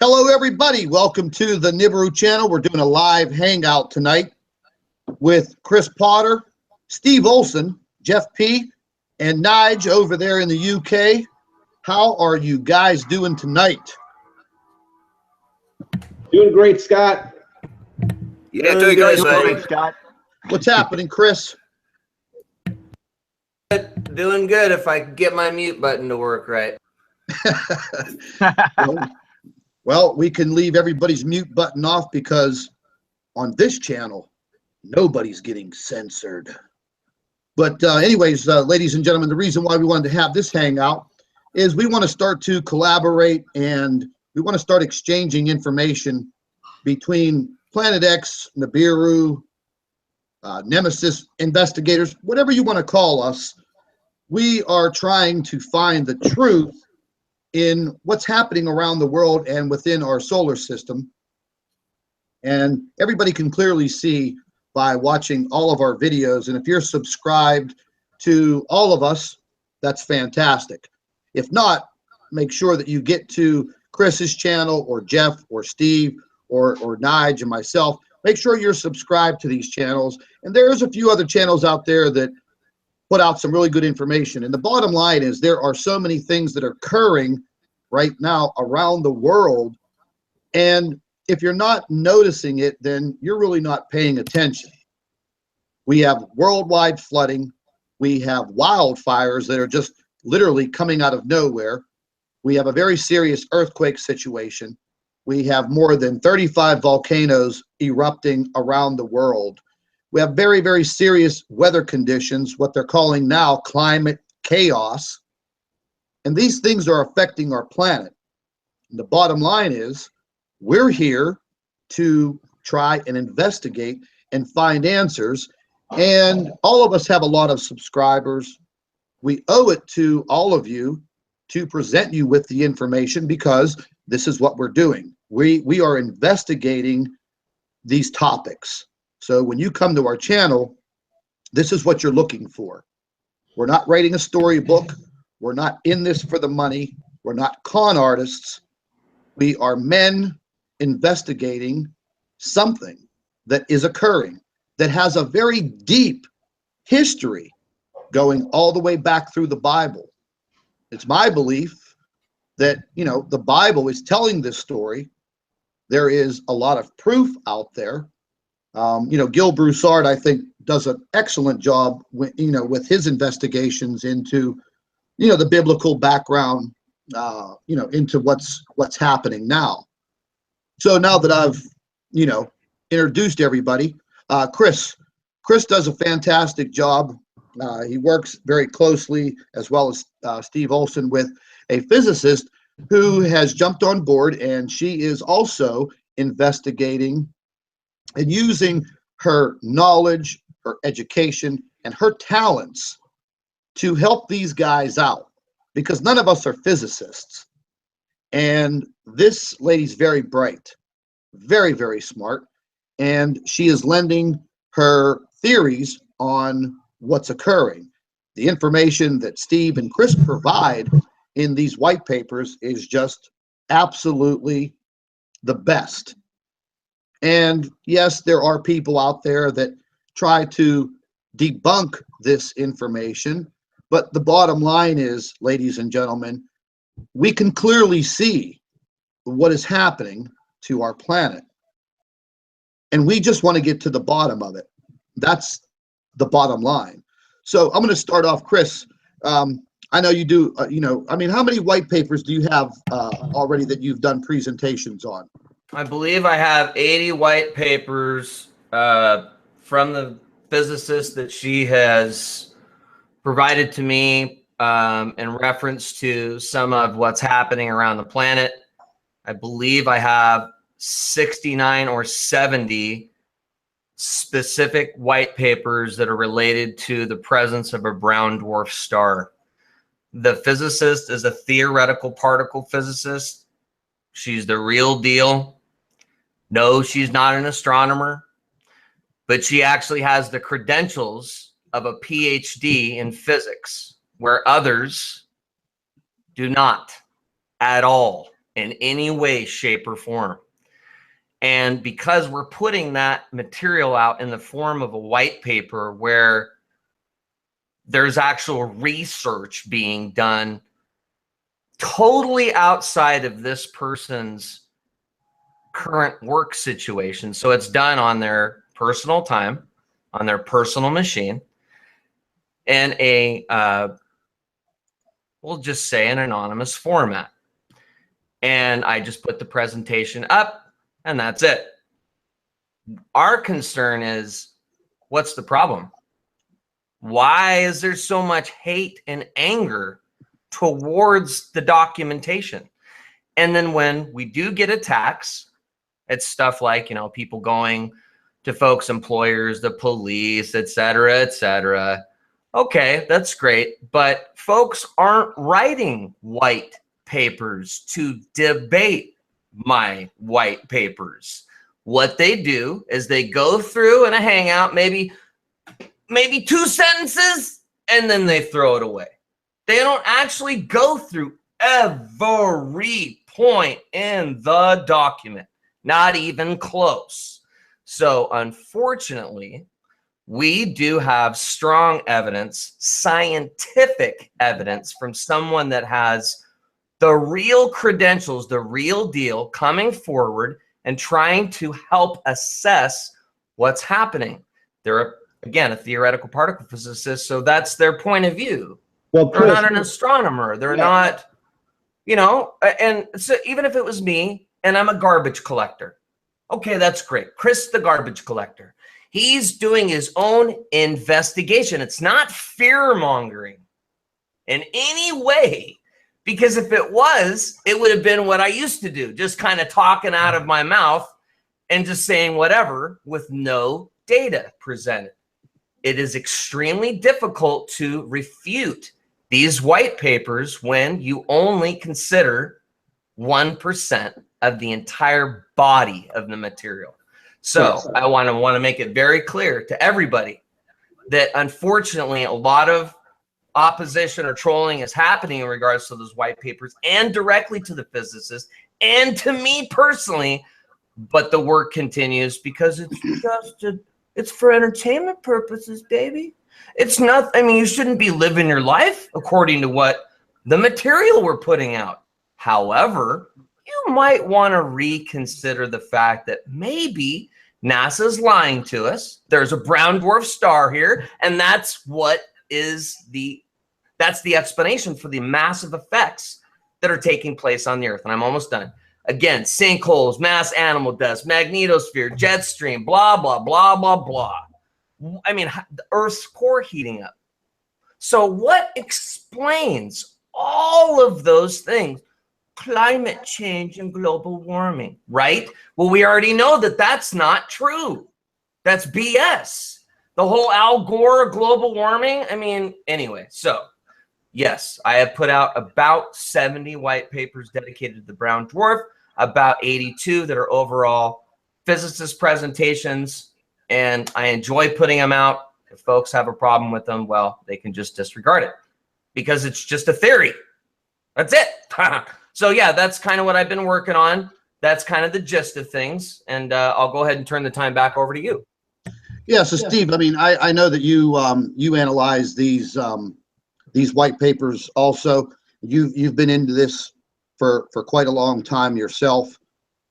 Hello, everybody. Welcome to the Nibiru channel. We're doing a live hangout tonight with Chris Potter, Steve Olson, Jeff P., and Nige over there in the UK. How are you guys doing tonight? Doing great, Scott. Yeah, doing great, buddy. Scott. What's happening, Chris? Doing good if I could get my mute button to work right. Well, we can leave everybody's mute button off because on this channel, nobody's getting censored. But anyways, ladies and gentlemen, the reason why we wanted to have this hangout is we want to start to collaborate and we want to start exchanging information between Planet X, Nibiru, Nemesis investigators, whatever you want to call us. We are trying to find the truth in what's happening around the world and within our solar system. And everybody can clearly see by watching all of our videos. And if you're subscribed to all of us, that's fantastic. If not, make sure that you get to Chris's channel or Jeff or Steve or Nige and myself. Make sure you're subscribed to these channels. And there's a few other channels out there that put out some really good information. And the bottom line is there are so many things that are occurring right now around the world. And if you're not noticing it, then you're really not paying attention. We have worldwide flooding. We have wildfires that are just literally coming out of nowhere. We have a very serious earthquake situation. We have more than 35 volcanoes erupting around the world. We have very, very serious weather conditions, what they're calling now climate chaos. And these things are affecting our planet. And the bottom line is we're here to try and investigate and find answers. And all of us have a lot of subscribers. We owe it to all of you to present you with the information because this is what we're doing. We are investigating these topics. So when you come to our channel, this is what you're looking for. We're not writing a storybook. We're not in this for the money. We're not con artists. We are men investigating something that is occurring that has a very deep history going all the way back through the Bible. It's my belief that, you know, the Bible is telling this story. There is a lot of proof out there. You know, Gil Broussard, I think, does an excellent job with, you know, with his investigations into, you know, the biblical background, you know, into what's happening now. So now that I've, you know, introduced everybody, Chris does a fantastic job. He works very closely, as well as Steve Olson, with a physicist who has jumped on board, and she is also investigating and using her knowledge, her education, and her talents to help these guys out, because none of us are physicists. And this lady's very bright, very, very smart, and she is lending her theories on what's occurring. The information that Steve and Chris provide in these white papers is just absolutely the best. And yes, there are people out there that try to debunk this information, but the bottom line is, ladies and gentlemen, we can clearly see what is happening to our planet. And we just want to get to the bottom of it. That's the bottom line. So I'm going to start off, Chris. I know you do, you know, I mean, how many white papers do you have already that you've done presentations on? I believe I have 80 white papers from the physicist that she has provided to me in reference to some of what's happening around the planet. I believe I have 69 or 70 specific white papers that are related to the presence of a brown dwarf star. The physicist is a theoretical particle physicist. She's the real deal. No, she's not an astronomer, but she actually has the credentials of a PhD in physics, where others do not at all. in any way, shape, or form. And because we're putting that material out in the form of a white paper where there's actual research being done totally outside of this person's current work situation. So it's done on their personal time, on their personal machine, and we'll just say an anonymous format. And I just put the presentation up, and that's it. Our concern is, what's the problem? Why is there so much hate and anger towards the documentation? And then when we do get attacks, it's stuff like, you know, people going to folks' employers, the police, et cetera, et cetera. Okay, that's great. But folks aren't writing white papers to debate my white papers. What they do is they go through in a hangout, maybe 2 sentences, and then they throw it away. They don't actually go through every point in the document, not even close. So unfortunately, we do have strong evidence, scientific evidence from someone that has the real credentials, the real deal, coming forward and trying to help assess what's happening. They're, again, a theoretical particle physicist, so that's their point of view. Well, they're not an astronomer. They're not, you know, and so even if it was me and I'm a garbage collector, okay, that's great. Chris, the garbage collector, he's doing his own investigation. It's not fear-mongering in any way, because if it was, it would have been what I used to do, just kind of talking out of my mouth and just saying whatever with no data presented. It is extremely difficult to refute these white papers when you only consider 1% of the entire body of the material. So I want to make it very clear to everybody that unfortunately a lot of opposition or trolling is happening in regards to those white papers, and directly to the physicist and to me personally, but the work continues because it's for entertainment purposes, baby. It's not, I mean, you shouldn't be living your life according to what the material we're putting out. However, you might want to reconsider the fact that maybe NASA's lying to us. There's a brown dwarf star here, and that's the explanation for the massive effects that are taking place on the Earth. And I'm almost done. Again, sinkholes, mass animal deaths, magnetosphere, jet stream, blah, blah, blah, blah, blah. I mean, the Earth's core heating up. So what explains all of those things? Climate change and global warming, right? Well, we already know that that's not true. That's BS. The whole Al Gore global warming. I mean, anyway, so yes, I have put out about 70 white papers dedicated to the brown dwarf, about 82 that are overall physicist presentations, and I enjoy putting them out. If folks have a problem with them, well, they can just disregard it because it's just a theory. That's it. So yeah, that's kind of what I've been working on. That's kind of the gist of things, and I'll go ahead and turn the time back over to you. Yeah, so Steve, I mean, I know that you analyze these white papers also. You've been into this for quite a long time yourself.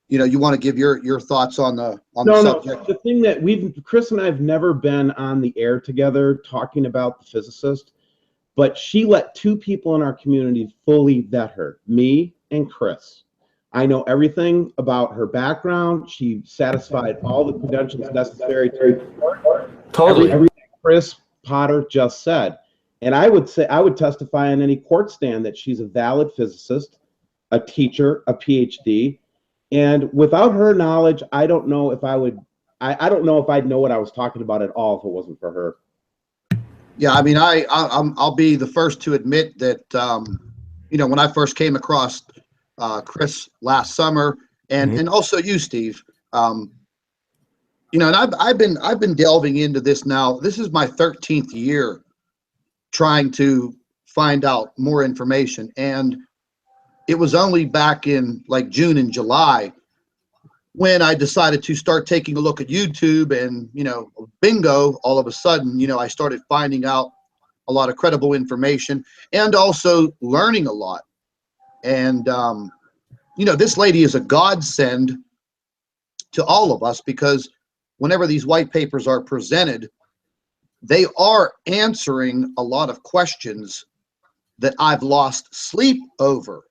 You know, you want to give your thoughts on the subject. The thing that Chris and I have never been on the air together talking about the physicist, but she let 2 people in our community fully vet her, me and Chris. I know everything about her background. She satisfied all the credentials necessary to report. Totally. Everything Chris Potter just said. And I would testify on any court stand that she's a valid physicist, a teacher, a PhD. And without her knowledge, I don't know if I'd know what I was talking about at all if it wasn't for her. Yeah, I mean, I'll be the first to admit that, you know, when I first came across Chris last summer, and also you, Steve, you know, and I've been delving into this now. This is my 13th year trying to find out more information, and it was only back in like June and July when I decided to start taking a look at YouTube, and, you know, bingo, all of a sudden, you know, I started finding out a lot of credible information and also learning a lot. And, you know, this lady is a godsend to all of us, because whenever these white papers are presented, they are answering a lot of questions that I've lost sleep over.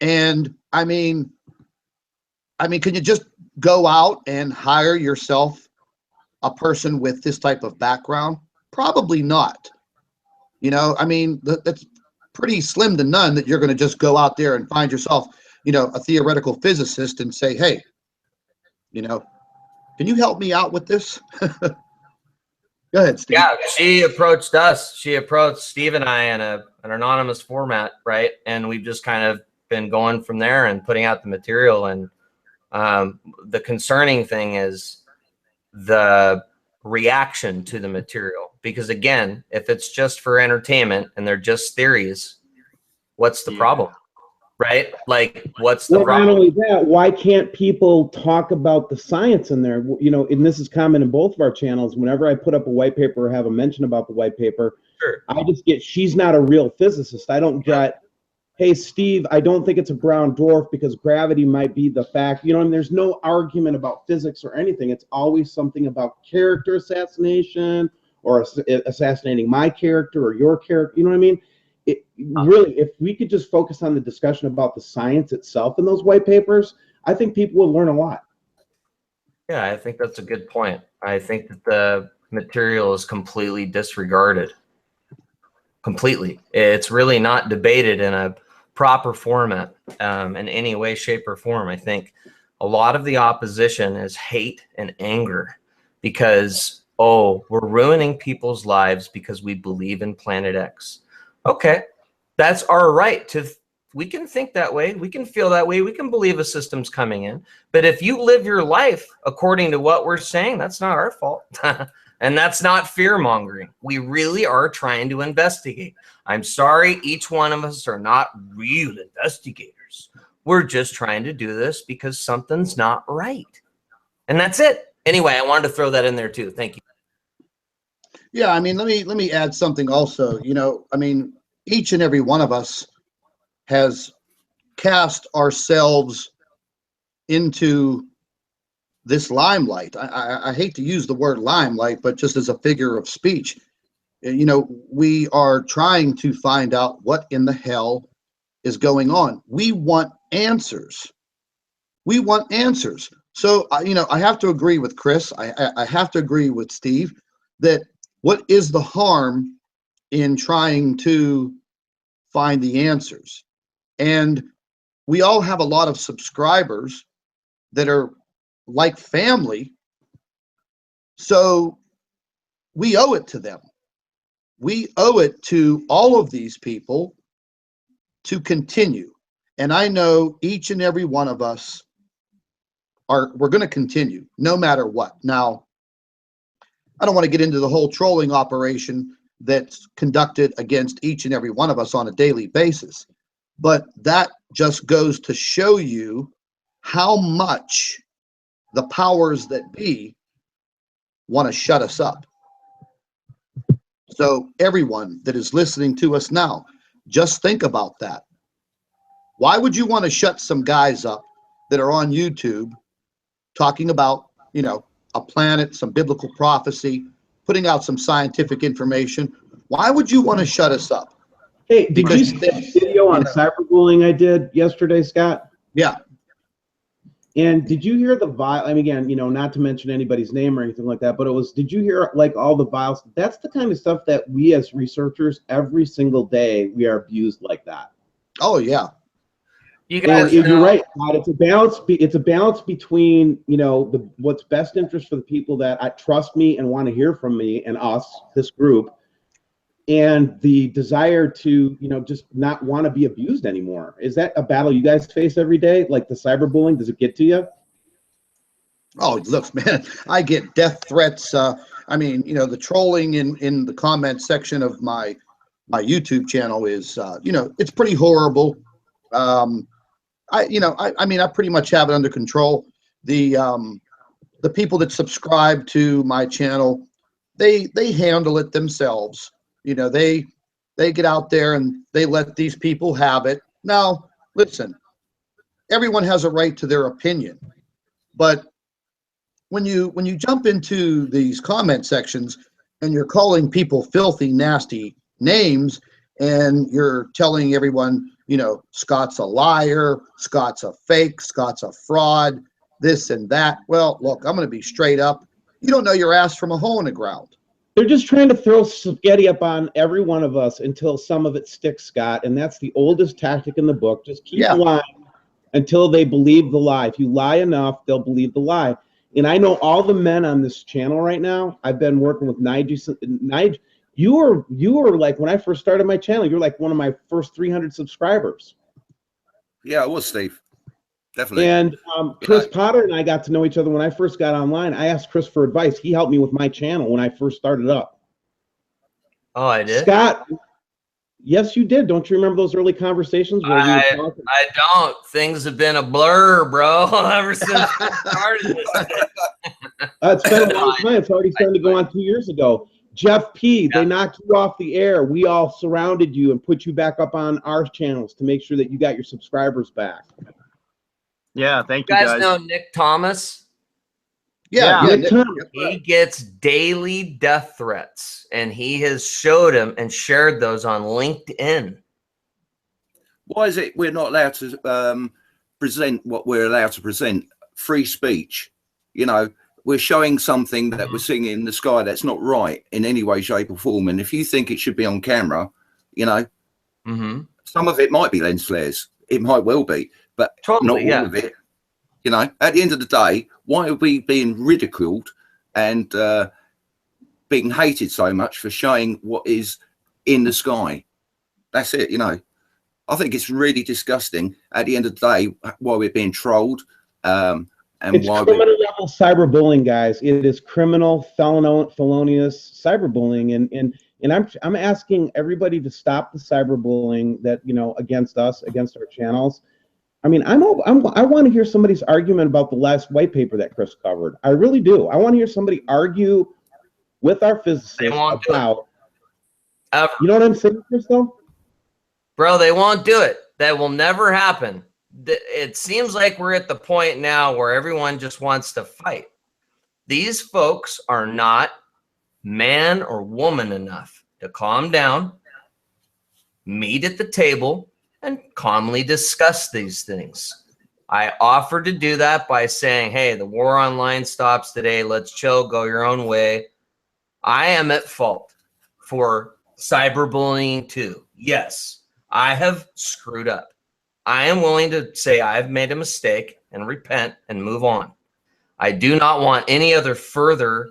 And I mean, can you just go out and hire yourself a person with this type of background? Probably not. You know, I mean, that's pretty slim to none that you're going to just go out there and find yourself, you know, a theoretical physicist and say, hey, you know, can you help me out with this? Go ahead, Steve. Yeah, she approached us. She approached Steve and I in an anonymous format, right? And we've just kind of been going from there and putting out the material. And the concerning thing is the reaction to the material, because again, if it's just for entertainment and they're just theories, what's the problem? Right? Like, what's the problem? Not only that, why can't people talk about the science in there? You know, and this is common in both of our channels. Whenever I put up a white paper or have a mention about the white paper, Sure. I just get, she's not a real physicist. I don't get, hey, Steve, I don't think it's a brown dwarf because gravity might be the fact. You know, and there's no argument about physics or anything. It's always something about character assassination or assassinating my character or your character. You know what I mean? Really, if we could just focus on the discussion about the science itself in those white papers, I think people will learn a lot. Yeah, I think that's a good point. I think that the material is completely disregarded. Completely. It's really not debated in a proper format in any way, shape, or form. I think a lot of the opposition is hate and anger because, oh, we're ruining people's lives because we believe in Planet X. Okay, that's our right to, we can think that way, we can feel that way, we can believe a system's coming in. But if you live your life according to what we're saying, that's not our fault. And that's not fear mongering. We really are trying to investigate. I'm sorry, each one of us are not real investigators. We're just trying to do this because something's not right. And that's it. Anyway, I wanted to throw that in there too. Thank you. Yeah, I mean, let me add something also. You know, I mean, each and every one of us has cast ourselves into this limelight. I hate to use the word limelight, but just as a figure of speech, you know, we are trying to find out what in the hell is going on. We want answers. We want answers. So, you know, I have to agree with Chris. I have to agree with Steve that what is the harm in trying to find the answers? And we all have a lot of subscribers that are like family. So we owe it to them. We owe it to all of these people to continue. And I know each and every one of us we're going to continue no matter what. Now, I don't want to get into the whole trolling operation that's conducted against each and every one of us on a daily basis, but that just goes to show you how much the powers that be want to shut us up. So everyone that is listening to us now, just think about that. Why would you want to shut some guys up that are on YouTube talking about, you know, a planet, some biblical prophecy, putting out some scientific information? Why would you want to shut us up? Hey, did you see that video on cyberbullying I did yesterday, Scott? Yeah. And did you hear the I mean, again, you know, not to mention anybody's name or anything like that, but it was, did you hear like all the vials? That's the kind of stuff that we as researchers, every single day, we are abused like that. Oh, yeah. You guys, you're right, Scott. It's a balance. It's a balance between, you know, what's best interest for the people that trust me and want to hear from me and us, this group, and the desire to, you know, just not want to be abused anymore. Is that a battle you guys face every day? Like the cyberbullying, does it get to you? Oh, look, man, I get death threats. I mean, you know, the trolling in the comment section of my YouTube channel is, you know, it's pretty horrible. I mean, I pretty much have it under control. The people that subscribe to my channel, they handle it themselves. They get out there and they let these people have it. Now, listen, everyone has a right to their opinion, but when you jump into these comment sections and you're calling people filthy, nasty names, and you're telling everyone, Scott's a liar, Scott's a fake, Scott's a fraud, this and that. Well, look, I'm going to be straight up. You don't know your ass from a hole in the ground. They're just trying to throw spaghetti up on every one of us until some of it sticks, Scott. And that's the oldest tactic in the book. Just keep lying until they believe the lie. If you lie enough, they'll believe the lie. And I know all the men on this channel right now. I've been working with Nigel. You were like, when I first started my channel, you're like one of my first 300 subscribers. Yeah, I was, Steve. Definitely. And Chris Potter and I got to know each other when I first got online. I asked Chris for advice. He helped me with my channel when I first started up. Oh, I did? Scott, yes, you did. Don't you remember those early conversations? Where I don't. Things have been a blur, bro, ever since I started this. It's been a long time. It's already starting to go on 2 years ago. Jeff P., they knocked you off the air. We all surrounded you and put you back up on our channels to make sure that you got your subscribers back. Yeah, thank you guys. guys. Know Nick Thomas? Yeah. Nick Thomas. He gets daily death threats, and he has showed him and shared those on LinkedIn. Why is it we're not allowed to present what we're allowed to present? Free speech. We're showing something that we're seeing in the sky that's not right in any way, shape, or form. And if you think it should be on camera, some of it might be lens flares. It might well be, but not all of it. At the end of the day, why are we being ridiculed and being hated so much for showing what is in the sky? That's it. I think it's really disgusting at the end of the day why we're being trolled. It's criminal level cyberbullying, guys. It is criminal, felonious cyberbullying, and I'm asking everybody to stop the cyberbullying that against us, against our channels. I mean, I want to hear somebody's argument about the last white paper that Chris covered. I really do. I want to hear somebody argue with our physicists about. You know what I'm saying, Chris? Though, bro, they won't do it. That will never happen. It seems like we're at the point now where everyone just wants to fight. These folks are not man or woman enough to calm down, meet at the table, and calmly discuss these things. I offered to do that by saying, hey, the war online stops today. Let's chill, go your own way. I am at fault for cyberbullying too. Yes, I have screwed up. I am willing to say I've made a mistake and repent and move on. I do not want any other further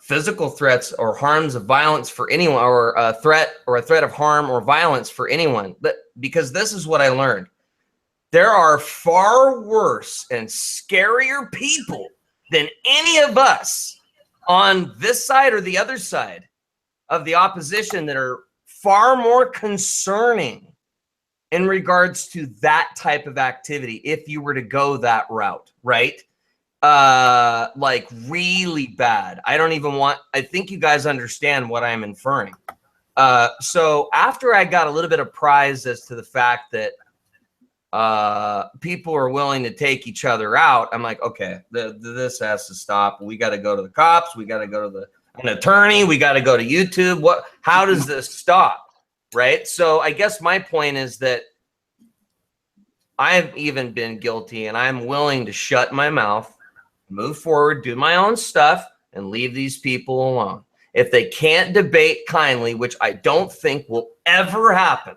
physical threats or harms of violence for anyone, or a threat of harm or violence for anyone. But because this is what I learned. There are far worse and scarier people than any of us on this side or the other side of the opposition that are far more concerning in regards to that type of activity, if you were to go that route, right? Like really bad. I think you guys understand what I'm inferring. So after I got a little bit of prize as to the fact that people are willing to take each other out, I'm like, okay, this has to stop. We got to go to the cops. We got to go to an attorney. We got to go to YouTube. How does this stop? Right. So I guess my point is that I've even been guilty, and I'm willing to shut my mouth, move forward, do my own stuff, and leave these people alone. If they can't debate kindly, which I don't think will ever happen,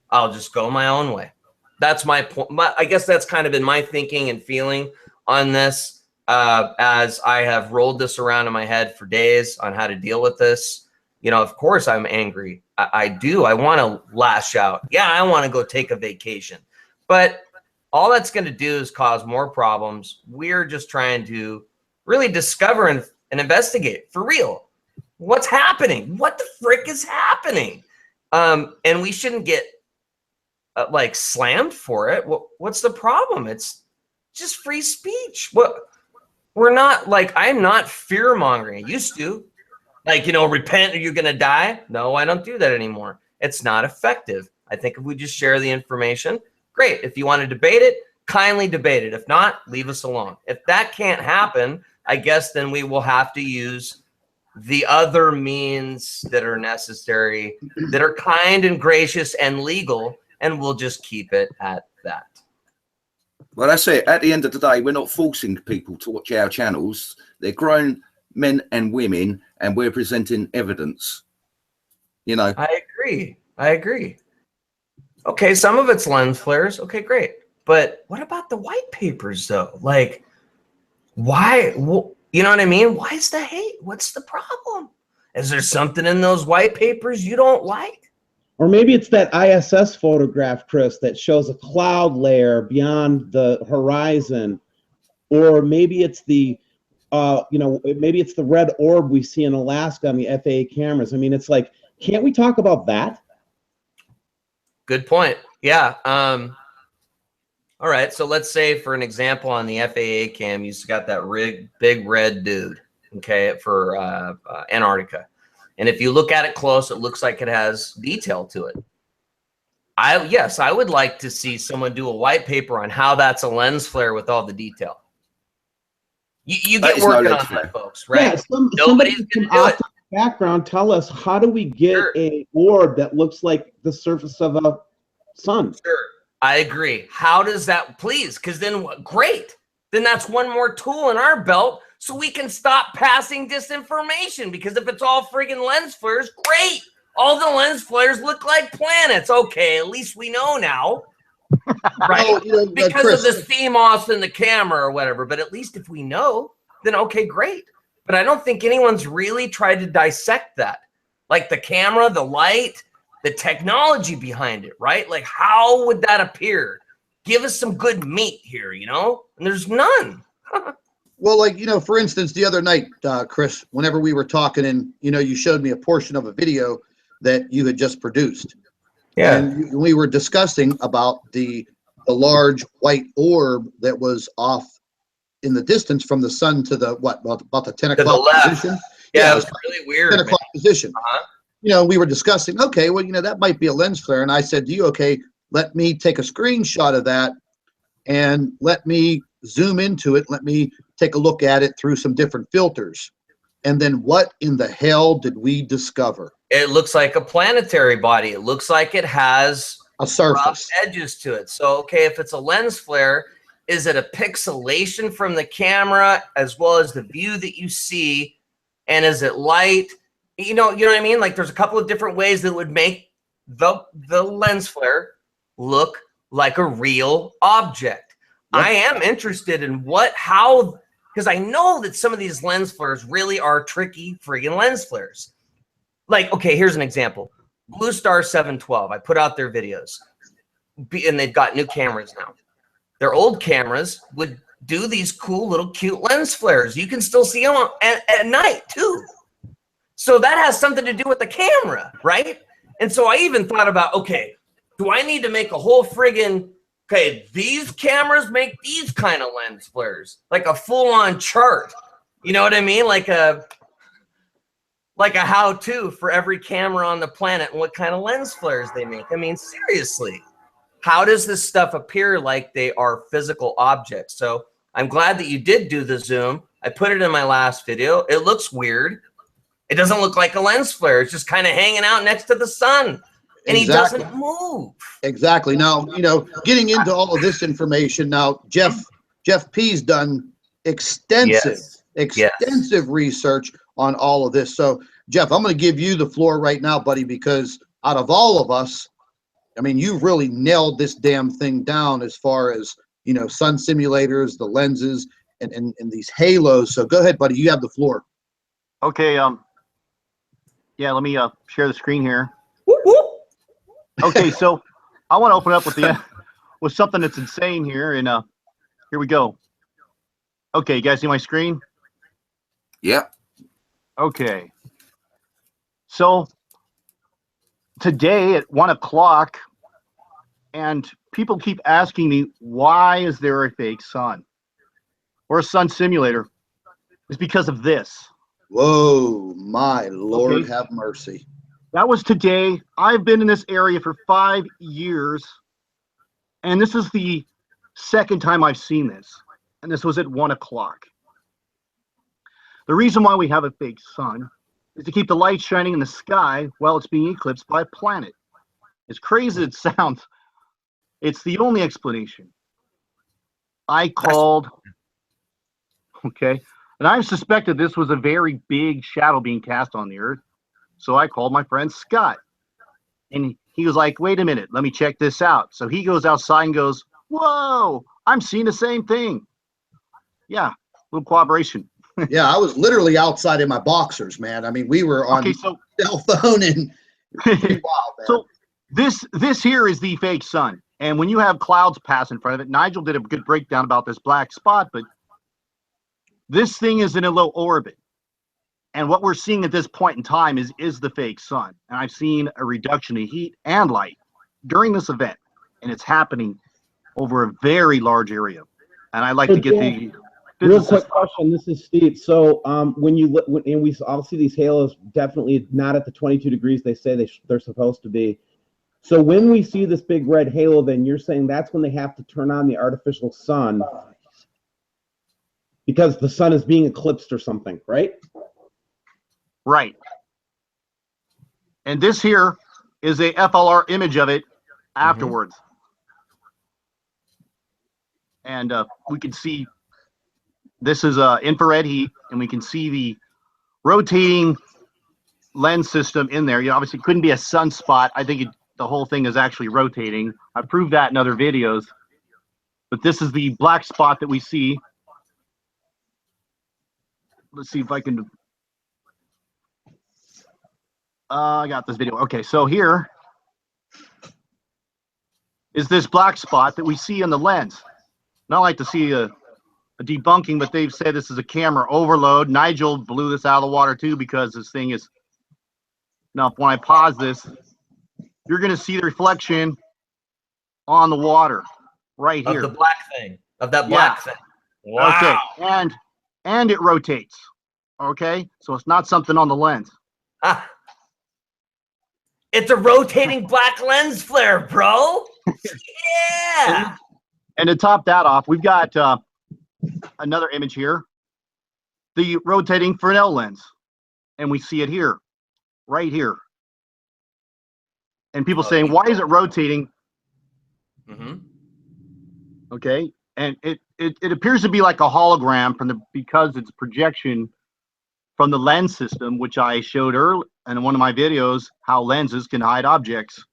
I'll just go my own way. That's my point. I guess that's kind of been my thinking and feeling on this, as I have rolled this around in my head for days on how to deal with this. Of course I'm angry. I do. I want to lash out. Yeah, I want to go take a vacation. But all that's going to do is cause more problems. We're just trying to really discover and investigate for real. What's happening? What the frick is happening? And we shouldn't get like slammed for it. What's the problem? It's just free speech. We're not like, I'm not fear mongering. I used to, like, repent or you're going to die. No, I don't do that anymore. It's not effective. I think if we just share the information, great. If you want to debate it, kindly debate it. If not, leave us alone. If that can't happen, I guess then we will have to use the other means that are necessary, that are kind and gracious and legal, and we'll just keep it at that. Well, that's it. At the end of the day, we're not forcing people to watch our channels. They're grown men and women, and we're presenting evidence. I agree. Okay, some of it's lens flares. Okay, great. But what about the white papers, though? Like, why? You know what I mean? Why is the hate? What's the problem? Is there something in those white papers you don't like? Or maybe it's that ISS photograph, Chris, that shows a cloud layer beyond the horizon. Or maybe it's the, maybe it's the red orb we see in Alaska on the FAA cameras. I mean, it's like, can't we talk about that? Good point. Yeah. All right. So let's say, for an example, on the FAA cam, you got that big red dude, okay, for Antarctica. And if you look at it close, it looks like it has detail to it. Yes, I would like to see someone do a white paper on how that's a lens flare with all the detail. You get working on that, folks, right? Yeah, somebody from optical background tell us, how do we get a orb that looks like the surface of a sun? Sure, I agree. How does that, please? Because then, great. Then that's one more tool in our belt, so we can stop passing disinformation. Because if it's all friggin' lens flares, great. All the lens flares look like planets. Okay, at least we know now. Right? Because Chris, of the CMOS in the camera or whatever. But at least if we know, then okay, great. But I don't think anyone's really tried to dissect that. Like the camera, the light, the technology behind it, right? Like, how would that appear? Give us some good meat here, And there's none. Well, like, for instance, the other night, Chris, whenever we were talking and, you showed me a portion of a video that you had just produced. Yeah. And we were discussing about the large white orb that was off in the distance from the sun to the, about the 10 o'clock position. Yeah, it was really weird. 10 o'clock position. We were discussing, okay, well, that might be a lens flare. And I said to you, okay, let me take a screenshot of that and let me zoom into it. Let me take a look at it through some different filters. And then what in the hell did we discover? It looks like a planetary body. It looks like it has a surface, rough edges to it. So, okay, if it's a lens flare, is it a pixelation from the camera as well as the view that you see? And is it light? You know what I mean? Like, there's a couple of different ways that would make the lens flare look like a real object. Yep. I am interested in how, because I know that some of these lens flares really are tricky friggin' lens flares. Like, okay, here's an example. Blue Star 712, I put out their videos, and they've got new cameras now. Their old cameras would do these cool little cute lens flares. You can still see them at night too. So that has something to do with the camera, right? And so I even thought about, okay, do I need to make a whole friggin', okay, these cameras make these kind of lens flares, like a full-on chart. You know what I mean? Like a how-to for every camera on the planet and what kind of lens flares they make. I mean, seriously, how does this stuff appear like they are physical objects? So I'm glad that you did do the zoom. I put it in my last video. It looks weird. It doesn't look like a lens flare. It's just kind of hanging out next to the sun. And exactly. He doesn't move. Exactly. Now, getting into all of this information, now Jeff P's done extensive research on all of this. So, Jeff, I'm going to give you the floor right now, buddy, because out of all of us, I mean, you've really nailed this damn thing down as far as, sun simulators, the lenses, and these halos. So go ahead, buddy. You have the floor. Okay. Yeah, let me share the screen here. Whoop, whoop. Okay, so I want to open up with something that's insane here, and here we go. Okay, you guys see my screen? Yeah. Okay. So today at 1 o'clock, And people keep asking me, why is there a fake sun or a sun simulator? It's because of this. Whoa, my Lord, Okay. have mercy. That was today. I've been in this area for 5 years, and this is the second time I've seen this, and this was at 1 o'clock. The reason why we have a fake sun is to keep the light shining in the sky while it's being eclipsed by a planet. As crazy as it sounds, it's the only explanation. I called, okay, and I suspected this was a very big shadow being cast on the earth. So I called my friend Scott, and he was like, wait a minute, let me check this out. So he goes outside and goes, whoa, I'm seeing the same thing. Yeah, little cooperation. Yeah, I was literally outside in my boxers, man. I mean, we were on Okay, so cell phone and pretty wild, man. so this here is the fake sun. And when you have clouds pass in front of it, Nigel did a good breakdown about this black spot, but this thing is in a low orbit. And what we're seeing at this point in time is the fake sun. And I've seen a reduction in heat and light during this event. And it's happening over a very large area. And I'd like to get the real quick question. This is Steve. So when you look, and we all see these halos, definitely not at the 22 degrees they say they're supposed to be. So when we see this big red halo, then you're saying that's when they have to turn on the artificial sun because the sun is being eclipsed or something, right? Right. And this here is a FLR image of it afterwards. And we can see this is infrared heat, and we can see the rotating lens system in there. You obviously couldn't be a sunspot. I think the whole thing is actually rotating. I proved that in other videos. But this is the black spot that we see. Let's see if I can... I got this video. Okay, so here is this black spot that we see in the lens. And I like to see a debunking, but they've said this is a camera overload. Nigel blew this out of the water too because this thing is... Now, when I pause this, you're going to see the reflection on the water right here. Of the black thing. Of that black thing. Wow. Okay, and it rotates. Okay, so it's not something on the lens. Ah. It's a rotating black lens flare, bro. Yeah. And to top that off, we've got another image here, the rotating Fresnel lens, and we see it here, right here. And people saying, why is it rotating? Okay, and it appears to be like a hologram because it's projection from the lens system, which I showed earlier in one of my videos, how lenses can hide objects.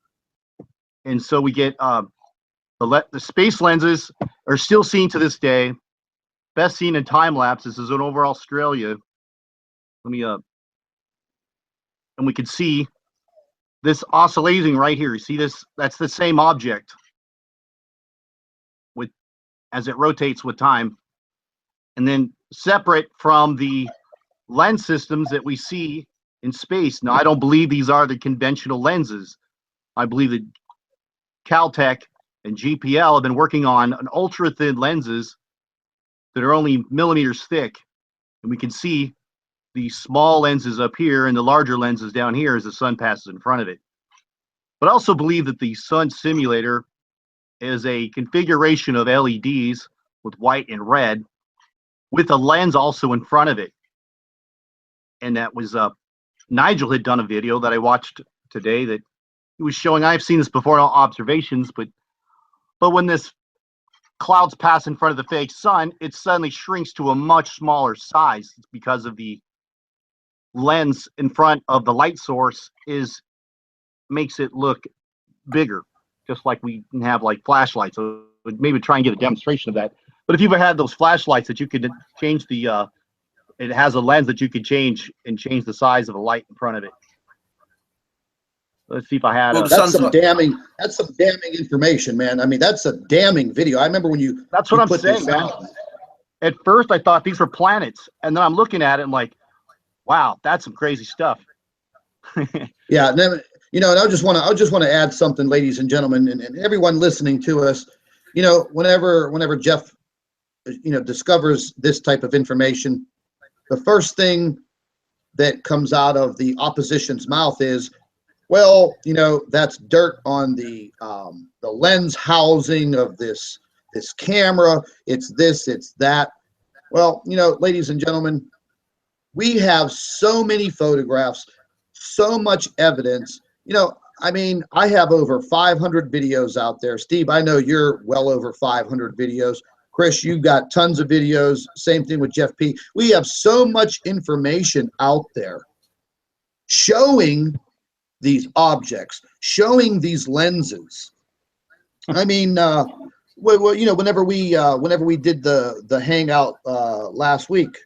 And so we get the space lenses are still seen to this day. Best seen in time lapse. This is over Australia. Let me and we can see this oscillating right here. You see this? That's the same object as it rotates with time. And then separate from the lens systems that we see in space. Now, I don't believe these are the conventional lenses. I believe that Caltech and GPL have been working on an ultra thin lenses that are only millimeters thick. And we can see the small lenses up here and the larger lenses down here as the sun passes in front of it. But I also believe that the sun simulator is a configuration of LEDs with white and red with a lens also in front of it. And that was Nigel had done a video that I watched today that he was showing. I've seen this before in observations, but when this clouds pass in front of the fake sun, it suddenly shrinks to a much smaller size. It's because of the lens in front of the light source makes it look bigger, just like we can have like flashlights. So maybe try and get a demonstration of that. But if you've ever had those flashlights that you could change the it has a lens that you could change the size of a light in front of it. Let's see if I had. That's some damning information, man. I mean, that's a damning video. I remember when you. That's what I'm saying, man. At first, I thought these were planets, and then I'm looking at it and like, wow, that's some crazy stuff. Yeah, and then You know, and I just want to add something, ladies and gentlemen, and everyone listening to us. You know, whenever Jeff, you know, discovers this type of information, the first thing that comes out of the opposition's mouth is, well, you know, that's dirt on the lens housing of this camera. It's this, it's that. Well, you know, ladies and gentlemen, we have so many photographs, so much evidence. You know, I mean, I have over 500 videos out there. Steve, I know you're well over 500 videos. Chris, you've got tons of videos. Same thing with Jeff P. We have so much information out there showing these objects, showing these lenses. I mean, well, you know, whenever we did the hangout last week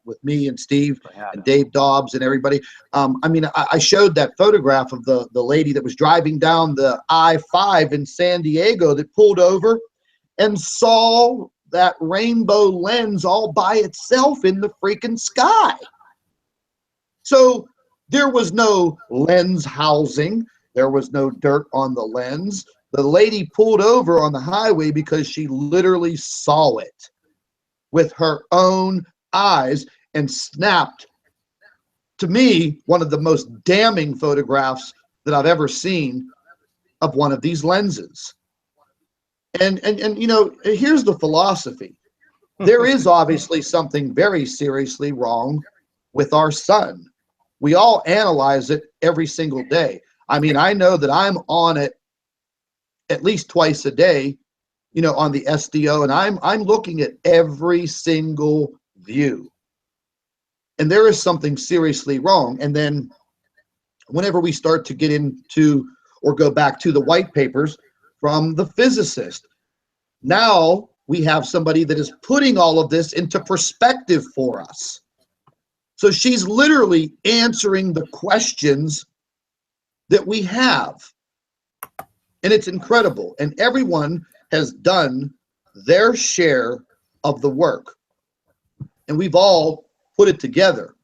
with me and Steve and Dave Dobbs and everybody, I mean, I showed that photograph of the lady that was driving down the I-5 in San Diego that pulled over and saw that rainbow lens all by itself in the freaking sky. So there was no lens housing. There was no dirt on the lens. The lady pulled over on the highway because she literally saw it with her own eyes and snapped, to me, one of the most damning photographs that I've ever seen of one of these lenses. And you know, here's the philosophy. There is obviously something very seriously wrong with our sun. We all analyze it every single day. I mean, I know that I'm on it at least twice a day, you know, on the SDO, and I'm looking at every single view. And there is something seriously wrong. And then whenever we start to get into or go back to the white papers from the physicist, now we have somebody that is putting all of this into perspective for us. So she's literally answering the questions that we have. And it's incredible. And everyone has done their share of the work. And we've all put it together.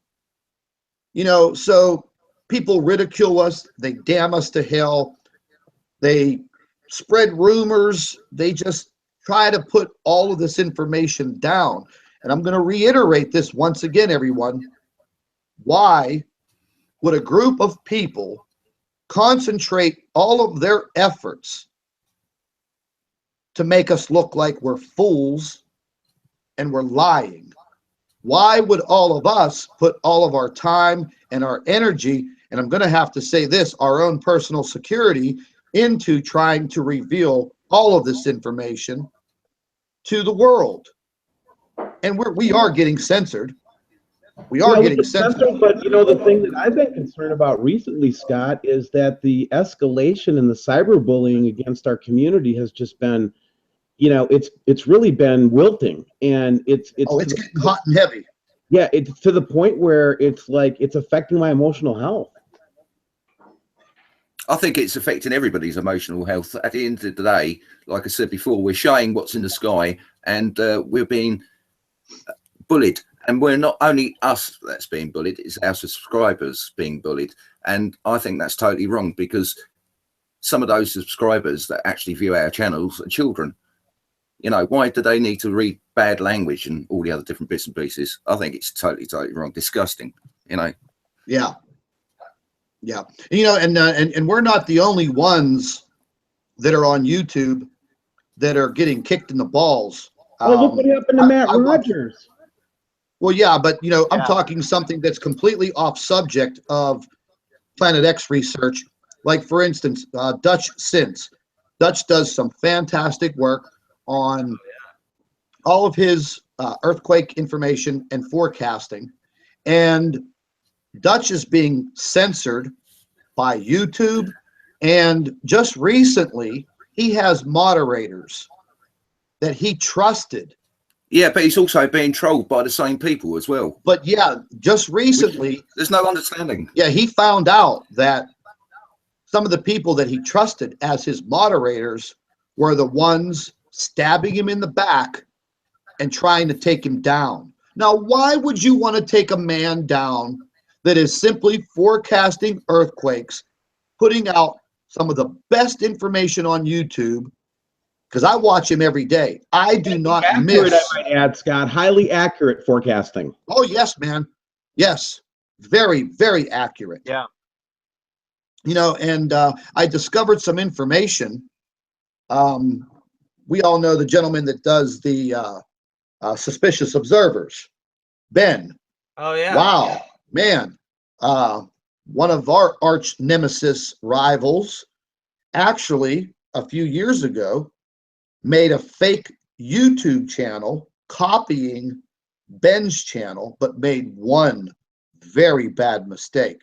You know, so people ridicule us. They damn us to hell. They spread rumors. They just try to put all of this information down. And I'm going to reiterate this once again, everyone. Why would a group of people concentrate all of their efforts to make us look like we're fools and we're lying? Why would all of us put all of our time and our energy, and I'm going to have to say this, our own personal security, into trying to reveal all of this information to the world? And we are getting censored. We are getting censored. But, you know, the thing that I've been concerned about recently, Scott, is that the escalation in the cyberbullying against our community has just been, you know, it's really been wilting. And it's getting hot and heavy. Yeah, it's to the point where it's like it's affecting my emotional health. I think it's affecting everybody's emotional health. At the end of the day, like I said before, we're showing what's in the sky, and we're being bullied. And we're not only us that's being bullied, it's our subscribers being bullied. And I think that's totally wrong, because some of those subscribers that actually view our channels are children. You know, why do they need to read bad language and all the other different bits and pieces? I think it's totally wrong. Disgusting, you know? Yeah. Yeah. You know, and we're not the only ones that are on YouTube that are getting kicked in the balls. Look what happened to Matt Rogers. Well, yeah, but, you know, I'm talking something that's completely off subject of Planet X research. Like, for instance, Dutch Sins. Dutch does some fantastic work on all of his earthquake information and forecasting. And Dutch is being censored by YouTube. And just recently, he has moderators that he trusted. Yeah, but he's also being trolled by the same people as well. But yeah, just recently, there's no understanding. Yeah, he found out that some of the people that he trusted as his moderators were the ones stabbing him in the back and trying to take him down. Now, why would you want to take a man down that is simply forecasting earthquakes putting out some of the best information on YouTube, because I watch him every day. I do not accurate, miss. I might add, Scott, highly accurate forecasting. Oh, yes, man. Yes. Very, very accurate. Yeah. You know, and I discovered some information. We all know the gentleman that does the Suspicious Observers, Ben. Oh, yeah. Wow, man. One of our arch nemesis rivals actually a few years ago made a fake YouTube channel copying Ben's channel, but made one very bad mistake.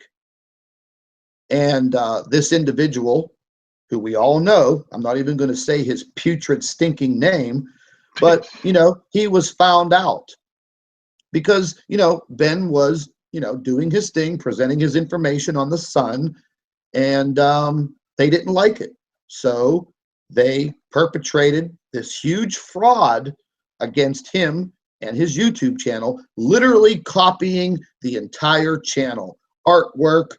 And this individual, who we all know, I'm not even going to say his putrid, stinking name, but, you know, he was found out because, you know, Ben was, you know, doing his thing, presenting his information on the Sun, and they didn't like it. So they perpetrated this huge fraud against him and his YouTube channel, literally copying the entire channel, artwork,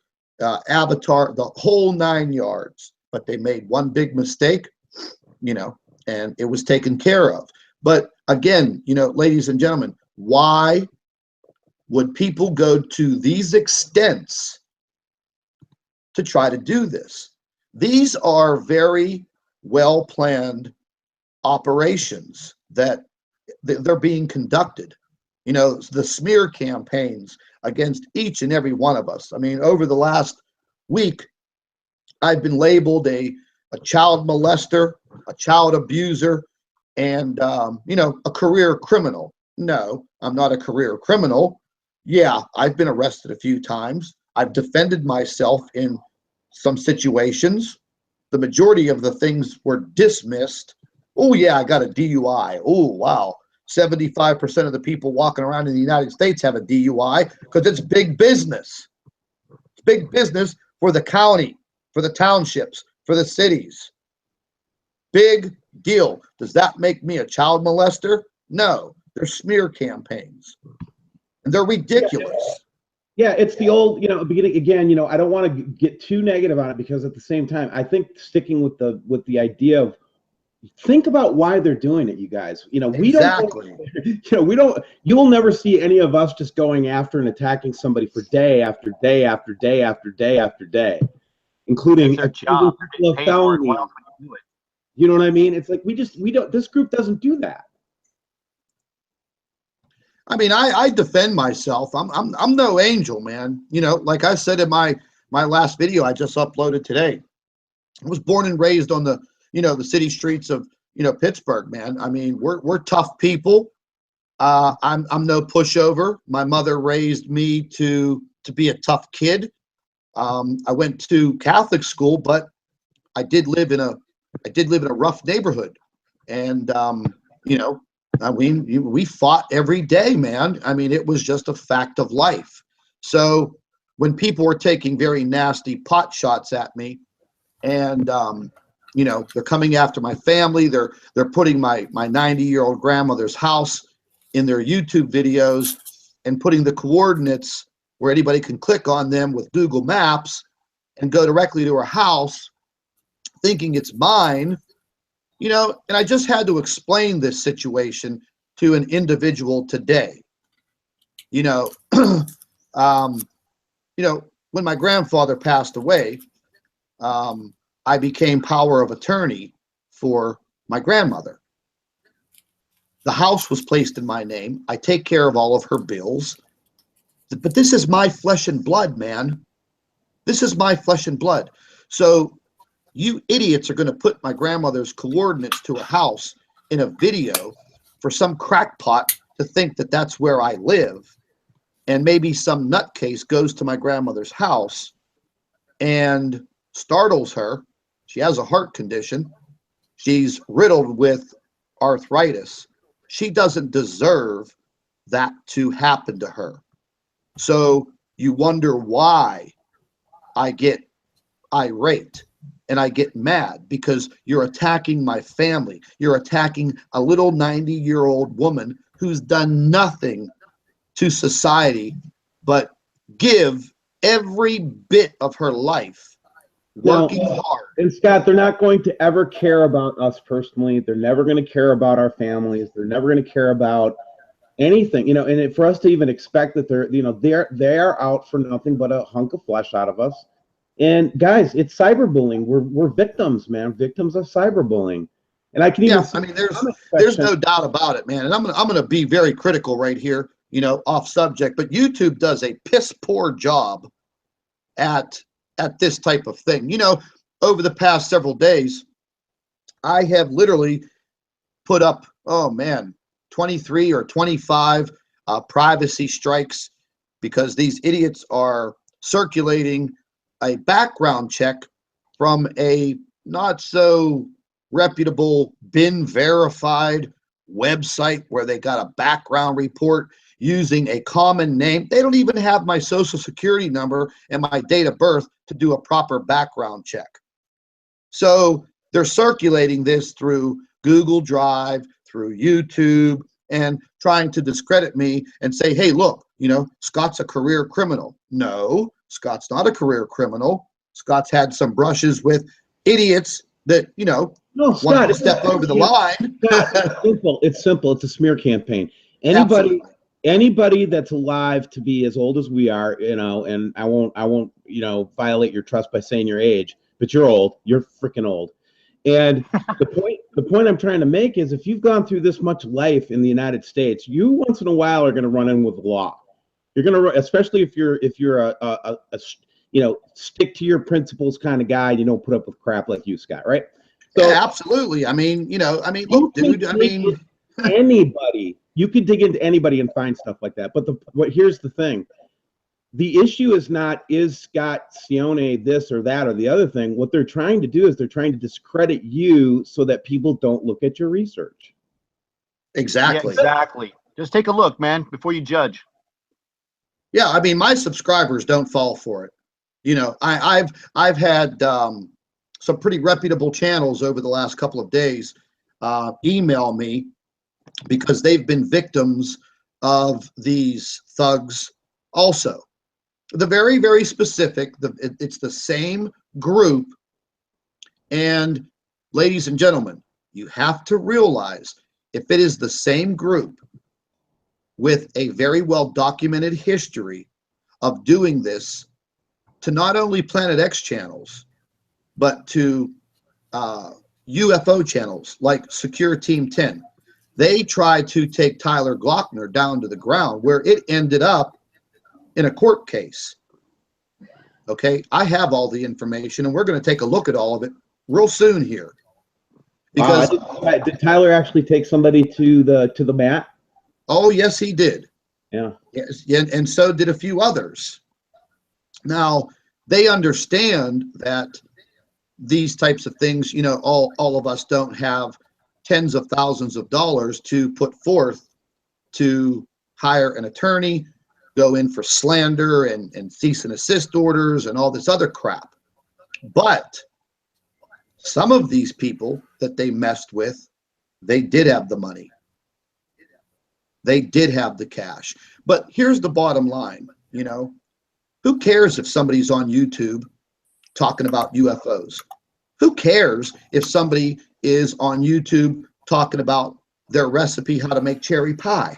avatar, the whole 9 yards. But they made one big mistake, you know, and it was taken care of. But again, you know, ladies and gentlemen, why would people go to these extents to try to do this? These are very well-planned operations that they're being conducted. You know, the smear campaigns against each and every one of us. I mean, over the last week, I've been labeled a child molester, a child abuser, and, you know, a career criminal. No, I'm not a career criminal. Yeah, I've been arrested a few times. I've defended myself in some situations. The majority of the things were dismissed. Oh, yeah, I got a DUI. Oh, wow. 75% of the people walking around in the United States have a DUI because it's big business. It's big business for the county, for the townships, for the cities. Big deal. Does that make me a child molester? No. They're smear campaigns. And they're ridiculous. Yeah, it's the old, you know, beginning again, you know, I don't want to get too negative on it because at the same time, I think sticking with the idea of think about why they're doing it, you guys. You know, we Exactly. don't, you know, we don't, you'll never see any of us just going after and attacking somebody for day after day after day after day after day, including their job. people of felony. Well, do it. You know what I mean? It's like we don't, this group doesn't do that. I mean, I defend myself. I'm no angel, man. You know, like I said in my last video I just uploaded today, I was born and raised on the, you know, the city streets of, you know, Pittsburgh, man. I mean, we're tough people. I'm no pushover. My mother raised me to be a tough kid. I went to Catholic school, but I did live in a rough neighborhood, and you know, I mean, we fought every day, man. I mean, it was just a fact of life. So when people were taking very nasty pot shots at me, and you know, they're coming after my family, they're putting my 90-year-old grandmother's house in their YouTube videos and putting the coordinates where anybody can click on them with Google Maps and go directly to her house, thinking it's mine. You know, and I just had to explain this situation to an individual today. You know, you know, when my grandfather passed away, I became power of attorney for my grandmother. The house was placed in my name. I take care of all of her bills. But this is my flesh and blood, man. This is my flesh and blood. So you idiots are going to put my grandmother's coordinates to a house in a video for some crackpot to think that that's where I live. And maybe some nutcase goes to my grandmother's house and startles her. She has a heart condition. She's riddled with arthritis. She doesn't deserve that to happen to her. So you wonder why I get irate. And I get mad because you're attacking my family. You're attacking a little 90-year-old woman who's done nothing to society but give every bit of her life working hard. And Scott, they're not going to ever care about us personally. They're never going to care about our families. They're never going to care about anything, and for us to even expect that they're out for nothing but a hunk of flesh out of us. And guys, it's cyberbullying. We're victims, man, victims of cyberbullying. And I can even I mean, there's no doubt about it, man. And I'm gonna be very critical right here, off subject, but YouTube does a piss poor job at this type of thing. Over the past several days, I have literally put up, 23 or 25 privacy strikes because these idiots are circulating a background check from a not so reputable, been verified website where they got a background report using a common name. They don't even have my social security number and my date of birth to do a proper background check. So they're circulating this through Google Drive, through YouTube, and trying to discredit me and say, hey, look, Scott's a career criminal. No, Scott's not a career criminal. Scott's had some brushes with idiots that, want to step over the line. It's simple. It's a smear campaign. Anybody that's alive to be as old as we are, and I won't, violate your trust by saying your age, but you're old. You're freaking old. And the point I'm trying to make is, if you've gone through this much life in the United States, you once in a while are going to run in with the law. You're going to, especially if you're a stick to your principles kind of guy. You don't put up with crap like you, Scott, right? So, yeah, absolutely. I mean, look, dude. Anybody. You can dig into anybody and find stuff like that. But here's the thing. The issue is not, is Scott Cione this or that or the other thing. What they're trying to do is they're trying to discredit you so that people don't look at your research. Exactly. Yeah, exactly. Just take a look, man, before you judge. Yeah, I mean, my subscribers don't fall for it. I've had some pretty reputable channels over the last couple of days email me because they've been victims of these thugs also. The very, very specific, it's the same group. And ladies and gentlemen, you have to realize, if it is the same group with a very well documented history of doing this to not only Planet X channels, but to UFO channels like Secure Team 10. They tried to take Tyler Glockner down to the ground, where it ended up in a court case. Okay, I have all the information, and we're going to take a look at all of it real soon here. Because did Tyler actually take somebody to the mat? Oh, yes, he did. Yeah. Yes, and so did a few others. Now, they understand that these types of things, all of us don't have tens of thousands of dollars to put forth to hire an attorney, go in for slander and cease and assist orders and all this other crap. But some of these people that they messed with, they did have the money. They did have the cash. But here's the bottom line, who cares if somebody's on YouTube talking about UFOs? Who cares if somebody is on YouTube talking about their recipe, how to make cherry pie?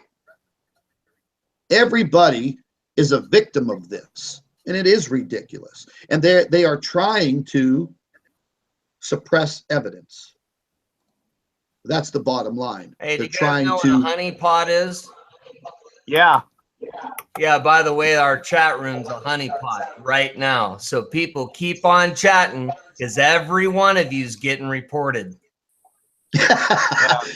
Everybody is a victim of this, and it is ridiculous. And they are trying to suppress evidence. That's the bottom line. Hey, They're do you guys know what a honeypot is? Yeah. Yeah, by the way, our chat room's a honeypot right now. So people keep on chatting, because every one of you's getting reported.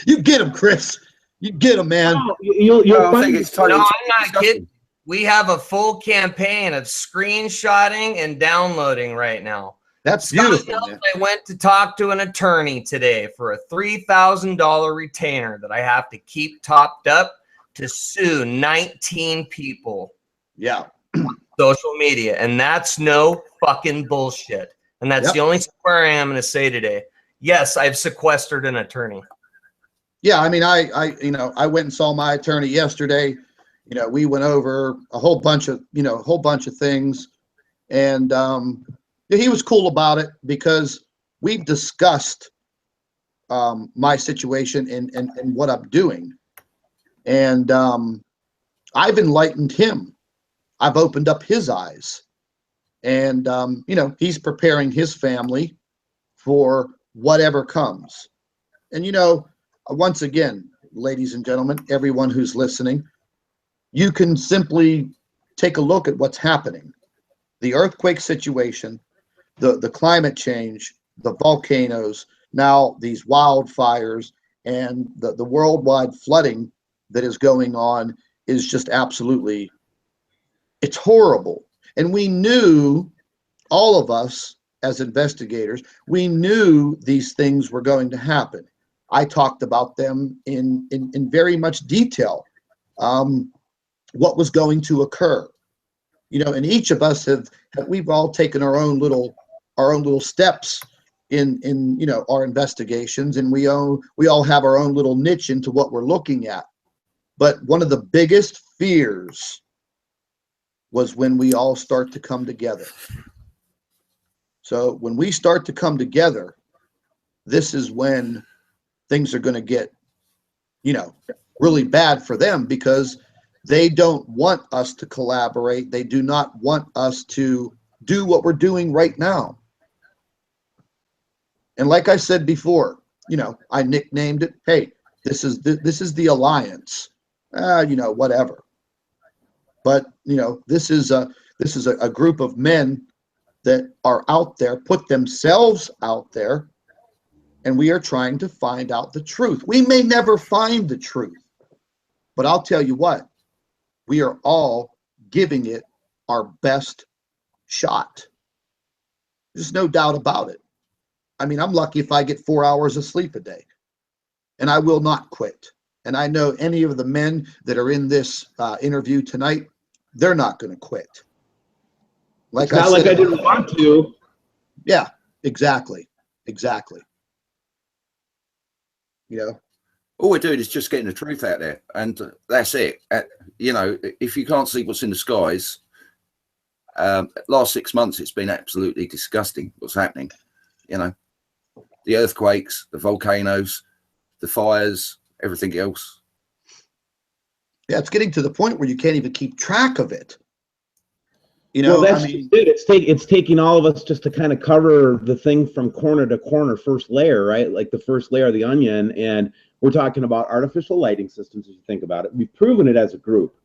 You get them, Chris. You get them, man. No, I'm not kidding. We have a full campaign of screenshotting and downloading right now. That's beautiful. I went to talk to an attorney today for a $3,000 retainer that I have to keep topped up to sue 19 people. Yeah. On social media. And that's no fucking bullshit. And that's the only swear I am going to say today. Yes, I've sequestered an attorney. Yeah, I mean, I went and saw my attorney yesterday. We went over a whole bunch of things, and he was cool about it because we've discussed my situation and what I'm doing. And I've enlightened him. I've opened up his eyes. And, you know, he's preparing his family for whatever comes. And, you know, once again, ladies and gentlemen, everyone who's listening, you can simply take a look at what's happening. The earthquake situation, the climate change, the volcanoes, now these wildfires, and the worldwide flooding that is going on is just absolutely, it's horrible. And we knew, all of us as investigators, we knew these things were going to happen. I talked about them in very much detail, what was going to occur. You know, and each of us we've all taken our own little steps in you know, our investigations, and we all have our own little niche into what we're looking at. But one of the biggest fears was when we all start to come together. So when we start to come together, this is when things are going to get, you know, really bad for them, because they don't want us to collaborate. They do not want us to do what we're doing right now. And like I said before, you know, I nicknamed it, hey, this is the alliance. You know, whatever. But, you know, this is a group of men that are out there, put themselves out there, and we are trying to find out the truth. We may never find the truth, but I'll tell you what, we are all giving it our best shot. There's no doubt about it. I mean, I'm lucky if I get 4 hours of sleep a day, and I will not quit. And I know any of the men that are in this interview tonight, they're not going to quit. Like it's not like I didn't want to. Yeah, exactly. Exactly. You know, all we're doing is just getting the truth out there, and that's it. You know, if you can't see what's in the skies, last 6 months it's been absolutely disgusting what's happening. You know, the earthquakes, the volcanoes, the fires, everything else. Yeah, it's getting to the point where you can't even keep track of it. You know, well, that's it. It's taking all of us just to kind of cover the thing from corner to corner, first layer, right? Like the first layer of the onion. And we're talking about artificial lighting systems, as you think about it. We've proven it as a group.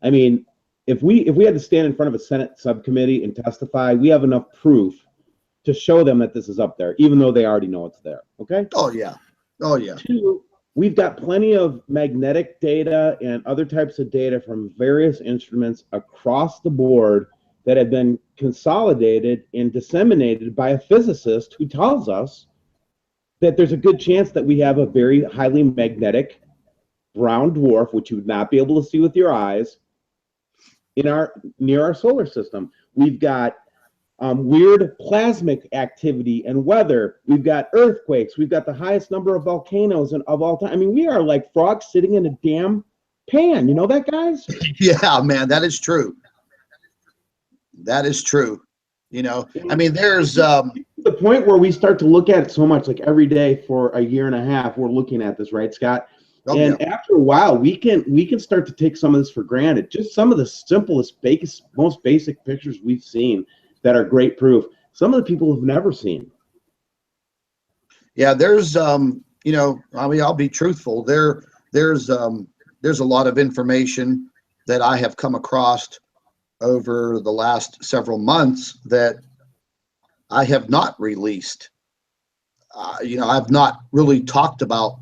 I mean, if we had to stand in front of a Senate subcommittee and testify, we have enough proof to show them that this is up there, even though they already know it's there. Okay? Oh, yeah. Oh, yeah. Two, we've got plenty of magnetic data and other types of data from various instruments across the board that have been consolidated and disseminated by a physicist who tells us that there's a good chance that we have a very highly magnetic brown dwarf, which you would not be able to see with your eyes, near our solar system. We've got weird plasmic activity and weather. We've got earthquakes. We've got the highest number of volcanoes of all time. I mean, we are like frogs sitting in a damn pan. You know that, guys? Yeah, man, that is true. That is true. You know, I mean, there's the point where we start to look at it so much, like every day for a year and a half, we're looking at this, right, Scott? Oh, and yeah. After a while, we can start to take some of this for granted. Just some of the simplest, most basic pictures we've seen that are great proof. Some of the people have never seen. Yeah, there's you know, I mean, I'll be truthful. There's a lot of information that I have come across over the last several months that I have not released. You know, I've not really talked about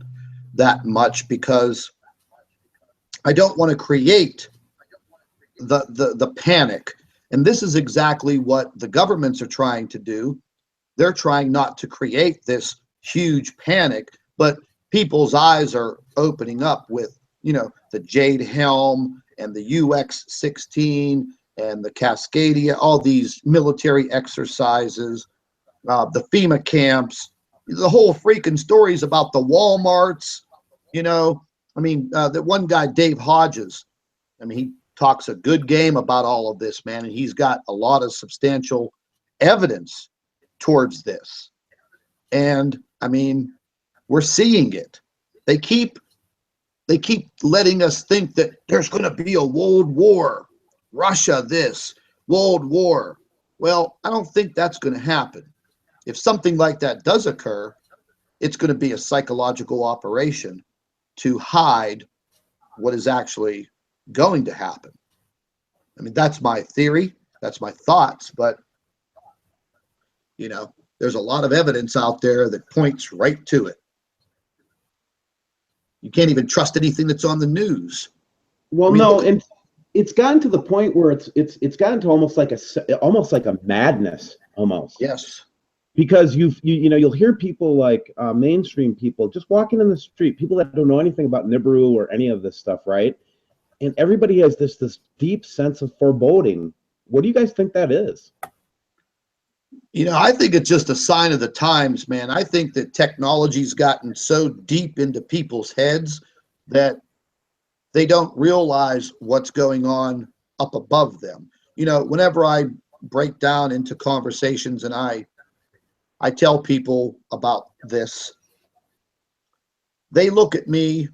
that much because I don't want to create the panic. And this is exactly what the governments are trying to do. They're trying not to create this huge panic, but people's eyes are opening up with, you know, the Jade Helm and the UX-16 and the Cascadia, all these military exercises, the FEMA camps, the whole freaking stories about the Walmarts, you know. I mean, that one guy, Dave Hodges, I mean, he talks a good game about all of this, man, and he's got a lot of substantial evidence towards this. And I mean, we're seeing it. They keep letting us think that there's going to be a world war. Russia this, world war. Well, I don't think that's going to happen. If something like that does occur, it's going to be a psychological operation to hide what is actually going to happen. I mean, that's my theory. That's my thoughts. But, you know, there's a lot of evidence out there that points right to it. You can't even trust anything that's on the news. Well, I mean, no, and it's gotten to the point where it's gotten to almost like a madness almost. Yes. Because you'll hear people like mainstream people just walking in the street, people that don't know anything about Nibiru or any of this stuff, right? And everybody has this deep sense of foreboding. What do you guys think that is? You know, I think it's just a sign of the times, man. I think that technology's gotten so deep into people's heads that they don't realize what's going on up above them. You know, whenever I break down into conversations and I tell people about this, they look at me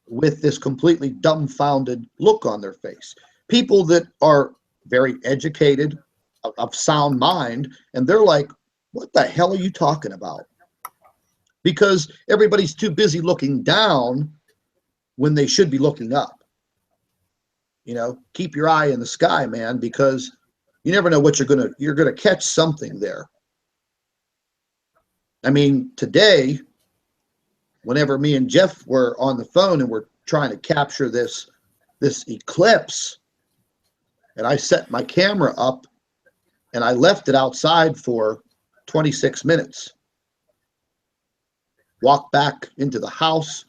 with this completely dumbfounded look on their face. People that are very educated, of sound mind, and they're like, what the hell are you talking about? Because everybody's too busy looking down when they should be looking up. You know, keep your eye in the sky, man, because you never know what you're gonna catch something there. I mean, today, whenever me and Jeff were on the phone and we're trying to capture this eclipse, and I set my camera up and I left it outside for 26 minutes. Walked back into the house.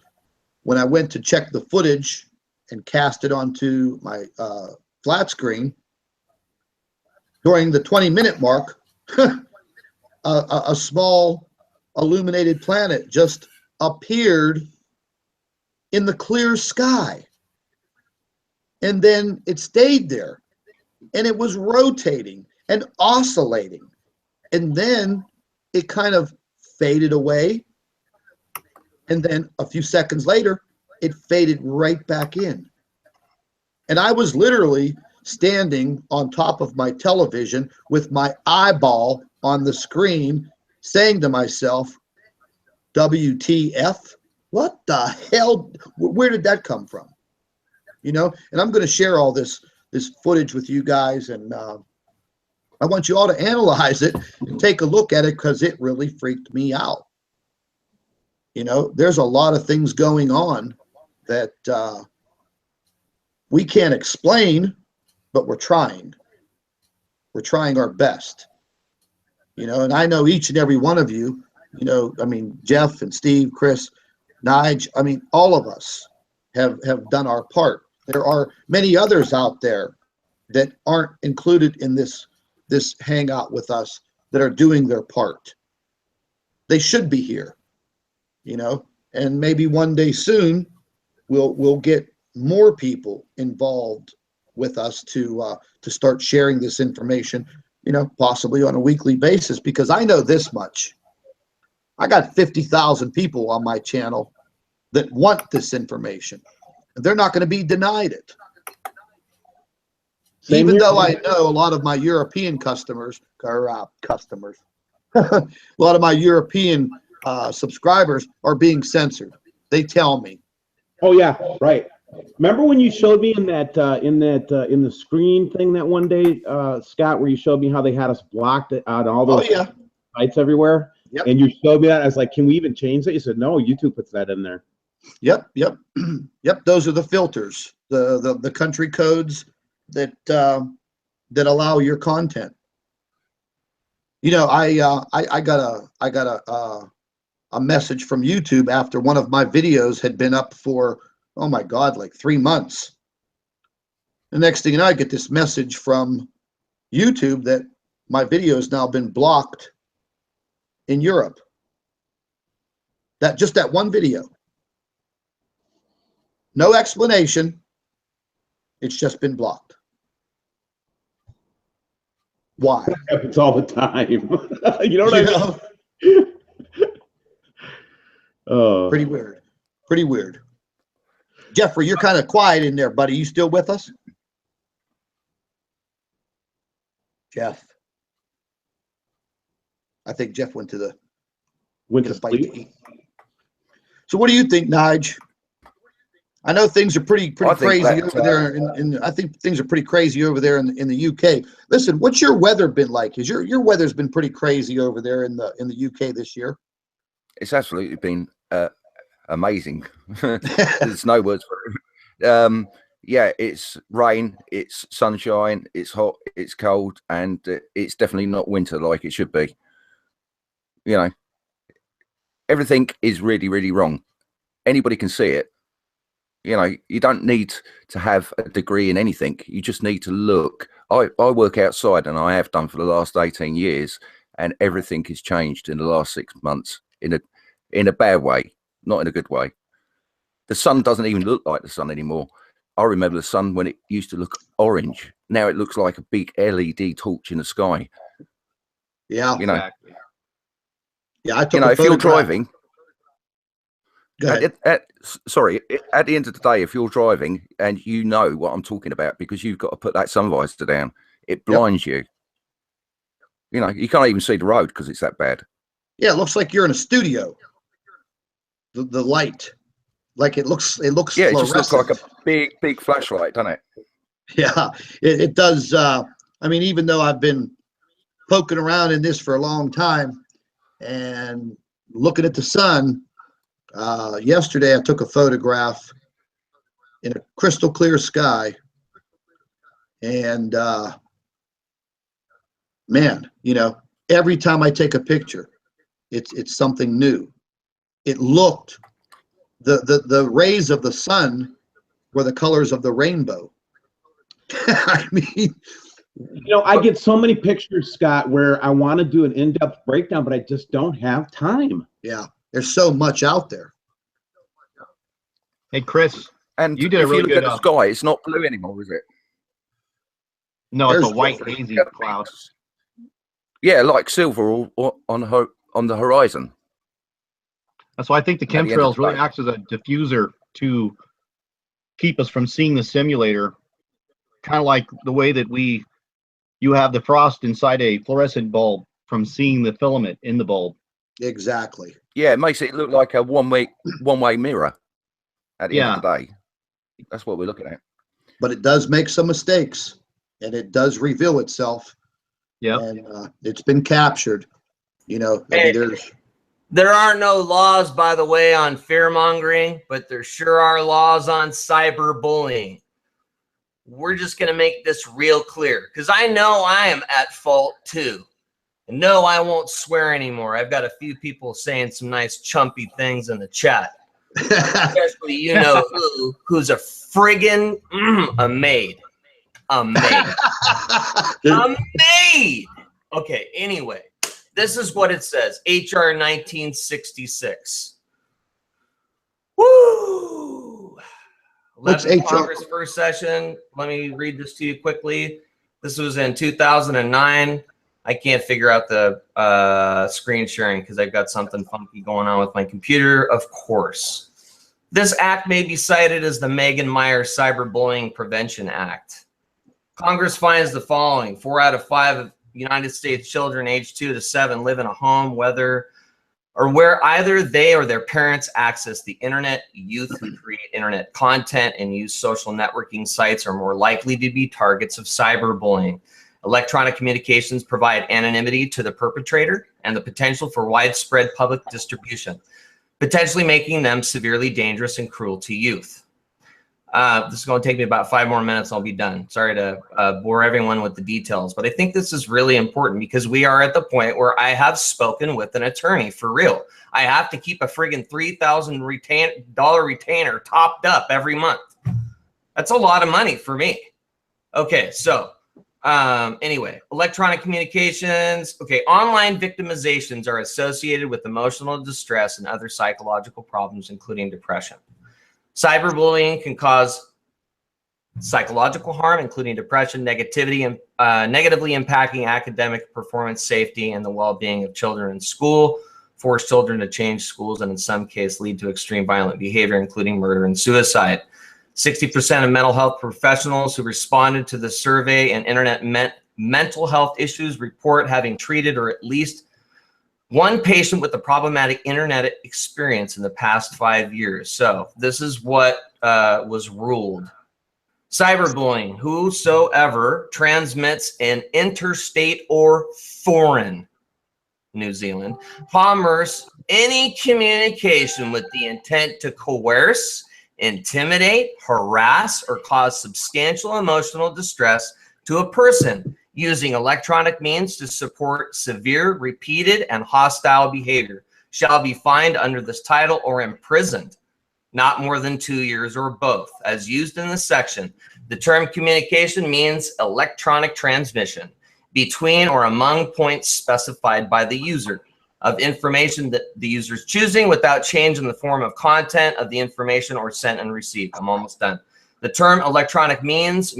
When I went to check the footage and cast it onto my flat screen, during the 20-minute mark, a small illuminated planet just appeared in the clear sky. And then it stayed there. And it was rotating and oscillating. And then it kind of faded away. And then a few seconds later, it faded right back in. And I was literally standing on top of my television with my eyeball on the screen, saying to myself, WTF? What the hell? Where did that come from? You know, and I'm going to share all this footage with you guys, and I want you all to analyze it and take a look at it, because it really freaked me out. You know, there's a lot of things going on that we can't explain, but we're trying. We're trying our best. You know, and I know each and every one of you, you know, I mean, Jeff and Steve, Chris, Nige, I mean, all of us have done our part. There are many others out there that aren't included in this hangout with us that are doing their part. They should be here, you know, and maybe one day soon we'll get more people involved with us to start sharing this information, you know, possibly on a weekly basis, because I know this much. I got 50,000 people on my channel that want this information. They're not going to be denied it. Even though I know a lot of my European customers, a lot of my European subscribers are being censored. They tell me. Oh yeah, right. Remember when you showed me in the screen thing that one day, Scott, where you showed me how they had us blocked on all those sites everywhere? Yep. And you showed me that. I was like, can we even change that? You said, no, YouTube puts that in there. Yep. Those are the filters, the country codes that allow your content. You know, I got a message from YouTube after one of my videos had been up for, oh my God, like 3 months. The next thing you know, I get this message from YouTube that my video has now been blocked in Europe. Just that one video. No explanation. It's just been blocked. Why? It happens all the time. You know what I mean? Oh, Pretty weird. Pretty weird. Jeffrey, you're kind of quiet in there, buddy. You still with us? Jeff. I think Jeff went to went to bite to sleep. eat. So what do you think, Nige? I know things are pretty crazy over there, I think things are pretty crazy over there in the UK. Listen, what's your weather been like? Is your weather's been pretty crazy over there in the UK this year? It's absolutely been amazing. There's no words for it. Yeah, it's rain, it's sunshine, it's hot, it's cold, and it's definitely not winter like it should be. You know, everything is really, really wrong. Anybody can see it. You know, you don't need to have a degree in anything. You just need to look. I work outside, and I have done for the last 18 years, and everything has changed in the last 6 months in a bad way, not in a good way. The sun doesn't even look like the sun anymore. I remember the sun when it used to look orange. Now it looks like a big LED torch in the sky. Yeah. You know, Exactly. Yeah, I took if you're driving, Go ahead. at the end of the day, if you're driving and you know what I'm talking about because you've got to put that sun visor down, it blinds you. You know, you can't even see the road because it's that bad. Yeah, it looks like you're in a studio. The light, like it looks. Yeah, it just looks like a big flashlight, doesn't it? Yeah, it does. I mean, even though I've been poking around in this for a long time and looking at the sun, yesterday I took a photograph in a crystal clear sky, and man, you know, every time I take a picture, it's something new. It looked, the rays of the sun were the colors of the rainbow. I mean, You know, I get so many pictures, Scott, where I want to do an in-depth breakdown, but I just don't have time. yeah, there's so much out there. Hey, Chris, And you did a if really you look good at the sky, it's not blue anymore, is it? No, it's There's a white Jeffrey. hazy cloud. Yeah, like silver on the horizon. That's why I think the At the end of chemtrails the really day. acts as a diffuser to keep us from seeing the simulator. Kind of like the way that you have the frost inside a fluorescent bulb from seeing the filament in the bulb. Exactly. Yeah, it makes it look like a one-way mirror at the end of the day. That's what we're looking at. But it does make some mistakes, and it does reveal itself. Yeah. And it's been captured. You know, I mean, There are no laws, by the way, on fear mongering, but there sure are laws on cyberbullying. We're just going to make this real clear because I know I am at fault too. And no, I won't swear anymore. I've got a few people saying some nice chumpy things in the chat. Especially, you know who's a friggin' a maid. A maid. A maid. Okay, anyway, this is what it says. HR 1966. Woo! What's 11th HR? Congress first session. Let me read this to you quickly. This was in 2009. I can't figure out the screen sharing because I've got something funky going on with my computer, of course. This act may be cited as the Megan Myers Cyberbullying Prevention Act. Congress finds the following: 4 out of 5 of United States children aged 2 to 7 live in a home where either they or their parents access the internet. Youth who create internet content and use social networking sites are more likely to be targets of cyberbullying. Electronic communications provide anonymity to the perpetrator and the potential for widespread public distribution, potentially making them severely dangerous and cruel to youth. This is going to take me about 5 more minutes. I'll be done. Sorry to bore everyone with the details, but I think this is really important because we are at the point where I have spoken with an attorney for real. I have to keep a friggin' $3,000 retainer topped up every month. That's a lot of money for me. Okay, so anyway, electronic communications. Okay, online victimizations are associated with emotional distress and other psychological problems, including depression. Cyberbullying can cause psychological harm, including depression, negativity, and negatively impacting academic performance, safety, and the well-being of children in school, force children to change schools, and in some cases lead to extreme violent behavior, including murder and suicide. 60% of mental health professionals who responded to the survey and internet mental health issues report having treated or at least one patient with a problematic internet experience in the past 5 years. So this is what was ruled. Cyberbullying: whosoever transmits in interstate or foreign New Zealand commerce any communication with the intent to coerce, intimidate, harass, or cause substantial emotional distress to a person using electronic means to support severe, repeated, and hostile behavior shall be fined under this title or imprisoned not more than 2 years or both, as used in this section. The term communication means electronic transmission between or among points specified by the user of information that the user's choosing without change in the form of content of the information or sent and received. I'm almost done. The term electronic means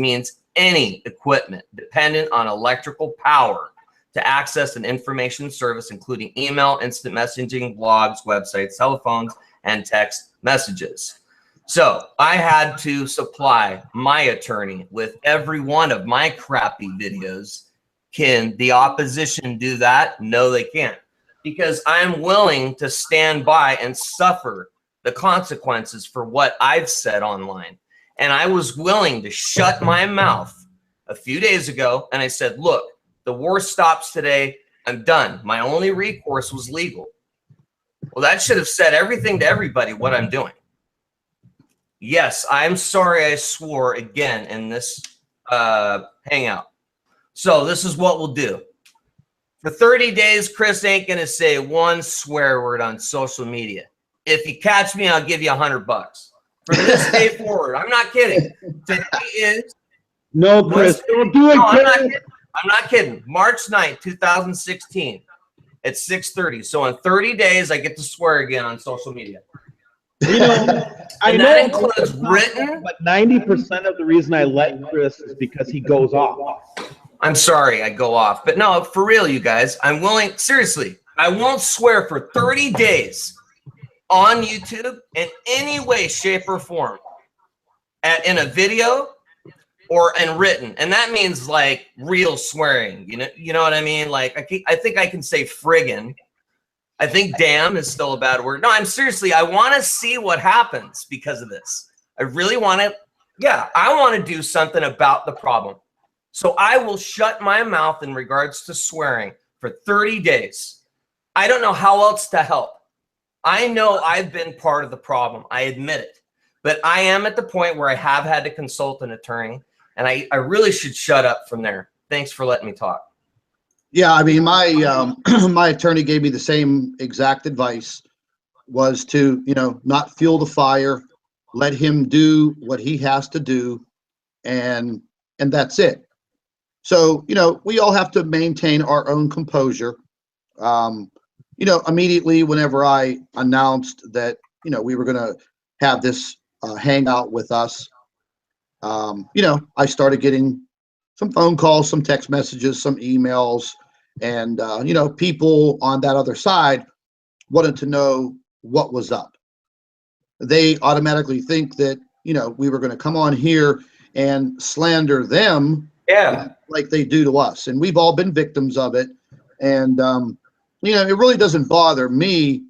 any equipment dependent on electrical power to access an information service, including email, instant messaging, blogs, websites, telephones, and text messages. So I had to supply my attorney with every one of my crappy videos. Can the opposition do that? No, they can't, because I'm willing to stand by and suffer the consequences for what I've said online. And I was willing to shut my mouth a few days ago. And I said, look, the war stops today. I'm done. My only recourse was legal. Well, that should have said everything to everybody what I'm doing. Yes, I'm sorry I swore again in this hangout. So this is what we'll do. For 30 days, Chris ain't going to say one swear word on social media. If you catch me, I'll give you $100. From this day forward, I'm not kidding. Today is... No, Chris, don't do it, Chris. I'm not kidding. March 9th, 2016 at 6:30. So in 30 days, I get to swear again on social media. You know, and that includes written. But 90% of the reason I let Chris is because he goes off. I'm sorry, I go off. But no, for real, you guys, I'm willing. Seriously, I won't swear for 30 days on YouTube in any way, shape, or form. In a video or in written. And that means like real swearing. You know what I mean? Like I think I can say friggin'. I think damn is still a bad word. No, I'm seriously, I want to see what happens because of this. I really want to, I want to do something about the problem. So I will shut my mouth in regards to swearing for 30 days. I don't know how else to help. I know I've been part of the problem. I admit it. But I am at the point where I have had to consult an attorney, and I really should shut up from there. Thanks for letting me talk. Yeah, I mean, my my attorney gave me the same exact advice, was to, not fuel the fire, let him do what he has to do, and that's it. So, we all have to maintain our own composure. Immediately whenever I announced that, we were going to have this hangout with us, I started getting some phone calls, some text messages, some emails, and, people on that other side wanted to know what was up. They automatically think that, we were going to come on here and slander them. Yeah. Like they do to us. And we've all been victims of it. And, it really doesn't bother me.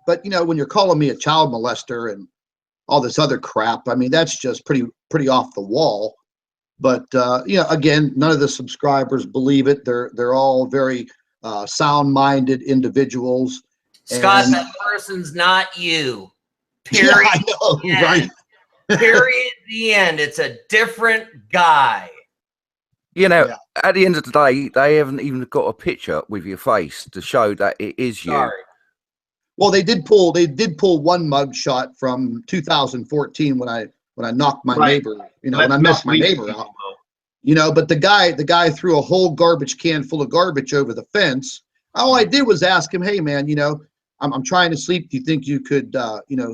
But, when you're calling me a child molester and all this other crap, I mean, that's just pretty off the wall. But, again, none of the subscribers believe it. They're all very sound-minded individuals. Scott, that person's not you. Period. Yeah, I know, right? Period. The end. It's a different guy. At the end of the day, they haven't even got a picture with your face to show that it is you. Sorry. Well, they did pull one mug shot from 2014 when I knocked my neighbor, when I messed my neighbor out. But the guy threw a whole garbage can full of garbage over the fence. All I did was ask him, hey man, I'm trying to sleep. Do you think you could,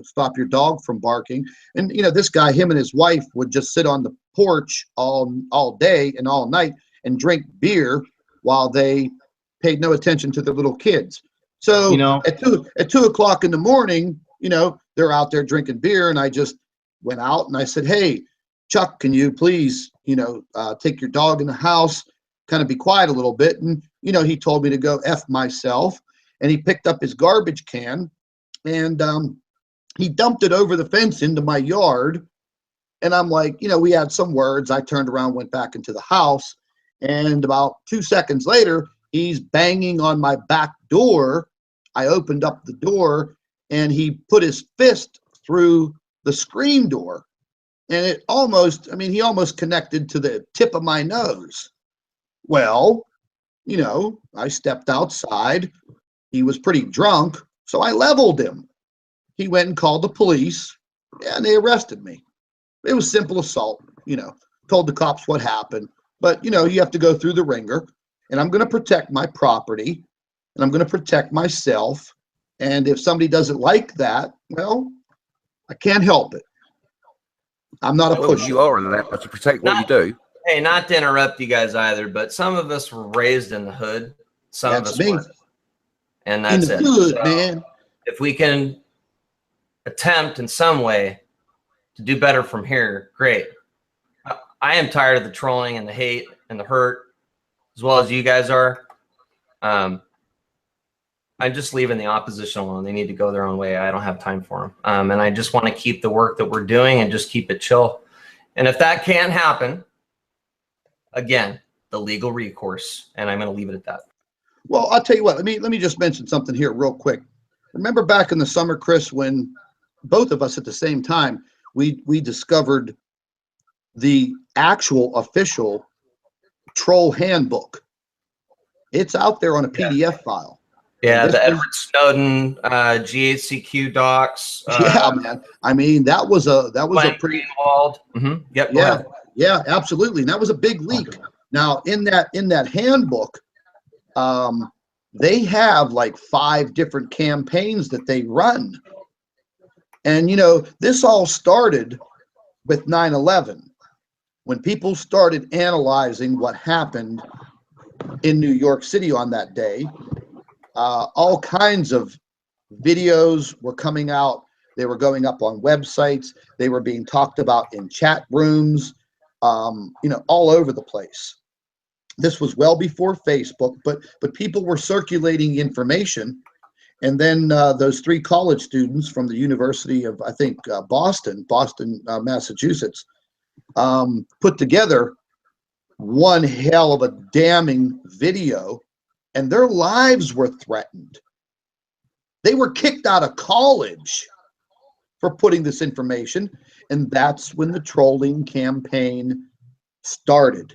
stop your dog from barking? And, this guy, him and his wife would just sit on the porch all day and all night and drink beer while they paid no attention to their little kids. So at 2 o'clock in the morning, they're out there drinking beer, and I just went out and I said, "Hey, Chuck, can you please, take your dog in the house, kind of be quiet a little bit?" And, he told me to go F myself, and he picked up his garbage can and he dumped it over the fence into my yard. And I'm like, we had some words. I turned around, went back into the house, and about 2 seconds later, he's banging on my back door. I opened up the door and he put his fist through the screen door. And he almost connected to the tip of my nose. Well, I stepped outside. He was pretty drunk, so I leveled him. He went and called the police, and they arrested me. It was simple assault, told the cops what happened. But, you have to go through the ringer, and I'm going to protect my property, and I'm going to protect myself. And if somebody doesn't like that, well, I can't help it. I'm not a pusher. You are allowed to protect what you do. Hey, not to interrupt you guys either, but some of us were raised in the hood. Some of us weren't. And that's it. Hood, man. If we can attempt in some way to do better from here, great. I am tired of the trolling and the hate and the hurt, as well as you guys are. I'm just leaving the opposition alone. They need to go their own way. I don't have time for them. And I just want to keep the work that we're doing and just keep it chill. And if that can't happen, again, the legal recourse. And I'm going to leave it at that. Well, I'll tell you what. Let me just mention something here real quick. Remember back in the summer, Chris, when both of us at the same time, we discovered the actual official troll handbook. It's out there on a PDF file. Yeah, the Edward Snowden GHCQ docs. Yeah, man. I mean, that was a pretty involved. Yep. Yeah, absolutely. And that was a big leak. Now, in that handbook, they have like 5 different campaigns that they run. And this all started with 9/11, when people started analyzing what happened in New York City on that day. All kinds of videos were coming out. They were going up on websites. They were being talked about in chat rooms, all over the place. This was well before Facebook, but people were circulating information. And then those 3 college students from the University of, I think, Boston, Massachusetts, put together one hell of a damning video, and their lives were threatened. They were kicked out of college for putting this information, and that's when the trolling campaign started.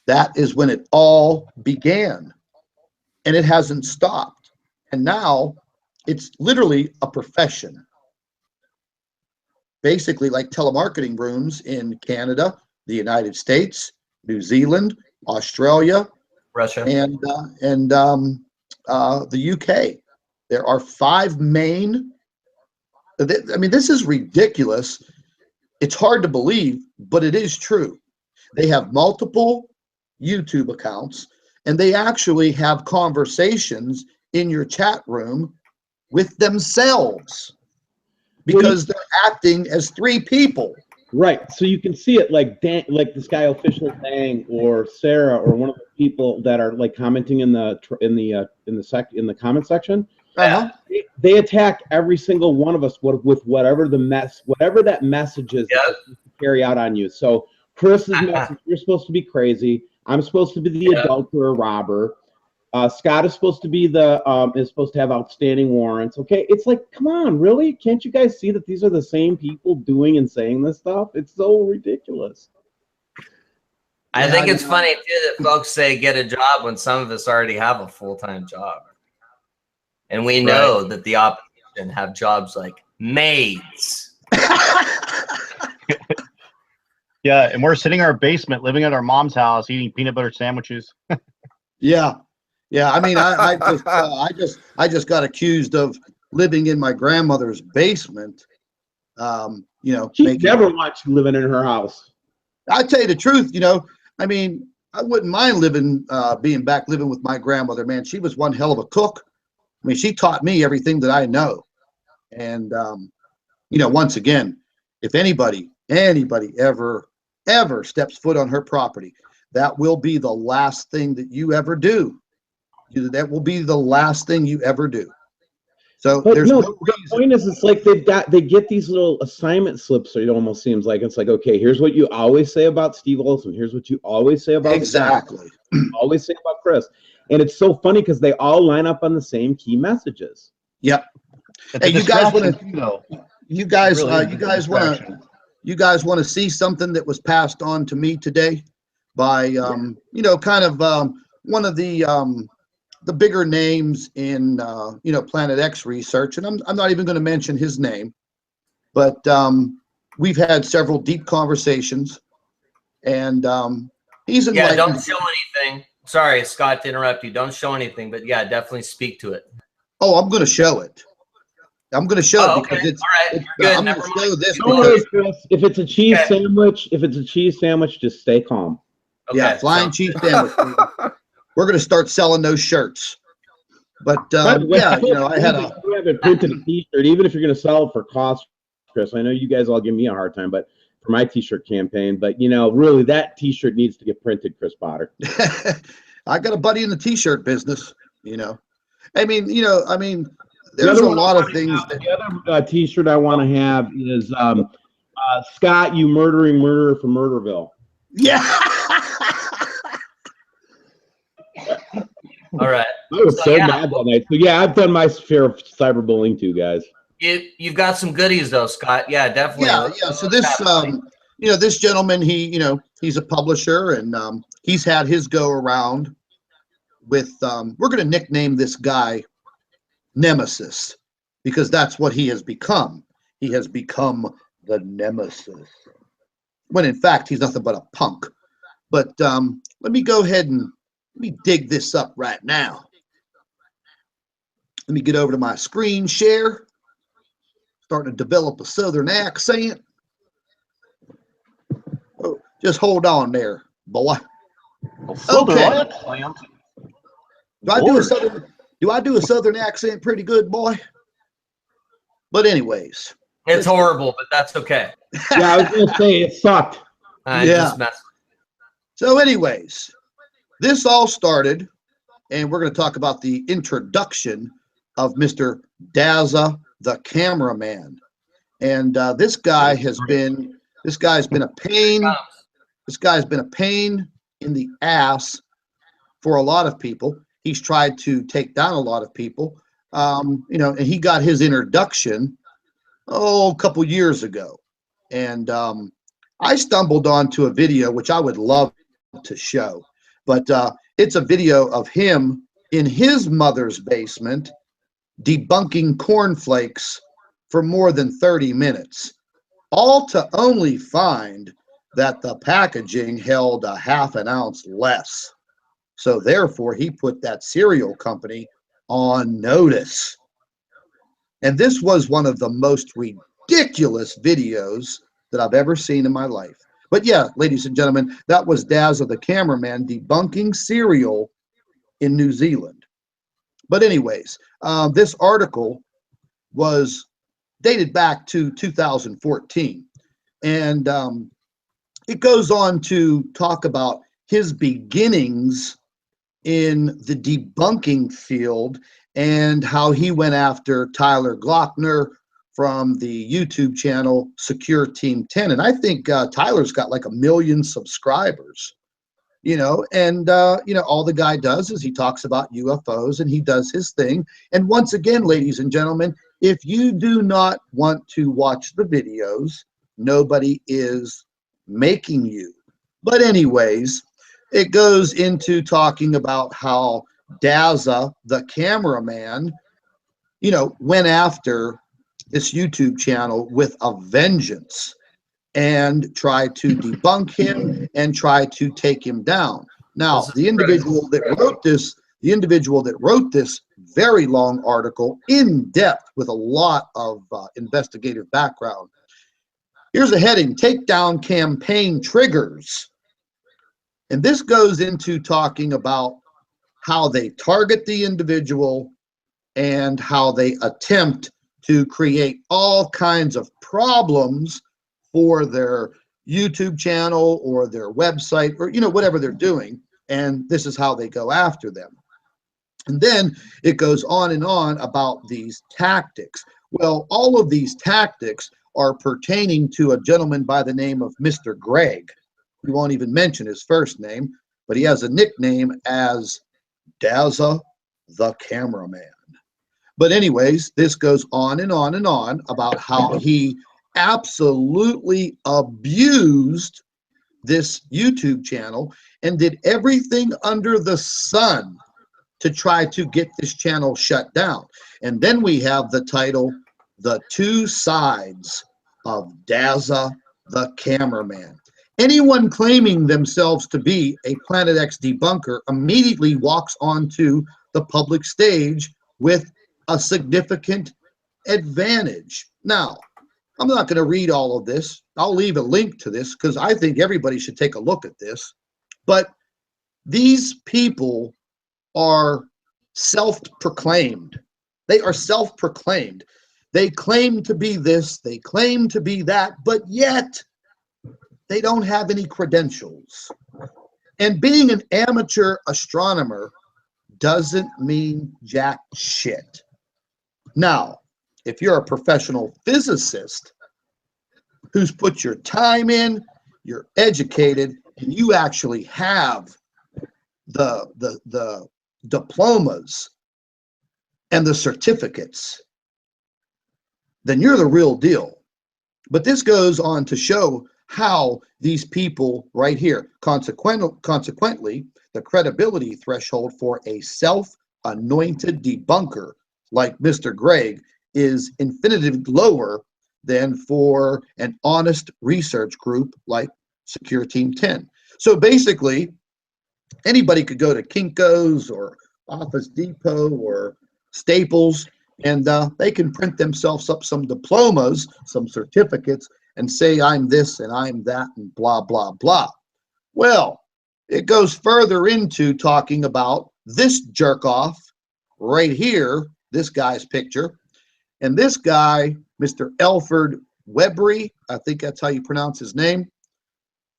That is when it all began, and it hasn't stopped. And now it's literally a profession. Basically like telemarketing rooms in Canada, the United States, New Zealand, Australia, Russia, and the UK. There are 5 main. I mean, this is ridiculous. It's hard to believe, but it is true. They have multiple YouTube accounts, and they actually have conversations in your chat room with themselves because they're acting as 3 people. Right. So you can see it like this guy Official Dang or Sarah or one of the people that are like commenting in the comment section. Uh-huh. They attack every single one of us with whatever that message is that they carry out on you. So Chris's message, you're supposed to be crazy. I'm supposed to be the adulterer robber. Scott is supposed to be supposed to have outstanding warrants. Okay, it's like, come on, really? Can't you guys see that these are the same people doing and saying this stuff? It's so ridiculous. I think it's funny too that folks say get a job when some of us already have a full-time job, and we know that the opposition have jobs like maids. Yeah, and we're sitting in our basement, living at our mom's house, eating peanut butter sandwiches. Yeah. Yeah, I mean, I just got accused of living in my grandmother's basement. You know, She never wants you living in her house. I tell you the truth, you know, I mean, I wouldn't mind being back living with my grandmother, man. She was one hell of a cook. I mean, she taught me everything that I know. And, you know, once again, if anybody ever steps foot on her property, that will be the last thing that you ever do. That will be the last thing you ever do. So but there's no no the reason. point is, it's like they get these little assignment slips. It almost seems like it's like, okay, here's what you always say about Steve Olson. Here's what you always say about Exactly. Zach, always say about Chris. And it's so funny because they all line up on the same key messages. Yep. It's Hey, you guys want to, you guys really you guys want to see something that was passed on to me today by you know, kind of one of the bigger names in you know, Planet X research, and I'm not even going to mention his name, but we've had several deep conversations, and he's enlightened. Yeah, don't show anything. Sorry, Scott, to interrupt you. Don't show anything, but yeah, definitely speak to it. Oh, I'm going to show it. I'm going to show it because it's all right. Good. I'm going to show this Don't worry, Chris. If it's a cheese sandwich, just stay calm. Okay, yeah, flying cheese sandwich. We're going to start selling those shirts. But yeah, you know, I haven't printed a T-shirt, even if you're going to sell it for cost, Chris. I know you guys all give me a hard time, but for my T-shirt campaign. But you know, really, that T-shirt needs to get printed, Chris Potter. I got a buddy in the T-shirt business. You know, I mean, you know, I mean, there's a lot of things. The other T-shirt I want to have is Scott, you murdering murderer from Murderville. Yeah. All right. I was so mad that night. So yeah, I've done my share of cyberbullying too, guys. You've got some goodies though, Scott. Yeah, definitely. Yeah. So this, you know, this gentleman, you know, he's a publisher, and he's had his go around with. We're going to nickname this guy Nemesis, because that's what he has become. He has become the Nemesis, when in fact he's nothing but a punk. But let me go ahead and let me dig this up right now. Let me get over to my screen share. Starting to develop a southern accent. Oh, just hold on there, boy. Okay. Do I do a southern accent pretty good, boy? But anyways. It's horrible, but that's okay. Yeah, I was going to say it sucked. Just messed. So anyways, this all started, and we're going to talk about the introduction of Mr. Dazza the cameraman. And this guy's been a pain. This guy's been a pain in the ass for a lot of people. He's tried to take down a lot of people. You know, and he got his introduction a couple years ago. And I stumbled onto a video which I would love to show, but it's a video of him in his mother's basement debunking cornflakes for more than 30 minutes, all to only find that the packaging held a ½ an ounce less. So therefore, he put that cereal company on notice. And this was one of the most ridiculous videos that I've ever seen in my life. But yeah, ladies and gentlemen, that was Dazza the cameraman debunking cereal in New Zealand. But anyways, this article was dated back to 2014. And it goes on to talk about his beginnings in the debunking field and how he went after Tyler Glockner from the YouTube channel Secure Team 10. And I think Tyler's got like 1 million subscribers, you know, and, you know, all the guy does is he talks about UFOs and he does his thing. And once again, ladies and gentlemen, if you do not want to watch the videos, nobody is making you. But anyways, it goes into talking about how Dazza, the cameraman, you know, went after this YouTube channel with a vengeance and tried to debunk him and try to take him down. Now, the individual that wrote this the individual that wrote this very long article in depth with a lot of investigative background. Here's a heading: Takedown Campaign Triggers. And this goes into talking about how they target the individual and how they attempt to create all kinds of problems for their YouTube channel or their website, or, you know, whatever they're doing. And this is how they go after them. And then it goes on and on about these tactics. Well, all of these tactics are pertaining to a gentleman by the name of Mr. Greg. We won't even mention his first name, but he has a nickname as Dazza the Cameraman. But anyways, this goes on and on and on about how he absolutely abused this YouTube channel and did everything under the sun to try to get this channel shut down. And then we have the title, The Two Sides of Dazza the Cameraman. Anyone claiming themselves to be a Planet X debunker immediately walks onto the public stage with a significant advantage. Now, I'm not going to read all of this. I'll leave a link to this because I think everybody should take a look at this. But these people are self-proclaimed. They are self-proclaimed. They claim to be this, they claim to be that, but yet they don't have any credentials. And being an amateur astronomer doesn't mean jack shit. Now, if you're a professional physicist who's put your time in, you're educated, and you actually have the diplomas and the certificates, then you're the real deal. But this goes on to show how these people right here, consequently, the credibility threshold for a self-anointed debunker like Mr. Greg is infinitely lower than for an honest research group like Secure Team 10. So basically, anybody could go to Kinko's or Office Depot or Staples, and they can print themselves up some diplomas, some certificates, and say, I'm this and I'm that and blah, blah, blah. Well, it goes further into talking about this jerk-off right here, this guy's picture. And this guy, Mr. Elford Webry, I think that's how you pronounce his name,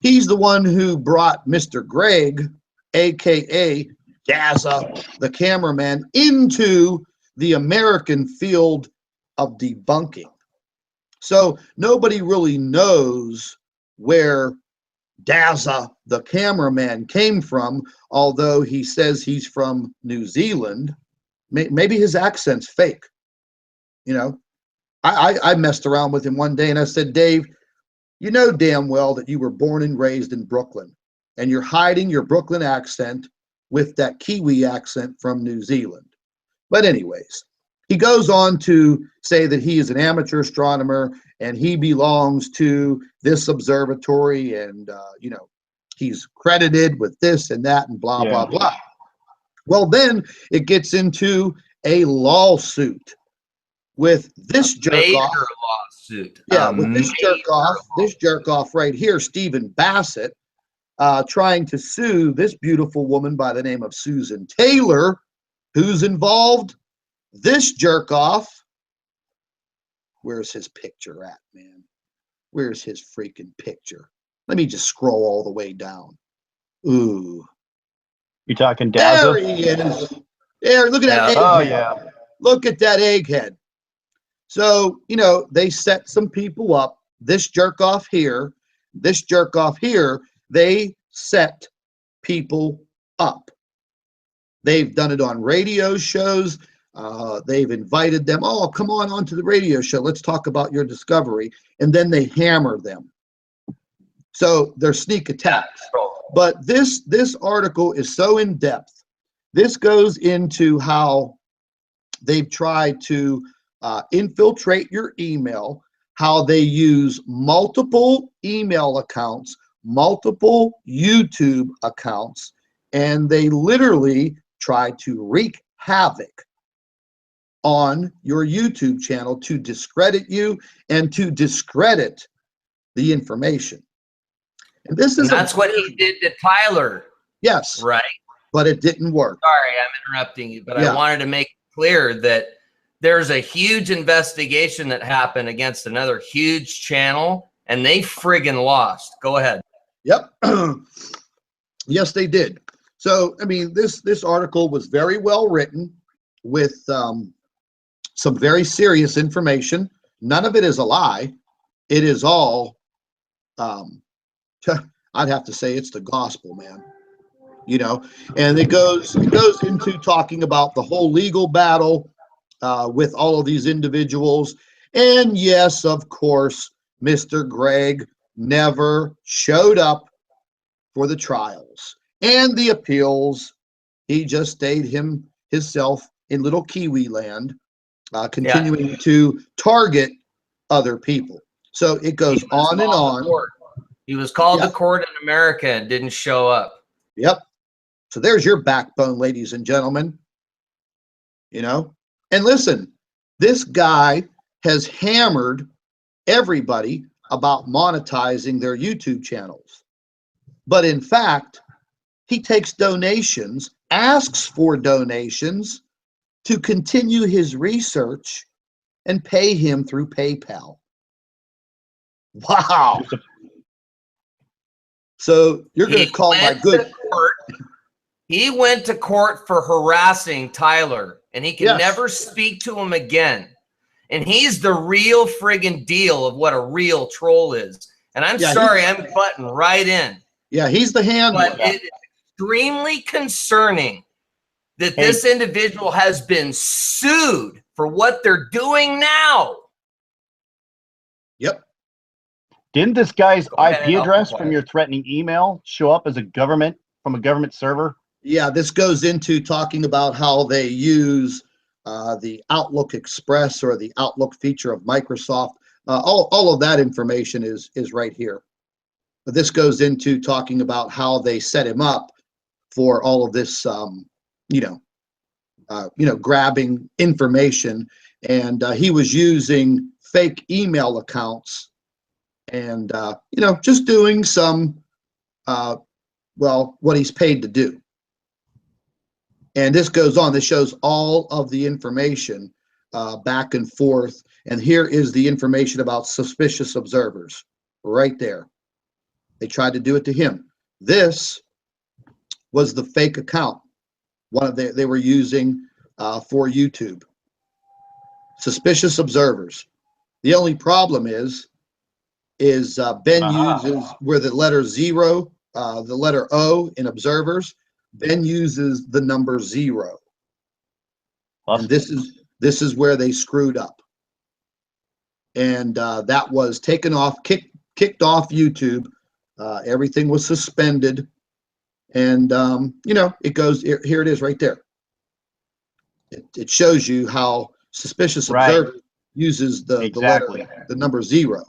he's the one who brought Mr. Greg, a.k.a. Dazza, the cameraman, into the American field of debunking. So nobody really knows where Dazza, the cameraman, came from, although he says he's from New Zealand. Maybe his accent's fake. You know, I messed around with him one day and I said, Dave, you know damn well that you were born and raised in Brooklyn and you're hiding your Brooklyn accent with that Kiwi accent from New Zealand. But anyways, he goes on to say that he is an amateur astronomer and he belongs to this observatory and, you know, he's credited with this and that and blah, blah, blah. Well, then it gets into a lawsuit with this jerk-off. Lawsuit. Yeah, with this jerk-off right here, Stephen Bassett, trying to sue this beautiful woman by the name of Susan Taylor. Who's involved? This jerk-off. Where's his picture at, man? Where's his freaking picture? Let me just scroll all the way down. Ooh. You talking Dazza? There he is. There, look at that egghead. Oh, yeah. Look at that egghead. So, you know, they set some people up. This jerk-off here, this jerk-off here, they set people up. They've done it on radio shows. They've invited them. Oh, come on onto the radio show. Let's talk about your discovery. And then they hammer them. So they're sneak attacks. But this article is so in depth. This goes into how they've tried to infiltrate your email, how they use multiple email accounts, multiple YouTube accounts, and they literally try to wreak havoc on your YouTube channel to discredit you and to discredit the information. And this is that's what he did to Tyler. Yes. Right. But it didn't work. Sorry, I'm interrupting you, but I wanted to make it clear that there's a huge investigation that happened against another huge channel, and they friggin' lost. Go ahead. Yep. Yes, they did. So, I mean, this article was very well written with some very serious information. None of it is a lie. It is all, I'd have to say it's the gospel, man. You know, and it goes into talking about the whole legal battle with all of these individuals. And yes, of course, Mr. Gregg never showed up for the trials and the appeals. He just stayed himself in little Kiwi land, continuing to target other people. So it goes on and on. He was called to court in America and didn't show up. Yep. So there's your backbone, ladies and gentlemen. You know, and listen, this guy has hammered everybody about monetizing their YouTube channels. But in fact, he takes donations, asks for donations to continue his research and pay him through PayPal. Wow. So you're going to call my good. He went to court for harassing Tyler, and he can never speak to him again. And he's the real friggin' deal of what a real troll is. And I'm sorry, I'm butting right in. Yeah, he's the handler. But it is extremely concerning that this individual has been sued for what they're doing now. Yep. Didn't this guy's IP address from your threatening email show up as from a government server? Yeah, this goes into talking about how they use the Outlook Express or the Outlook feature of Microsoft. All of that information is right here. But this goes into talking about how they set him up for all of this, grabbing information, and he was using fake email accounts, and just doing some, what he's paid to do. And this goes on. This shows all of the information back and forth. And here is the information about suspicious observers right there. They tried to do it to him. This was the fake account. They were using for YouTube. Suspicious observers. The only problem is Ben uses where the letter 0, the letter O in observers. Ben uses the number 0. And this is where they screwed up. And that was taken off, kicked off YouTube. Everything was suspended. And, it goes, here it is right there. It shows you how suspicious observer uses the letter, the number 0.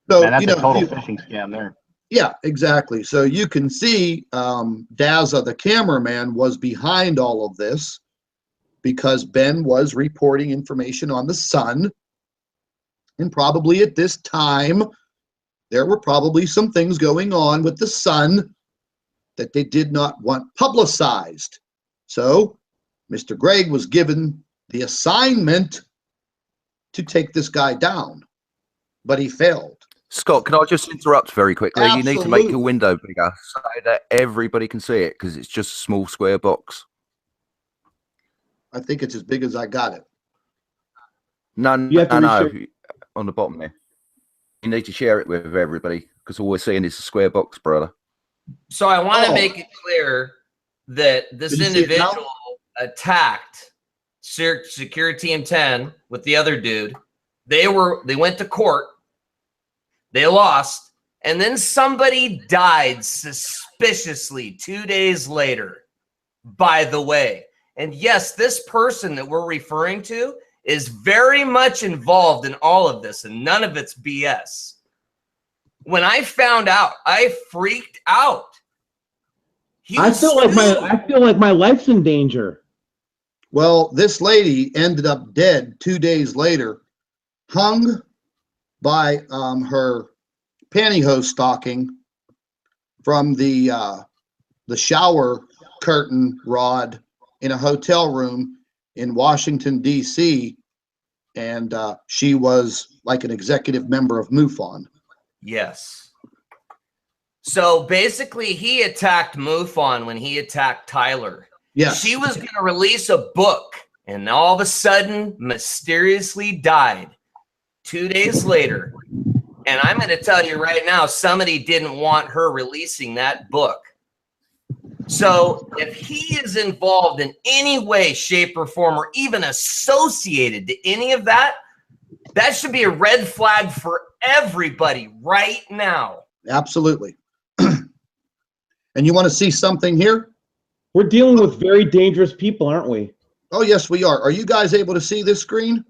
So, man, that's a total phishing scam there. Yeah, exactly. So you can see Dazza, the cameraman, was behind all of this because Ben was reporting information on the Sun. And probably at this time, there were probably some things going on with the Sun that they did not want publicized. So Mr. Gregg was given the assignment to take this guy down, but he failed. Scott, can I just interrupt very quickly? Absolutely. You need to make your window bigger so that everybody can see it, because it's just a small square box. I think it's as big as I got it. No, on the bottom there. You need to share it with everybody, because all we're seeing is a square box, brother. So I want to make it clear that this individual attacked Secure Team 10 with the other dude. They went to court. They lost, and then somebody died suspiciously 2 days later, by the way. And yes, this person that we're referring to is very much involved in all of this, and none of it's BS. When I found out, I freaked out. I feel like my life's in danger. Well, this lady ended up dead 2 days later, hung by her pantyhose stocking from the shower curtain rod in a hotel room in Washington, D.C., and she was like an executive member of MUFON. Yes. So basically, he attacked MUFON when he attacked Tyler. Yes. She was going to release a book, and all of a sudden, mysteriously died 2 days later. And I'm going to tell you right now, somebody didn't want her releasing that book. So if he is involved in any way, shape, or form, or even associated to any of that, that should be a red flag for everybody right now. Absolutely. And you want to see something here? We're dealing with very dangerous people, aren't we? Oh, yes, we are. Are you guys able to see this screen?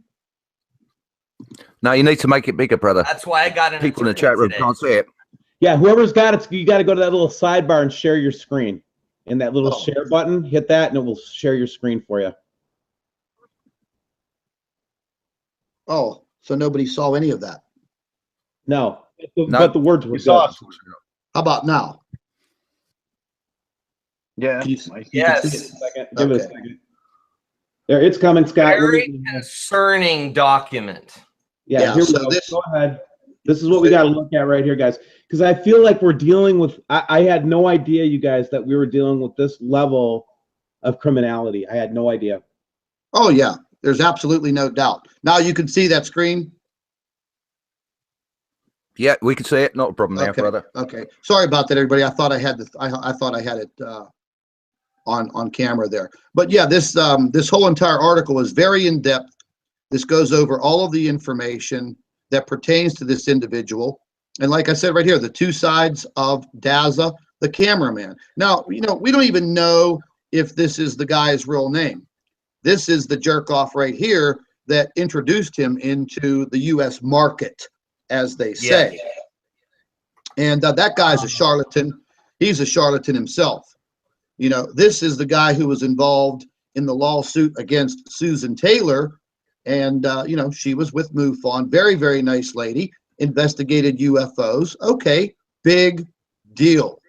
No, you need to make it bigger, brother. That's why I got an People in the chat room can't see it. Yeah, whoever's got it, you got to go to that little sidebar and share your screen. And that little share button, hit that, and it will share your screen for you. Oh, so nobody saw any of that. No, but the words were good. How about now? Yeah. Yes. Give it a second. There, it's coming, Scott. Very concerning document. Yeah, here we go. Go ahead. This is what we got to look at right here, guys. Because I feel like we're dealing with, I had no idea, you guys, that we were dealing with this level of criminality. I had no idea. Oh, yeah. There's absolutely no doubt. Now you can see that screen? Yeah, we can see it. Not a problem there, brother. Okay. Sorry about that, everybody. I thought I had I thought I had it on camera there. But yeah, this whole entire article is very in depth. This goes over all of the information that pertains to this individual. And like I said right here, the two sides of Daza, the cameraman. Now, you know, we don't even know if this is the guy's real name. This is the jerk off right here that introduced him into the U.S. market, as they say. Yeah. And that guy's a charlatan. He's a charlatan himself. You know, this is the guy who was involved in the lawsuit against Susan Taylor. And, you know, she was with MUFON. Very, very nice lady. Investigated UFOs. Okay, big deal.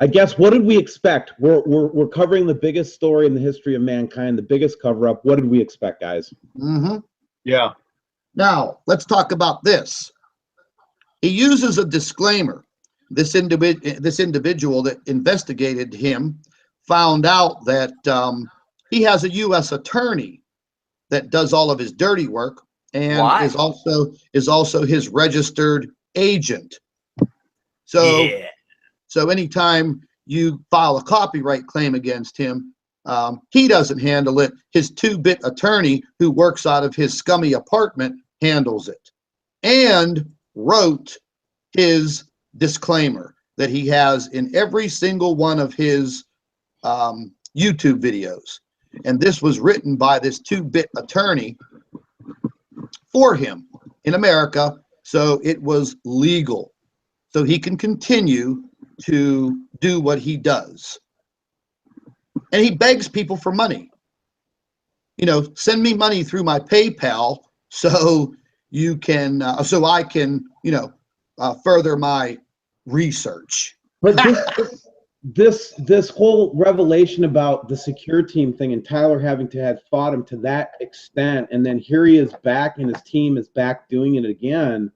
I guess, what did we expect? We're covering the biggest story in the history of mankind, the biggest cover-up. What did we expect, guys? Mm-hmm. Yeah. Now, let's talk about this. He uses a disclaimer. This individual that investigated him found out that he has a U.S. attorney that does all of his dirty work and is also his registered agent. So, so anytime you file a copyright claim against him, he doesn't handle it. His two-bit attorney, who works out of his scummy apartment, handles it, and wrote his disclaimer that he has in every single one of his YouTube videos. And this was written by this two-bit attorney for him in America, so it was legal. So he can continue to do what he does. And he begs people for money. You know, send me money through my PayPal so you can, so I can, you know, further my research. But this whole revelation about the secure team thing and Tyler having to have fought him to that extent, and then here he is back and his team is back doing it again.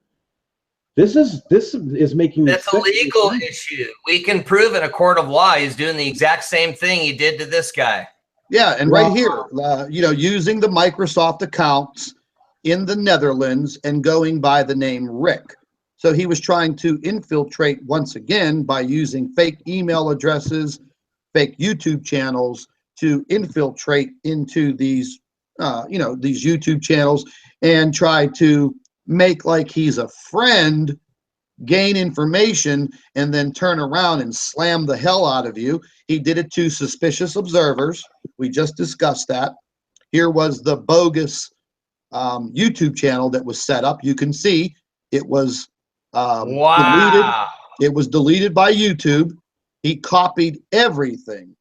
This is making me sick. That's a legal issue. We can prove in a court of law he's doing the exact same thing he did to this guy. Yeah, and right here, you know, using the Microsoft accounts in the Netherlands and going by the name Rick. So he was trying to infiltrate once again by using fake email addresses, fake YouTube channels to infiltrate into these, you know, these YouTube channels and try to make like he's a friend, gain information, and then turn around and slam the hell out of you. He did it to suspicious observers. We just discussed that. Here was the bogus YouTube channel that was set up. You can see it was deleted. It was deleted by YouTube. He copied everything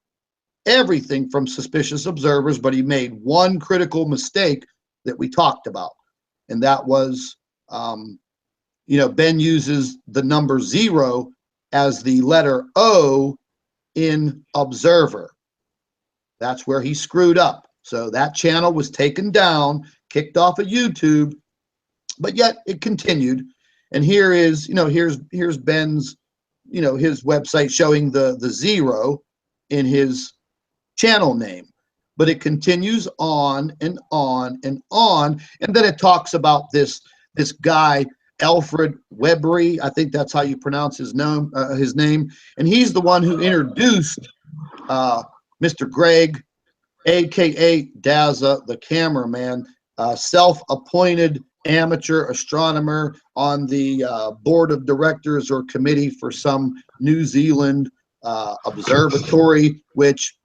from Suspicious Observers, but he made one critical mistake that we talked about. And that was, Ben uses the number 0 as the letter O in Observer. That's where he screwed up. So that channel was taken down, kicked off of YouTube, but yet it continued. And here is, here's Ben's, his website showing the 0 in his channel name. But it continues on and on and on. And then it talks about this guy, Alfred Webry. I think that's how you pronounce his name. And he's the one who introduced Mr. Greg, a.k.a. Dazza, the cameraman, self-appointed amateur astronomer on the board of directors or committee for some New Zealand observatory, which,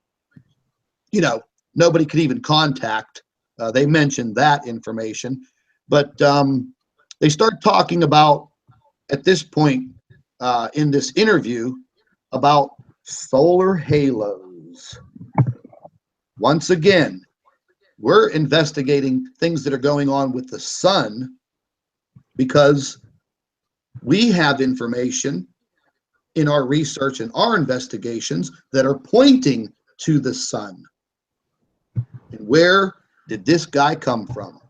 nobody could even contact. They mentioned that information. But they start talking about, at this point in this interview, about solar halos. Once again, we're investigating things that are going on with the sun because we have information in our research and our investigations that are pointing to the sun. And where did this guy come from?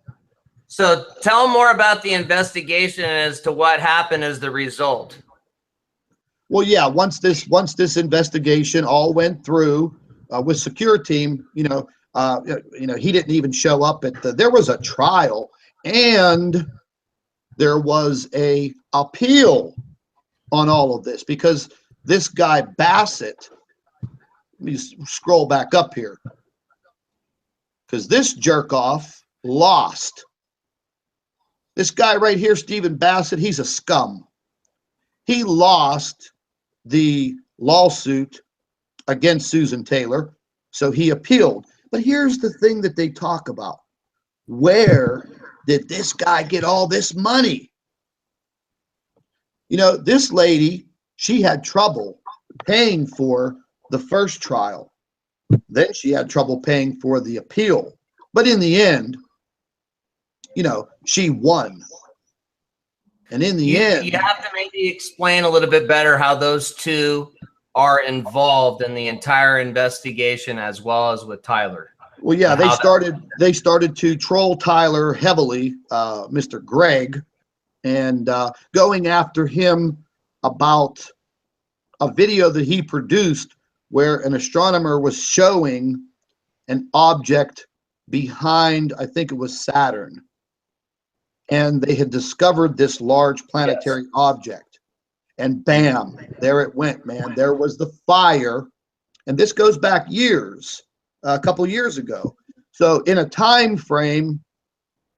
So tell more about the investigation as to what happened as the result. Well, yeah, once this investigation all went through with Secure Team, he didn't even show up at there was a trial and there was a appeal on all of this because this guy Bassett, let me scroll back up here, because this jerk off lost. This guy right here, Stephen Bassett, he's a scum. He lost the lawsuit against Susan Taylor, so he appealed. But here's the thing that they talk about. Where did this guy get all this money? This lady, she had trouble paying for the first trial. Then she had trouble paying for the appeal. But in the end, she won. And in the end, you have to maybe explain a little bit better how those two are involved in the entire investigation as well as with Tyler. Well, yeah, they started to troll Tyler heavily, Mr. Greg, and going after him about a video that he produced where an astronomer was showing an object behind, I think it was Saturn. And they had discovered this large planetary object. And bam, there it went, man. There was the fire. And this goes back years, a couple years ago. So in a time frame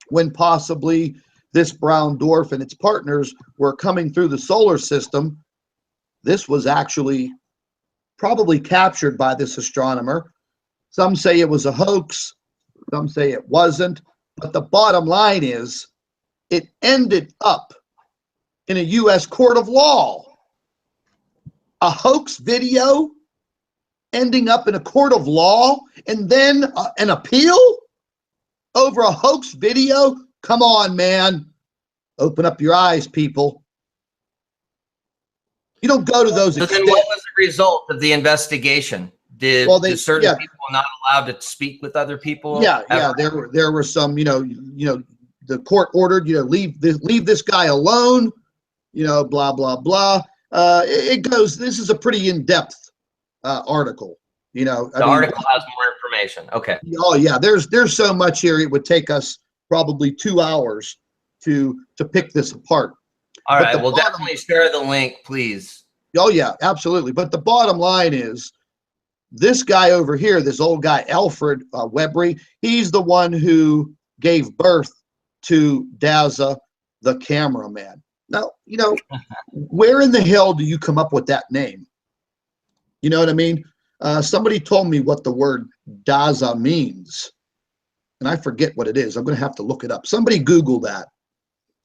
when possibly this brown dwarf and its partners were coming through the solar system, this was actually probably captured by this astronomer. Some say it was a hoax. Some say it wasn't. But the bottom line is, it ended up in a U.S. court of law. A hoax video ending up in a court of law, and then an appeal over a hoax video? Come on, man. Open up your eyes, people. You don't go to those extents. Then what was the result of the investigation? Did certain people not allowed to speak with other people? Yeah, there were some, the court ordered, leave this guy alone, blah, blah, blah. It goes, this is a pretty in-depth article, The article has more information. Okay. Oh, yeah, there's so much here. It would take us probably 2 hours to pick this apart. All right, we'll definitely share the link, please. Oh, yeah, absolutely. But the bottom line is, this guy over here, this old guy, Alfred Webry, he's the one who gave birth to Dazza, the cameraman. Now, where in the hell do you come up with that name? You know what I mean? Somebody told me what the word Dazza means, and I forget what it is. I'm going to have to look it up. Somebody Google that.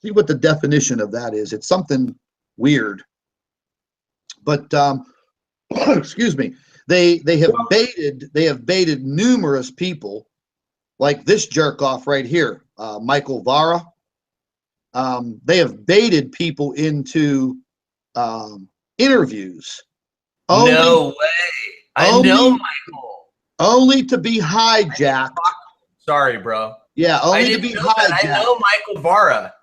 See what the definition of that is. It's something weird. But excuse me, they have baited numerous people, like this jerk off right here, Michael Vara. They have baited people into interviews. No way. I know Michael. Only to be hijacked. Sorry, bro. Yeah, only to be hijacked. I know Michael Vara.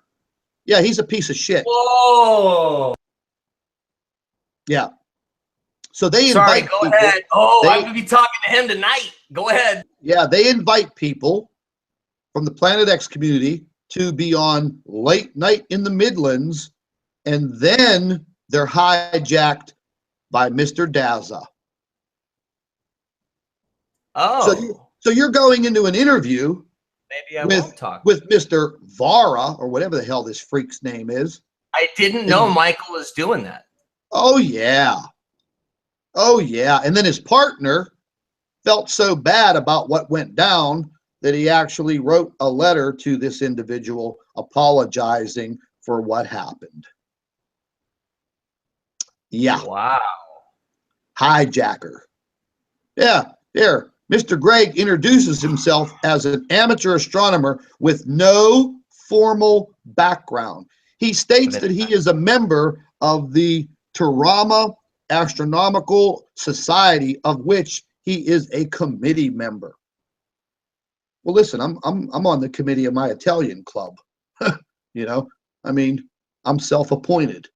Yeah, he's a piece of shit. Whoa. Yeah. So they Sorry, invite go people. ahead. Oh, I'm going to be talking to him tonight. Go ahead. Yeah, they invite people from the Planet X community to be on late night in the Midlands, and then they're hijacked by Mr. Daza. Oh. So you're going into an interview maybe I won't talk with Mr. Vara, or whatever the hell this freak's name is. I didn't know Michael was doing that. Oh, yeah. Oh, yeah. And then his partner felt so bad about what went down that he actually wrote a letter to this individual apologizing for what happened. Yeah. Wow. Hijacker. Yeah, there. Mr. Gregg introduces himself as an amateur astronomer with no formal background. He states that he is a member of the Tarama Astronomical Society, of which he is a committee member. Well, listen, I'm on the committee of my Italian club. You know, I mean, I'm self-appointed.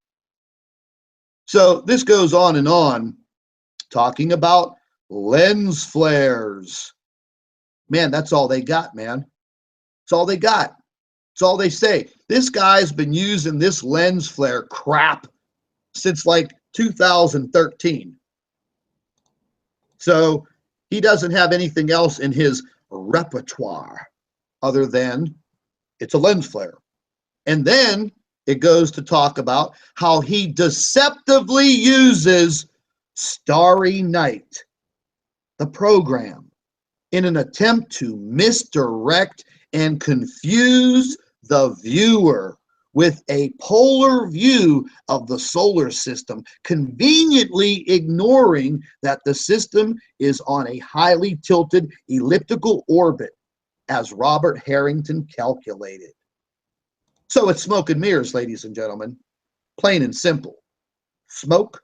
So this goes on, talking about lens flares. Man, that's all they got, man. That's all they got. That's all they say. This guy's been using this lens flare crap since like 2013. So he doesn't have anything else in his repertoire other than it's a lens flare. And then it goes to talk about how he deceptively uses Starry Night, the program, in an attempt to misdirect and confuse the viewer with a polar view of the solar system, conveniently ignoring that the system is on a highly tilted elliptical orbit, as Robert Harrington calculated. So it's smoke and mirrors, ladies and gentlemen, plain and simple. Smoke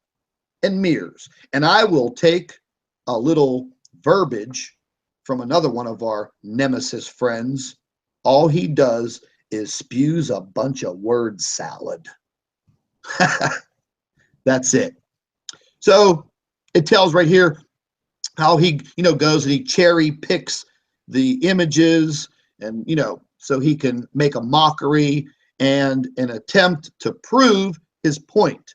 and mirrors. And I will take a little verbiage from another one of our nemesis friends. All he does is spews a bunch of word salad. That's it. So it tells right here how he, goes and he cherry picks the images, and, so he can make a mockery and an attempt to prove his point.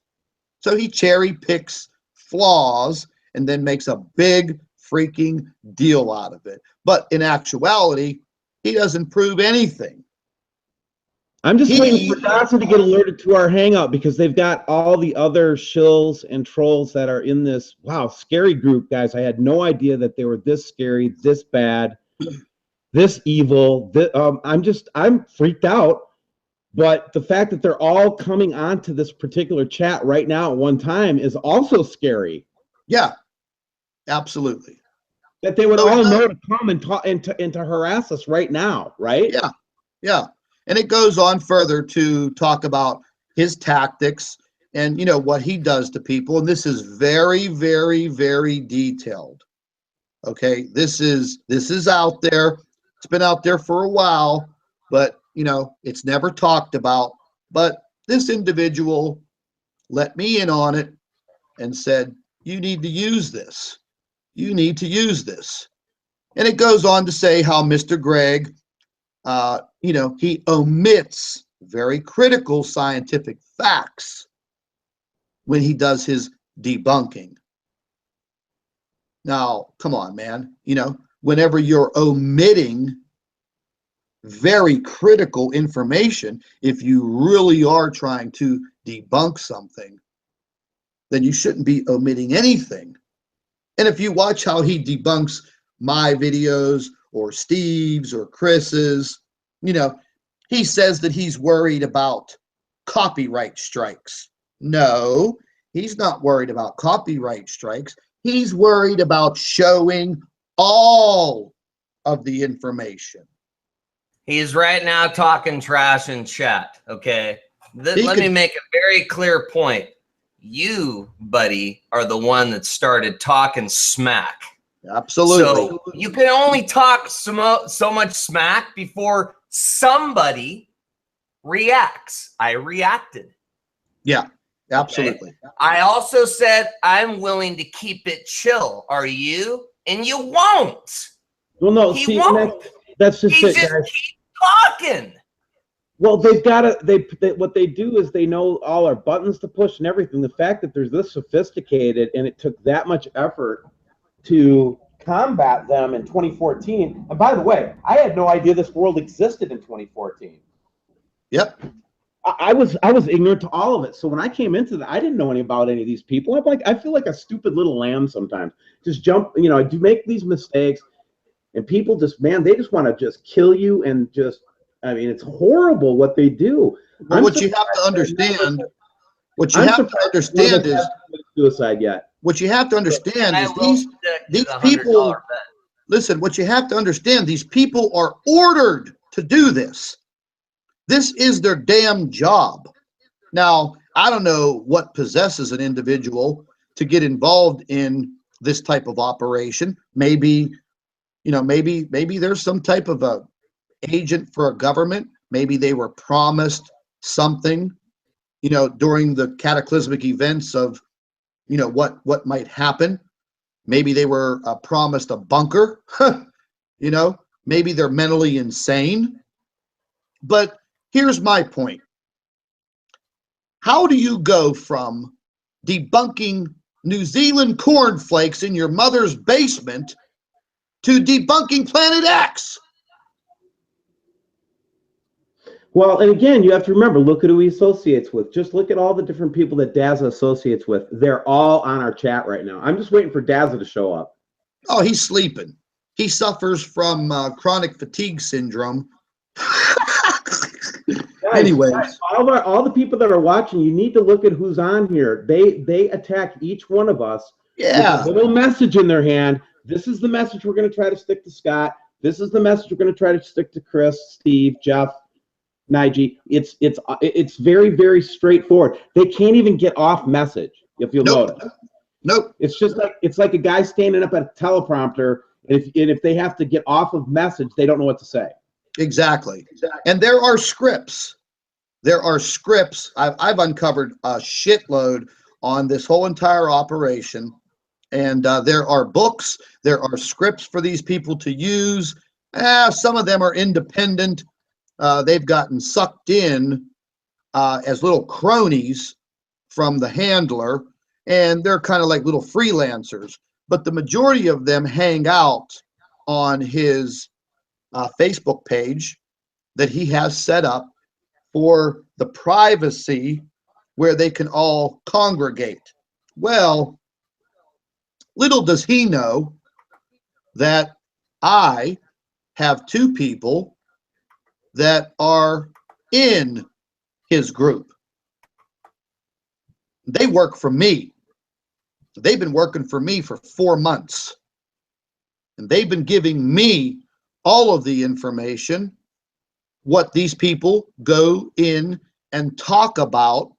So he cherry picks flaws and then makes a big freaking deal out of it. But in actuality, he doesn't prove anything. I'm just waiting for Daza to get alerted to our hangout, because they've got all the other shills and trolls that are in this, wow, scary group, guys. I had no idea that they were this scary, this bad, this evil. I'm freaked out. But the fact that they're all coming onto this particular chat right now at one time is also scary. Yeah, absolutely. That they would all know to come and talk and to harass us right now, right? Yeah, yeah. And it goes on further to talk about his tactics and, what he does to people. And this is very, very, very detailed. Okay, this is out there. It's been out there for a while, but it's never talked about. But this individual let me in on it and said, you need to use this. You need to use this. And it goes on to say how Mr. Gregg, he omits very critical scientific facts when he does his debunking. Now, come on, man. Whenever you're omitting very critical information, if you really are trying to debunk something, then you shouldn't be omitting anything. And if you watch how he debunks my videos or Steve's or Chris's, he says that he's worried about copyright strikes. No, He's not worried about copyright strikes. He's worried about showing all of the information. He's right now talking trash in chat, okay? Let me make a very clear point. You, buddy, are the one that started talking smack. Absolutely. So you can only talk so much smack before somebody reacts. I reacted. Yeah, absolutely. Okay? I also said I'm willing to keep it chill. Are you? And you won't. Well, no, He see, won't. that's just He it, just guys. keep talking. Well, they've got to. What they do is they know all our buttons to push and everything. The fact that they're this sophisticated and it took that much effort to combat them in 2014. And by the way, I had no idea this world existed in 2014. Yep. I was ignorant to all of it. So when I came into that, I didn't know any about any of these people. I feel like a stupid little lamb sometimes. Just jump, I do make these mistakes, and people just, man, they just want to just kill you and just. I mean, it's horrible what they do. Well, what you have to understand is suicide yet. What you have to understand is these people. Listen, what you have to understand, these people are ordered to do this. This is their damn job. Now, I don't know what possesses an individual to get involved in this type of operation. Maybe, maybe there's some type of a agent for a government. Maybe they were promised something, during the cataclysmic events of, what might happen. Maybe they were promised a bunker. Maybe they're mentally insane. But here's my point. How do you go from debunking New Zealand cornflakes in your mother's basement to debunking Planet X? Well, and again, you have to remember, look at who he associates with. Just look at all the different people that Dazza associates with. They're all on our chat right now. I'm just waiting for Dazza to show up. Oh, he's sleeping. He suffers from chronic fatigue syndrome. Anyways, all the people that are watching, you need to look at who's on here. They attack each one of us with a little message in their hand. This is the message we're going to try to stick to Scott. This is the message we're going to try to stick to Chris, Steve, Jeff, Nige. It's very, very straightforward. They can't even get off message, if you'll notice. Nope. It's just like a guy standing up at a teleprompter, and if they have to get off of message, they don't know what to say. Exactly. And there are scripts. I've uncovered a shitload on this whole entire operation. And there are books. There are scripts for these people to use. Some of them are independent. They've gotten sucked in as little cronies from the handler. And they're kind of like little freelancers. But the majority of them hang out on his Facebook page that he has set up for the privacy where they can all congregate. Well, little does he know that I have two people that are in his group. They work for me. They've been working for me for 4 months. And they've been giving me all of the information, what these people go in and talk about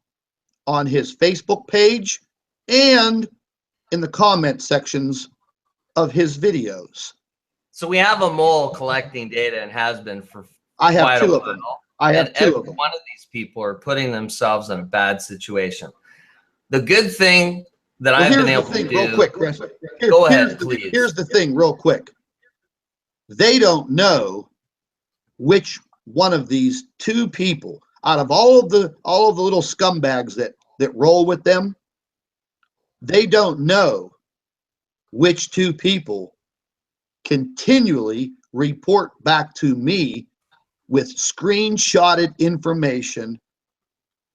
on his Facebook page and in the comment sections of his videos. So we have a mole collecting data and has been for I have quite two a of them. while. I have And two every of them. one of these people are putting themselves in a bad situation. The good thing that I've been able to do. Real quick, Chris. Go ahead, please. Here's the thing, real quick. They don't know which one of these two people, out of all of the little scumbags that roll with them, they don't know which two people continually report back to me with screenshotted information.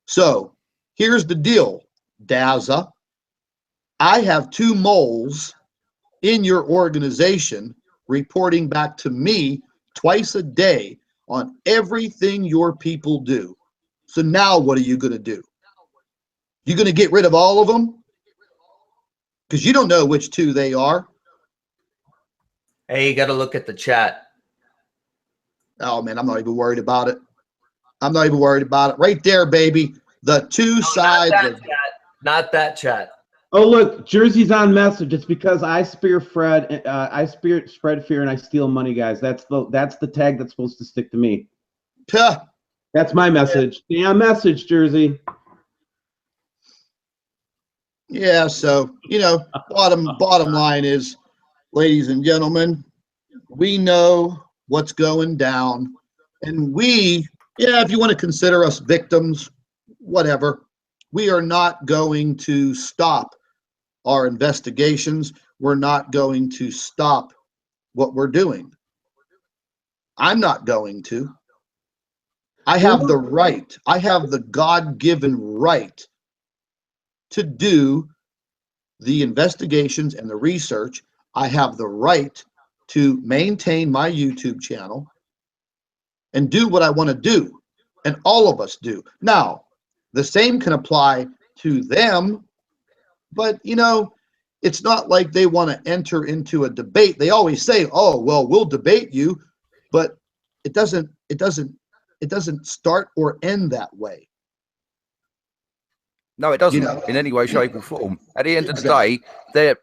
So here's the deal, Dazza. I have two moles in your organization reporting back to me twice a day on everything your people do. So now what are you going to do? You going to get rid of all of them? Because you don't know which two they are. Hey, you got to look at the chat. Oh, man, I'm not even worried about it. I'm not even worried about it. Right there, baby. The two sides. Not that chat. Oh, look, Jersey's on message. It's because I spear Fred, spread fear, and I steal money, guys. That's the tag that's supposed to stick to me. Puh. That's my message. Stay on message, Jersey. Yeah, so, you know, bottom line is, ladies and gentlemen, we know what's going down. And if you want to consider us victims, whatever, we are not going to stop our investigations. We're not going to stop what we're doing. I'm not going to. I have the right. I have the God-given right to do the investigations and the research. I have the right to maintain my YouTube channel and do what I want to do. And all of us do. Now, the same can apply to them, but you know, it's not like they want to enter into a debate. They always say, "Oh, well, we'll debate you," but it doesn't start or end that way. No, it doesn't, You know? in any way, shape, or form. At the end of the day,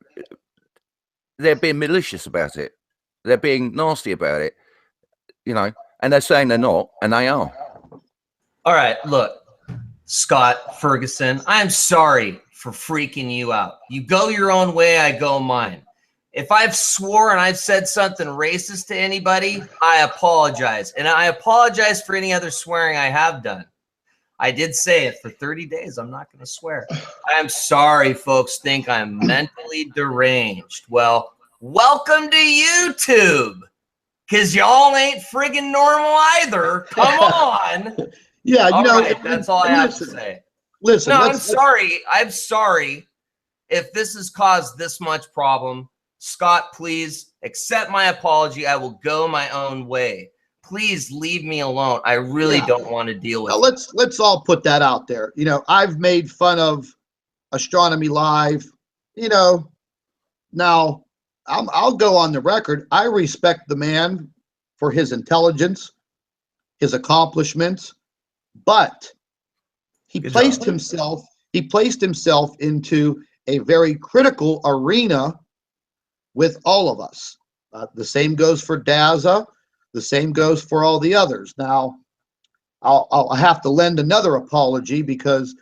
they're being malicious about it. They're being nasty about it, you know, and they're saying they're not, and they are. All right, look, Scott Ferguson, I'm sorry for freaking you out. You go your own way, I go mine. If I've swore and I've said something racist to anybody, I apologize. And I apologize for any other swearing I have done. I did say it for 30 days. I'm not going to swear. I'm sorry folks think I'm mentally deranged. Well, welcome to YouTube, because y'all ain't friggin' normal either. Come on. Yeah, you know, right, that's all I have to say. Listen, no, I'm sorry. I'm sorry if this has caused this much problem. Scott, please accept my apology. I will go my own way. Please leave me alone. I really don't want to deal with it. Let's all put that out there. You know, I've made fun of Astronomy Live. You know, now I'll go on the record. I respect the man for his intelligence, his accomplishments, but he placed himself into a very critical arena with all of us. The same goes for Daza. The same goes for all the others. Now, I'll have to lend another apology because,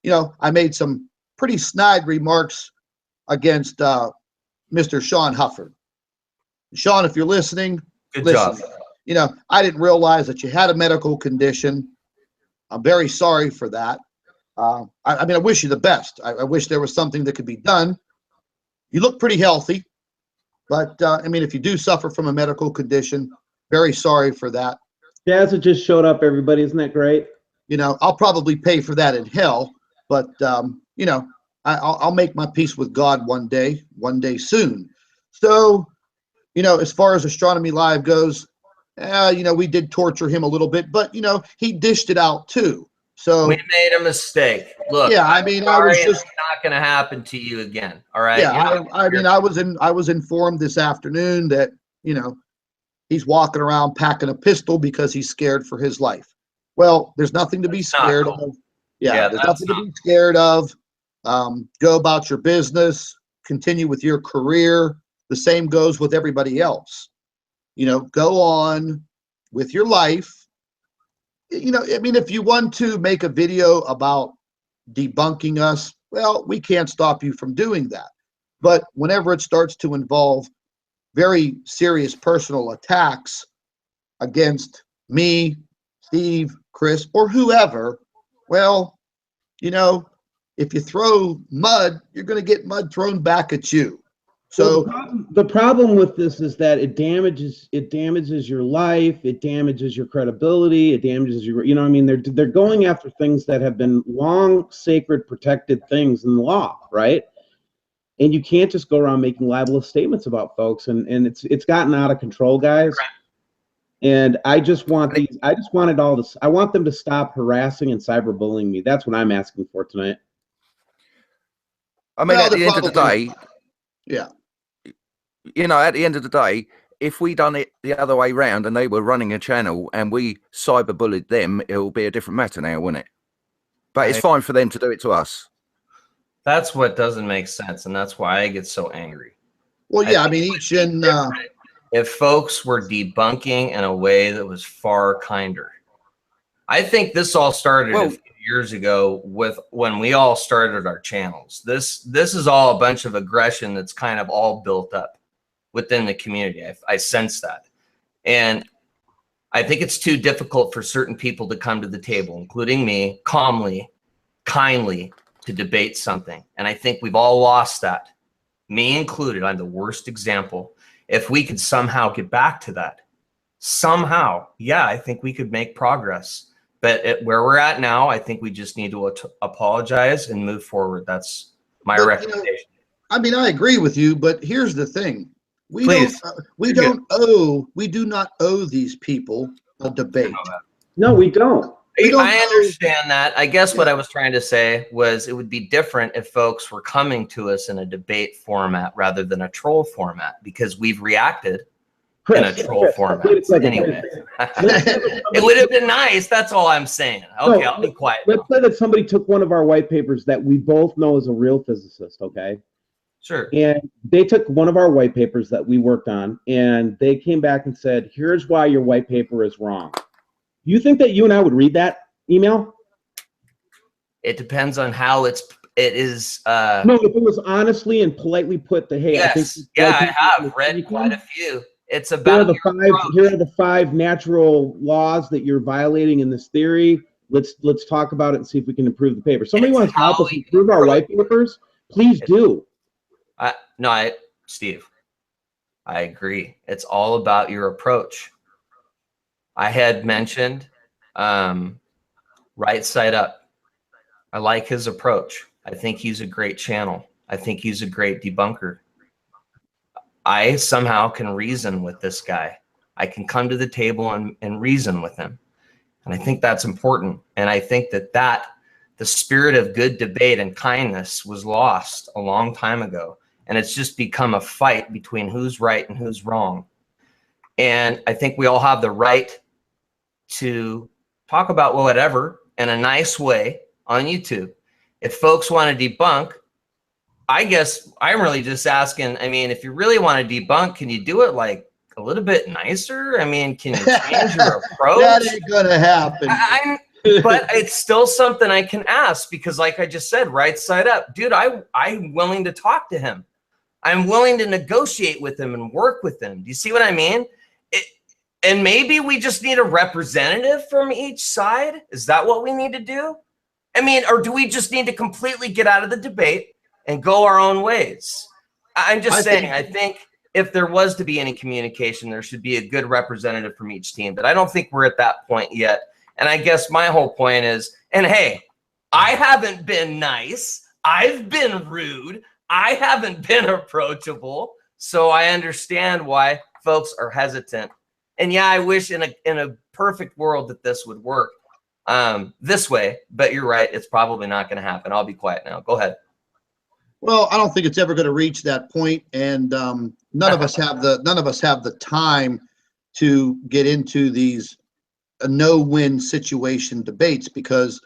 you know, I made some pretty snide remarks against Mr. Sean Hufford. Sean, if you're listening, Good job. You know, I didn't realize that you had a medical condition. I'm very sorry for that. I mean, I wish you the best. I wish there was something that could be done. You look pretty healthy, but I mean, if you do suffer from a medical condition, very sorry for that. Daza just showed up, everybody. Isn't that great? You know, I'll probably pay for that in hell, but you know, I'll make my peace with God one day soon. So, you know, as far as Astronomy Live goes, you know, we did torture him a little bit, but you know, he dished it out too. So we made a mistake. Look, yeah, I mean, I was just not going to happen to you again. All right. Yeah, I mean, I was informed this afternoon that, you know, he's walking around packing a pistol because he's scared for his life. Well, there's nothing to be scared of. Yeah, there's nothing to be scared of. Go about your business, continue with your career. The same goes with everybody else. You know, go on with your life. You know, I mean, if you want to make a video about debunking us, well, we can't stop you from doing that. But whenever it starts to involve very serious personal attacks against me, Steve, Chris, or whoever, well, you know, if you throw mud, you're going to get mud thrown back at you. So the problem with this is that it damages your life, it damages your credibility, it damages your, you know what I mean? They're going after things that have been long sacred protected things in the law, right? And you can't just go around making libelous statements about folks, and it's gotten out of control, guys. And I want them to stop harassing and cyberbullying me. That's what I'm asking for tonight. I mean, Well, at the they're end of the probably- day, Yeah. you know, at the end of the day, if we done it the other way round and they were running a channel and we cyberbullied them, it will be a different matter now, wouldn't it? But it's fine for them to do it to us. That's what doesn't make sense, and that's why I get so angry. Well, yeah, I mean, each in, If folks were debunking in a way that was far kinder. I think this all started a few years ago with when we all started our channels. This is all a bunch of aggression that's kind of all built up within the community. I sense that. And I think it's too difficult for certain people to come to the table, including me, calmly, kindly, to debate something. And I think we've all lost that, me included. I'm the worst example. If we could somehow get back to that, somehow, yeah, I think we could make progress. But where we're at now, I think we just need to apologize and move forward. That's my recommendation. You know, I mean, I agree with you, but here's the thing. We do not owe these people a debate. No, we don't. I understand that. I guess what I was trying to say was it would be different if folks were coming to us in a debate format rather than a troll format, because we've reacted in a troll format. Anyway, it would have been nice. That's all I'm saying. Okay, I'll be quiet. Let's say that somebody took one of our white papers that we both know is a real physicist, okay? Sure. And they took one of our white papers that we worked on, and they came back and said, here's why your white paper is wrong. You think that you and I would read that email? It depends on how it is. No, if it was honestly and politely put to, hey, yes, I have read quite a few. It's about here are the 5 natural laws that you're violating in this theory. Let's talk about it and see if we can improve the paper. Somebody wants to help us improve our white papers? Please do. Steve, I agree. It's all about your approach. I had mentioned Right Side Up. I like his approach. I think he's a great channel. I think he's a great debunker. I somehow can reason with this guy. I can come to the table and reason with him. And I think that's important. And I think that the spirit of good debate and kindness was lost a long time ago. And it's just become a fight between who's right and who's wrong. And I think we all have the right to talk about whatever in a nice way on YouTube. If folks want to debunk, I guess I'm really just asking, I mean, if you really want to debunk, can you do it like a little bit nicer? I mean, can you change your approach? That ain't gonna happen. But it's still something I can ask, because like I just said, Right Side Up, dude, I'm willing to talk to him. I'm willing to negotiate with him and work with him. Do you see what I mean? And maybe we just need a representative from each side. Is that what we need to do? I mean, or do we just need to completely get out of the debate and go our own ways? I'm just saying, I think if there was to be any communication, there should be a good representative from each team. But I don't think we're at that point yet. And I guess my whole point is, and hey, I haven't been nice. I've been rude. I haven't been approachable. So I understand why folks are hesitant. And yeah, I wish in a perfect world that this would work this way. But you're right. It's probably not going to happen. I'll be quiet now. Go ahead. Well, I don't think it's ever going to reach that point, and none of us have the time to get into these no-win situation debates, because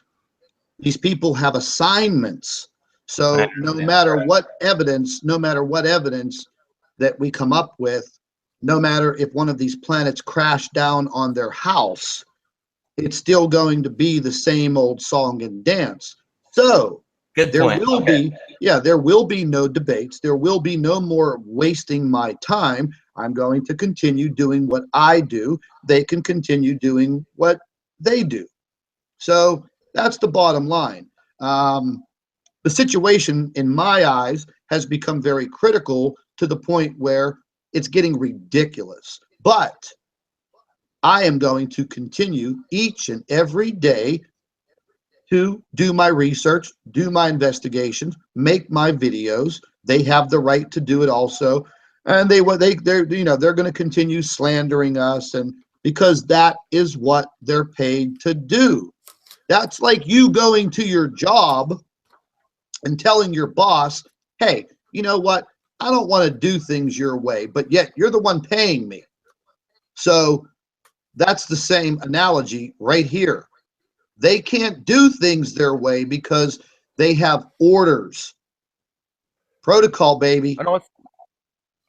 these people have assignments. So no matter what evidence that we come up with, no matter if one of these planets crash down on their house, it's still going to be the same old song and dance. So there will be no debates. There will be no more wasting my time. I'm going to continue doing what I do. They can continue doing what they do. So that's the bottom line. The situation, in my eyes, has become very critical to the point where it's getting ridiculous. But I am going to continue each and every day to do my research, do my investigations, make my videos. They have the right to do it also, and they're going to continue slandering us, and because that is what they're paid to do. That's like you going to your job and telling your boss, hey, you know what? I don't want to do things your way, but yet you're the one paying me. So that's the same analogy right here. They can't do things their way because they have orders. Protocol, baby. And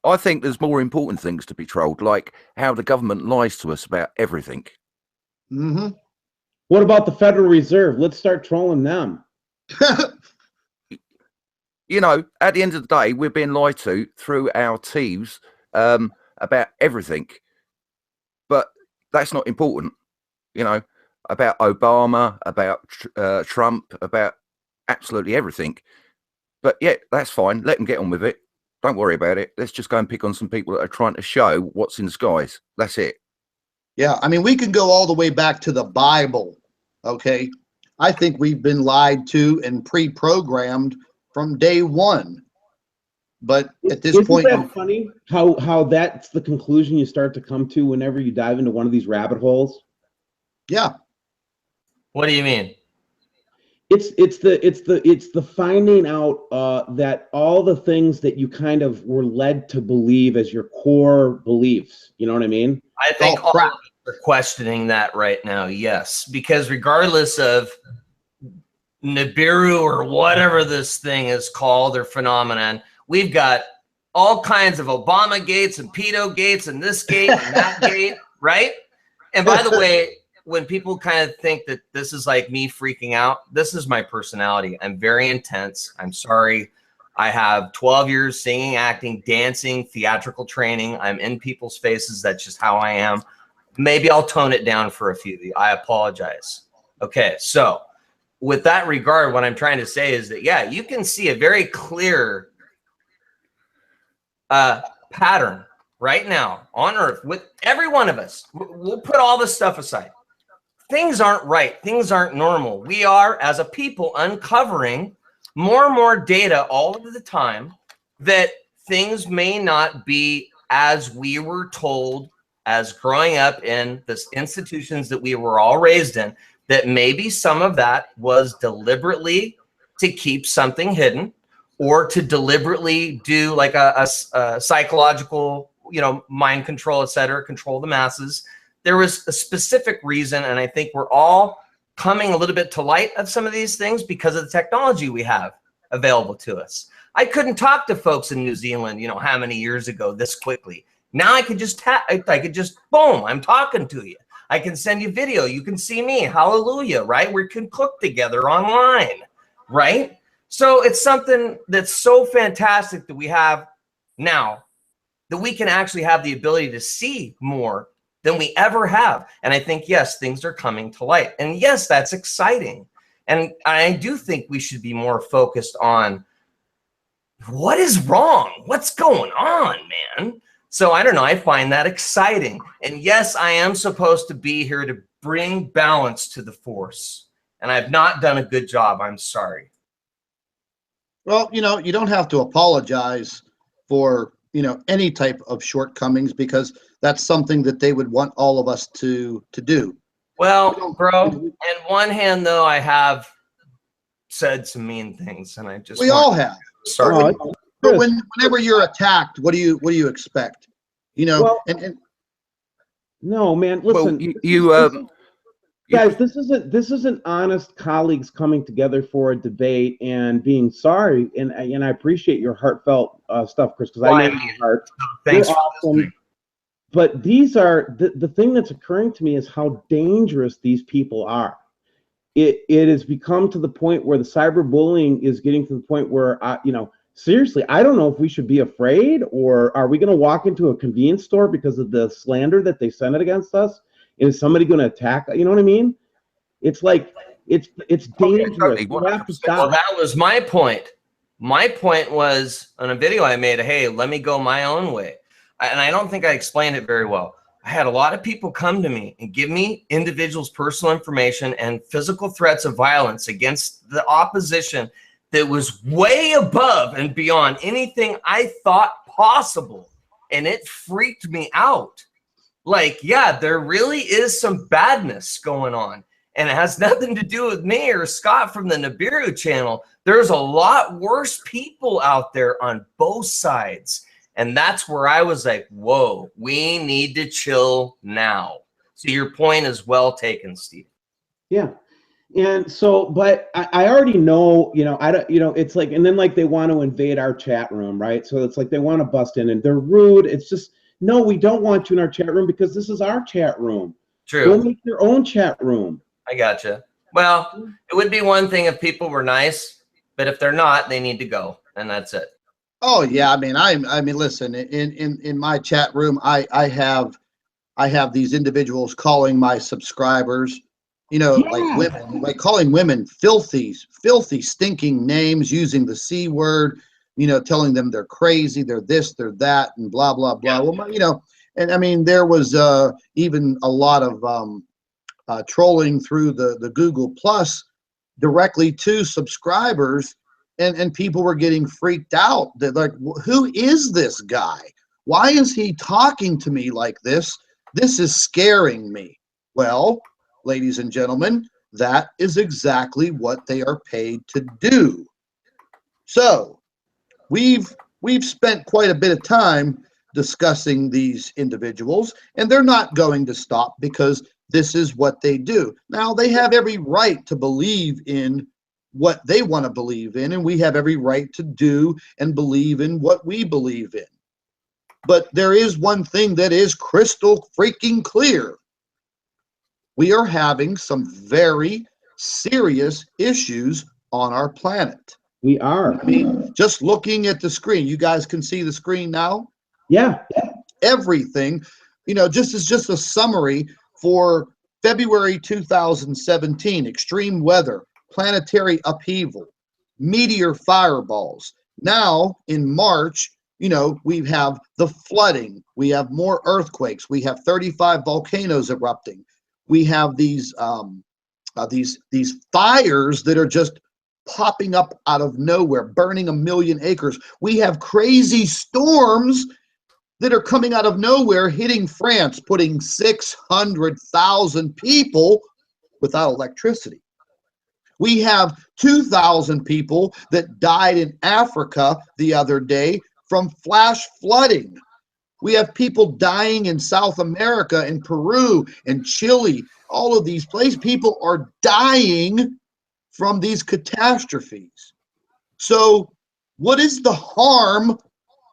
I think there's more important things to be trolled, like how the government lies to us about everything. Mm-hmm. What about the Federal Reserve? Let's start trolling them. You know, at the end of the day, we're being lied to through our teams about everything. But that's not important, you know, about Obama, about Trump, about absolutely everything. But yeah, that's fine. Let them get on with it. Don't worry about it. Let's just go and pick on some people that are trying to show what's in the skies. That's it. Yeah, I mean, we can go all the way back to the Bible, okay? I think we've been lied to and pre-programmed from day one. But at this point, isn't that funny how that's the conclusion you start to come to whenever you dive into one of these rabbit holes? Yeah. What do you mean? It's the finding out that all the things that you kind of were led to believe as your core beliefs. You know what I mean? I think all of us are questioning that right now. Yes, because regardless of Nibiru or whatever this thing is called or phenomenon, we've got all kinds of Obama gates and pedo gates and this gate and that gate, right? And by the way, when people kind of think that this is like me freaking out, this is my personality. I'm very intense. I'm sorry. I have 12 years singing, acting, dancing, theatrical training. I'm in people's faces. That's just how I am. Maybe I'll tone it down for a few of you. I apologize. Okay, so with that regard, what I'm trying to say is that, yeah, you can see a very clear pattern right now on Earth with every one of us. We'll put all this stuff aside. Things aren't right. Things aren't normal. We are, as a people, uncovering more and more data all of the time that things may not be as we were told as growing up in the institutions that we were all raised in, that maybe some of that was deliberately to keep something hidden or to deliberately do like a psychological, you know, mind control, et cetera, control the masses. There was a specific reason, and I think we're all coming a little bit to light of some of these things because of the technology we have available to us. I couldn't talk to folks in New Zealand, you know, how many years ago this quickly. Now I could just boom, I'm talking to you. I can send you video. You can see me. Hallelujah, right? We can cook together online, right? So it's something that's so fantastic that we have now that we can actually have the ability to see more than we ever have. And I think, yes, things are coming to light. And yes, that's exciting. And I do think we should be more focused on what is wrong? What's going on, man? So I don't know. I find that exciting. And yes, I am supposed to be here to bring balance to the force. And I've not done a good job. I'm sorry. Well, you know, you don't have to apologize for, you know, any type of shortcomings because that's something that they would want all of us to do. Well, bro, on one hand, though, I have said some mean things, and I just all have. Sorry. But whenever you're attacked, what do you expect? You know, well, and no, man. Listen, well, guys, this isn't honest colleagues coming together for a debate and being sorry. And I appreciate your heartfelt stuff, Chris, because I know your heart. Thanks. You're awesome. But these are the thing that's occurring to me is how dangerous these people are. It has become to the point where the cyberbullying is getting to the point where you know, seriously, I don't know if we should be afraid, or are we going to walk into a convenience store because of the slander that they sent against us? Is somebody going to attack? You know what I mean? It's like it's dangerous. You have to stop. Well, that was my point. My point was on a video I made. Hey, let me go my own way. And I don't think I explained it very well. I had a lot of people come to me and give me individuals' personal information and physical threats of violence against the opposition that was way above and beyond anything I thought possible. And it freaked me out. Like, yeah, there really is some badness going on. And it has nothing to do with me or Scott from the Nibiru channel. There's a lot worse people out there on both sides. And that's where I was like, whoa, we need to chill now. So your point is well taken, Steve. Yeah. And so, but I already know, I don't, it's like, and then like they want to invade our chat room, right? So it's like they want to bust in and they're rude. It's just, no, we don't want you in our chat room because this is our chat room. True. Go make your own chat room. I gotcha. Well, it would be one thing if people were nice, but if they're not, they need to go, and that's it. Oh yeah, I mean, listen, in my chat room, I have these individuals calling my subscribers, like women, like calling women filthy, stinking names, using the C word, telling them they're crazy, they're this, they're that, and blah blah blah. Yeah. Well, and I mean, there was even a lot of trolling through the Google Plus directly to subscribers, and people were getting freaked out. They're like, who is this guy? Why is he talking to me like this? This is scaring me. Well, ladies and gentlemen, that is exactly what they are paid to do. So we've spent quite a bit of time discussing these individuals, and they're not going to stop because this is what they do. Now, they have every right to believe in what they want to believe in, and we have every right to do and believe in what we believe in. But there is one thing that is crystal freaking clear. We are having some very serious issues on our planet. We are. I mean, just looking at the screen, you guys can see the screen now? Yeah. Everything, just a summary for February 2017, extreme weather, planetary upheaval, meteor fireballs. Now in March, we have the flooding, we have more earthquakes, we have 35 volcanoes erupting, we have these fires that are just popping up out of nowhere, burning 1 million acres. We have crazy storms that are coming out of nowhere, hitting France, putting 600,000 people without electricity. We have 2,000 people that died in Africa the other day from flash flooding. We have people dying in South America, in Peru, and Chile. All of these places, people are dying from these catastrophes. So what is the harm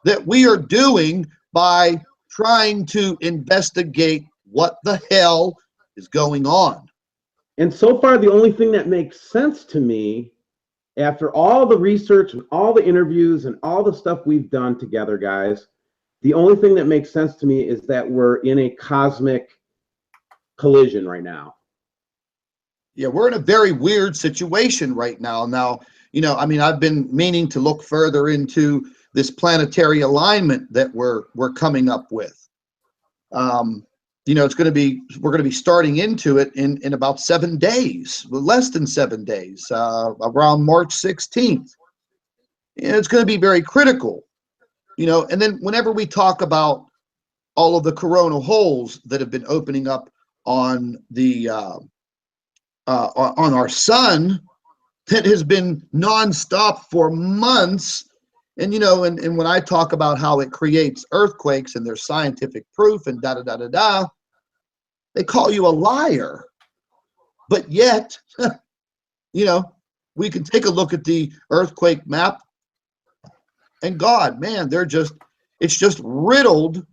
that we are doing by trying to investigate what the hell is going on? And so far, the only thing that makes sense to me, after all the research and all the interviews and all the stuff we've done together, guys, the only thing that makes sense to me is that we're in a cosmic collision right now. Yeah, we're in a very weird situation right now. Now, I've been meaning to look further into this planetary alignment that we're coming up with. We're going to be starting into it in about 7 days, less than 7 days, around March 16th. And it's going to be very critical, and then whenever we talk about all of the coronal holes that have been opening up on the on our sun, that has been nonstop for months. And and when I talk about how it creates earthquakes and there's scientific proof and they call you a liar. But yet, we can take a look at the earthquake map, and God, man, it's just riddled.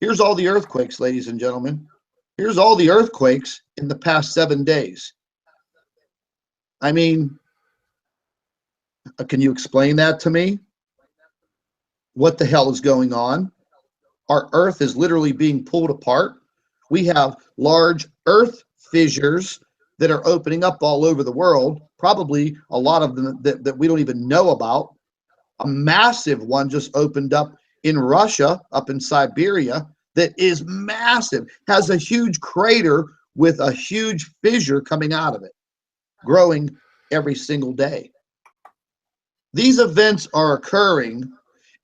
Here's all the earthquakes, ladies and gentlemen. Here's all the earthquakes in the past 7 days. I mean, can you explain that to me? What the hell is going on? Our Earth is literally being pulled apart. We have large Earth fissures that are opening up all over the world, probably a lot of them that we don't even know about. A massive one just opened up in Russia, up in Siberia, that is massive, has a huge crater with a huge fissure coming out of it, growing every single day. These events are occurring,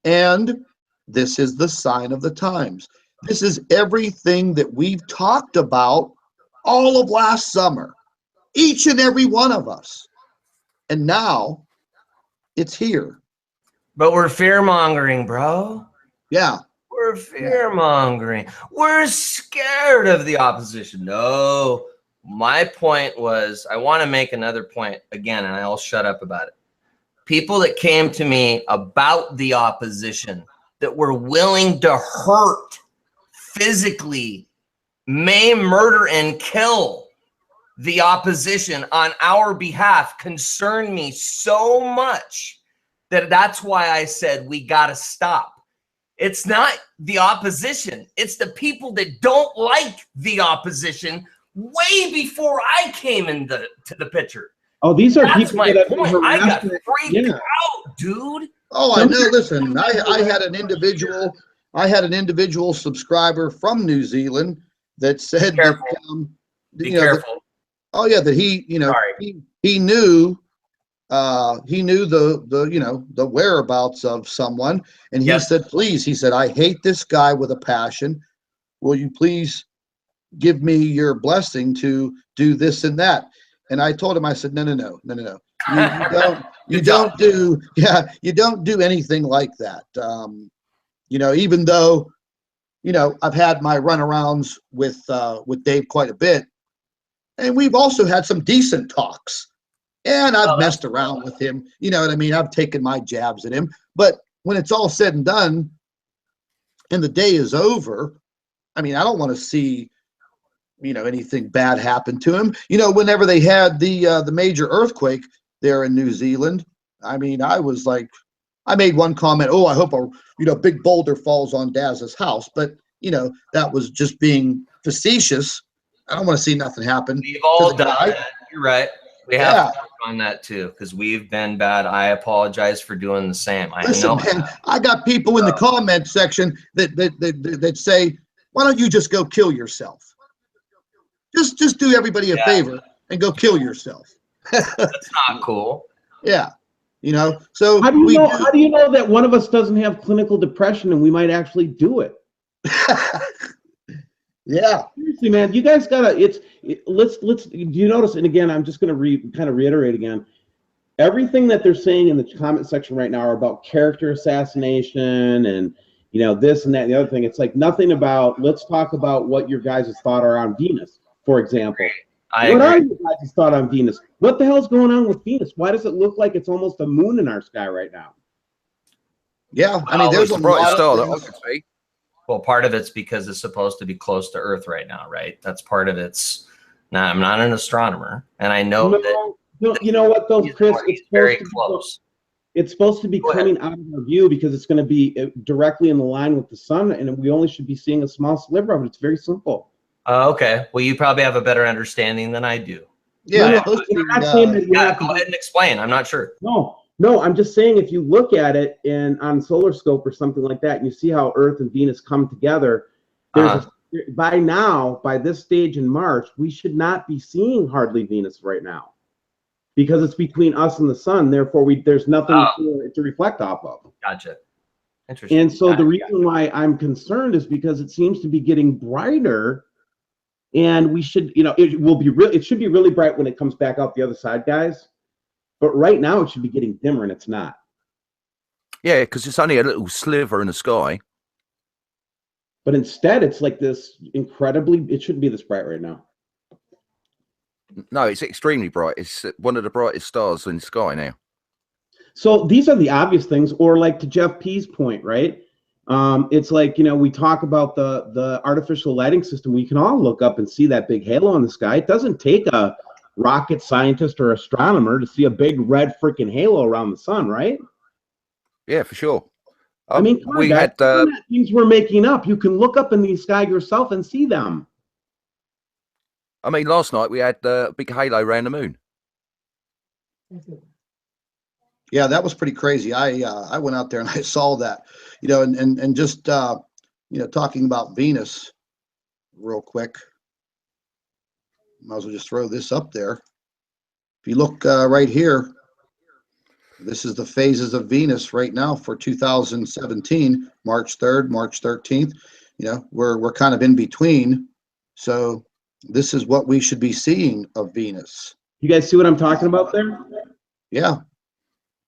and this is the sign of the times. This is everything that we've talked about all of last summer. each and every one of us. And now it's here. But we're fear mongering, bro. Yeah. We're fear mongering. We're scared of the opposition. No, my point was, I want to make another point again, and I'll shut up about it. People that came to me about the opposition that were willing to hurt, physically, maim, murder, and kill the opposition on our behalf concern me so much that that's why I said we got to stop. It's not the opposition. It's the people that don't like the opposition way before I came to the picture. Oh, these are That's people my that have been point. I got harassed. freaked out, dude. Oh, I know. Listen, I had an individual subscriber from New Zealand that said that, Be careful. that he, he knew the whereabouts of someone, and he said, please, he said, I hate this guy with a passion. Will you please give me your blessing to do this and that? And I told him, I said, no. You don't do anything like that. Even though, I've had my runarounds with Dave quite a bit, and we've also had some decent talks. And I've messed around with him. You know what I mean? I've taken my jabs at him. But when it's all said and done and the day is over, I mean, I don't want to see, anything bad happen to him. Whenever they had the major earthquake there in New Zealand, I mean, I was like, I made one comment, I hope a big boulder falls on Daz's house. But, that was just being facetious. I don't want to see nothing happen. We've all done that. You're right. We have to work on that too, because we've been bad. I apologize for doing the same. Listen, man, I got people in the comment section that say, why don't you just go kill yourself? Just do everybody a favor and go kill yourself. That's not cool. Yeah. So how do you know that one of us doesn't have clinical depression and we might actually do it? Yeah. Seriously, man, you guys gotta. Let's. Do you notice? And again, I'm just gonna kind of reiterate again. Everything that they're saying in the comment section right now are about character assassination and this and that and the other thing. It's like nothing about. Let's talk about what your guys' thought are on Venus, for example. What are your guys' thought on Venus? What the hell's going on with Venus? Why does it look like it's almost a moon in our sky right now? Yeah, I mean, there's a bright star that I could see. Well, part of it's because it's supposed to be close to Earth right now, right? That's part of its. Now, I'm not an astronomer, and I know that. You know what, though, Chris? It's very close. It's supposed to be coming out of our view because it's going to be directly in the line with the sun, and we only should be seeing a small sliver of it. It's very simple. Okay. Well, you probably have a better understanding than I do. Yeah. Go ahead and explain. I'm not sure. No, I'm just saying if you look at it on Solar Scope or something like that, and you see how Earth and Venus come together, by this stage in March, we should not be seeing hardly Venus right now because it's between us and the sun. Therefore, there's nothing to reflect off of. Gotcha. Interesting. And so the reason why I'm concerned is because it seems to be getting brighter, and we should, it should be really bright when it comes back out the other side, guys. But right now, it should be getting dimmer, and it's not. Yeah, because it's only a little sliver in the sky. But instead, it's like this it shouldn't be this bright right now. No, it's extremely bright. It's one of the brightest stars in the sky now. So these are the obvious things, or like to Jeff P's point, right? It's like, we talk about the artificial lighting system. We can all look up and see that big halo in the sky. It doesn't take a rocket scientist or astronomer to see a big red freaking halo around the sun, right? Yeah, for sure. I mean, we had things we're making up. You can look up in the sky yourself and see them. I mean, last night we had a big halo around the moon. Yeah, that was pretty crazy. I went out there and I saw that, and just talking about Venus real quick. Might as well just throw this up there. If you look right here, this is the phases of Venus right now for 2017, March 3rd, March 13th. We're kind of in between. So this is what we should be seeing of Venus. You guys see what I'm talking about there? Yeah.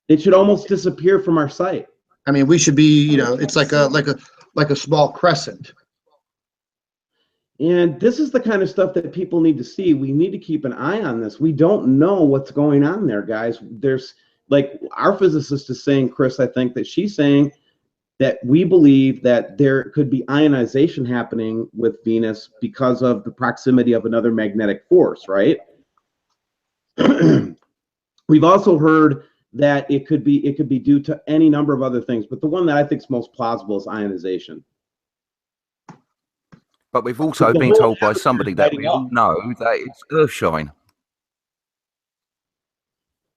It should almost disappear from our site. I mean, we should be, you know, it's like a small crescent. And this is the kind of stuff that people need to see. We need to keep an eye on this. We don't know what's going on there, guys. There's, like, our physicist is saying, Chris, I think that she's saying that we believe that there could be ionization happening with Venus because of the proximity of another magnetic force, right? We've also heard that it could be due to any number of other things, but the one that I think is most plausible is ionization. But we've also been told by somebody that we all know that it's Earthshine.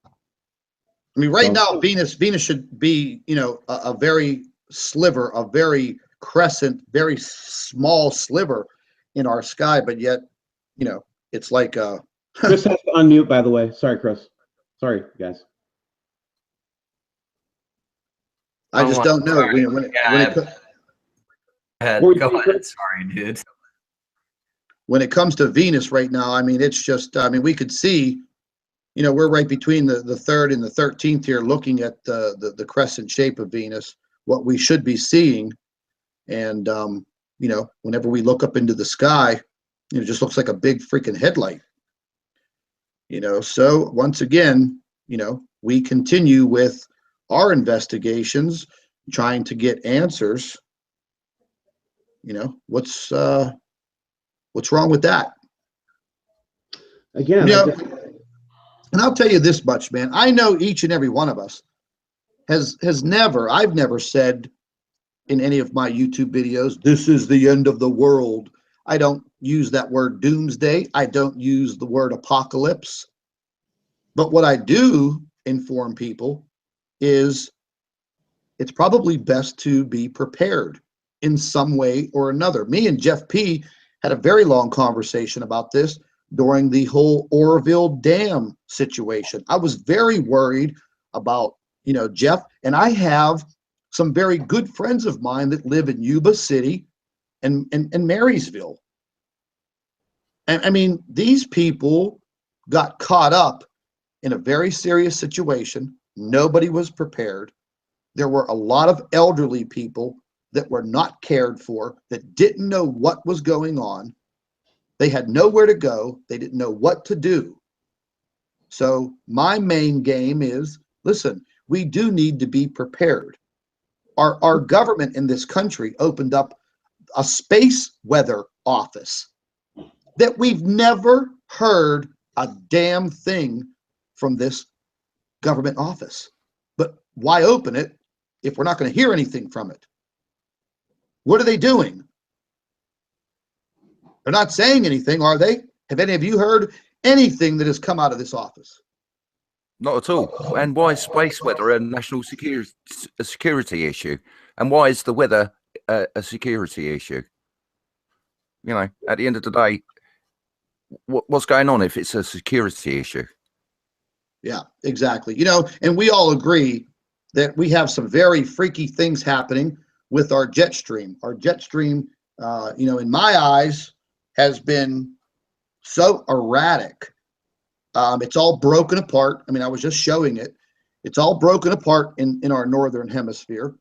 I mean, right now, Venus should be, you know, a very sliver, a very crescent, very small sliver in our sky, but yet, you know, it's like Chris has to unmute, by the way. Sorry, Chris. Sorry, guys. I just don't know. Go ahead. Sorry, dude. When it comes to Venus right now, I mean, it's just, I mean, we could see, you know, we're right between the 3rd and the 13th here looking at the crescent shape of Venus, what we should be seeing. And, you know, whenever we look up into the sky, it just looks like a big freaking headlight. You know, so once again, you know, we continue with our investigations, trying to get answers. You know, what's wrong with that? Again, you know, and I'll tell you this much, man. I know each and every one of us I've never said in any of my YouTube videos, this is the end of the world. I don't use that word doomsday. I don't use the word apocalypse. But what I do inform people is it's probably best to be prepared in some way or another. Me and Jeff P. had a very long conversation about this during the whole Oroville Dam situation. I was very worried about, you know, Jeff, and I have some very good friends of mine that live in Yuba City and Marysville. And I mean, these people got caught up in a very serious situation. Nobody was prepared. There were a lot of elderly people that were not cared for, that didn't know what was going on. They had nowhere to go. They didn't know what to do. So my main game is, listen, we do need to be prepared. Our government in this country opened up a space weather office that we've never heard a damn thing from this government office. But why open it if we're not going to hear anything from it? What are they doing? They're not saying anything, are they? Have any of you heard anything that has come out of this office? Not at all. And why is space weather a national security issue? And why is the weather a security issue? You know, at the end of the day, what's going on if it's a security issue? Yeah, exactly. You know, and we all agree that we have some very freaky things happening with our jet stream. Our jet stream, you know, in my eyes, has been so erratic. It's all broken apart. I mean, I was just showing it. It's all broken apart in our northern hemisphere.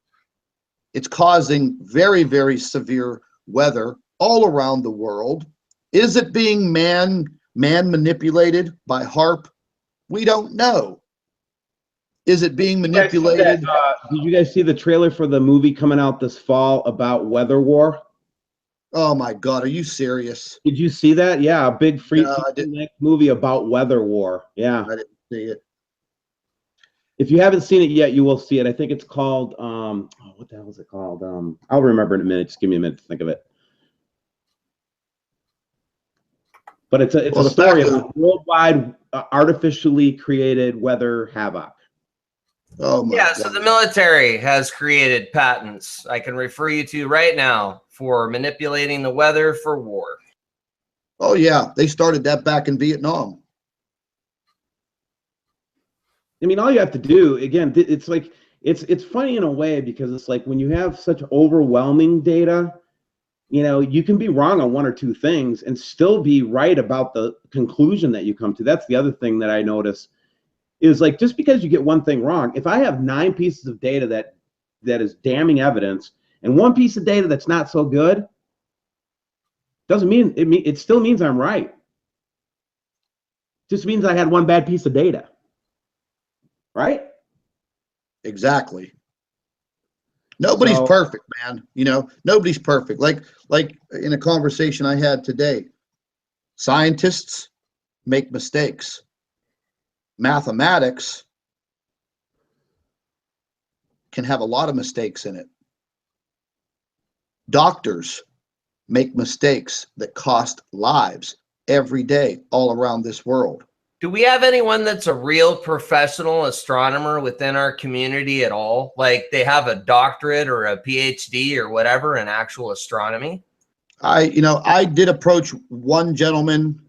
It's causing very, very severe weather all around the world. Is it being man manipulated by HAARP? We don't know. Is it being manipulated? Did you guys see the trailer for the movie coming out this fall about weather war? Oh my God, are you serious? Did you see that? Yeah, a big free movie about weather war. Yeah. I didn't see it. If you haven't seen it yet, you will see it. I think it's called, what the hell is it called? I'll remember in a minute. Just give me a minute to think of it. But it's a story of worldwide artificially created weather havoc. Oh my God. So the military has created patents I can refer you to right now for manipulating the weather for war. Oh yeah, they started that back in Vietnam. I mean, all you have to do, again, it's like, it's funny in a way, because it's like when you have such overwhelming data, you know, you can be wrong on one or two things and still be right about the conclusion that you come to. That's the other thing that I notice is like, just because you get one thing wrong, if I have 9 pieces of data that is damning evidence and one piece of data that's not so good, doesn't mean it still means I'm right. Just means I had one bad piece of data. Right? Exactly. Nobody's perfect, man. You know, nobody's perfect. Like in a conversation I had today, scientists make mistakes. Mathematics can have a lot of mistakes in it. Doctors make mistakes that cost lives every day all around this world. Do we have anyone that's a real professional astronomer within our community at all? Like they have a doctorate or a PhD or whatever in actual astronomy? I did approach one gentleman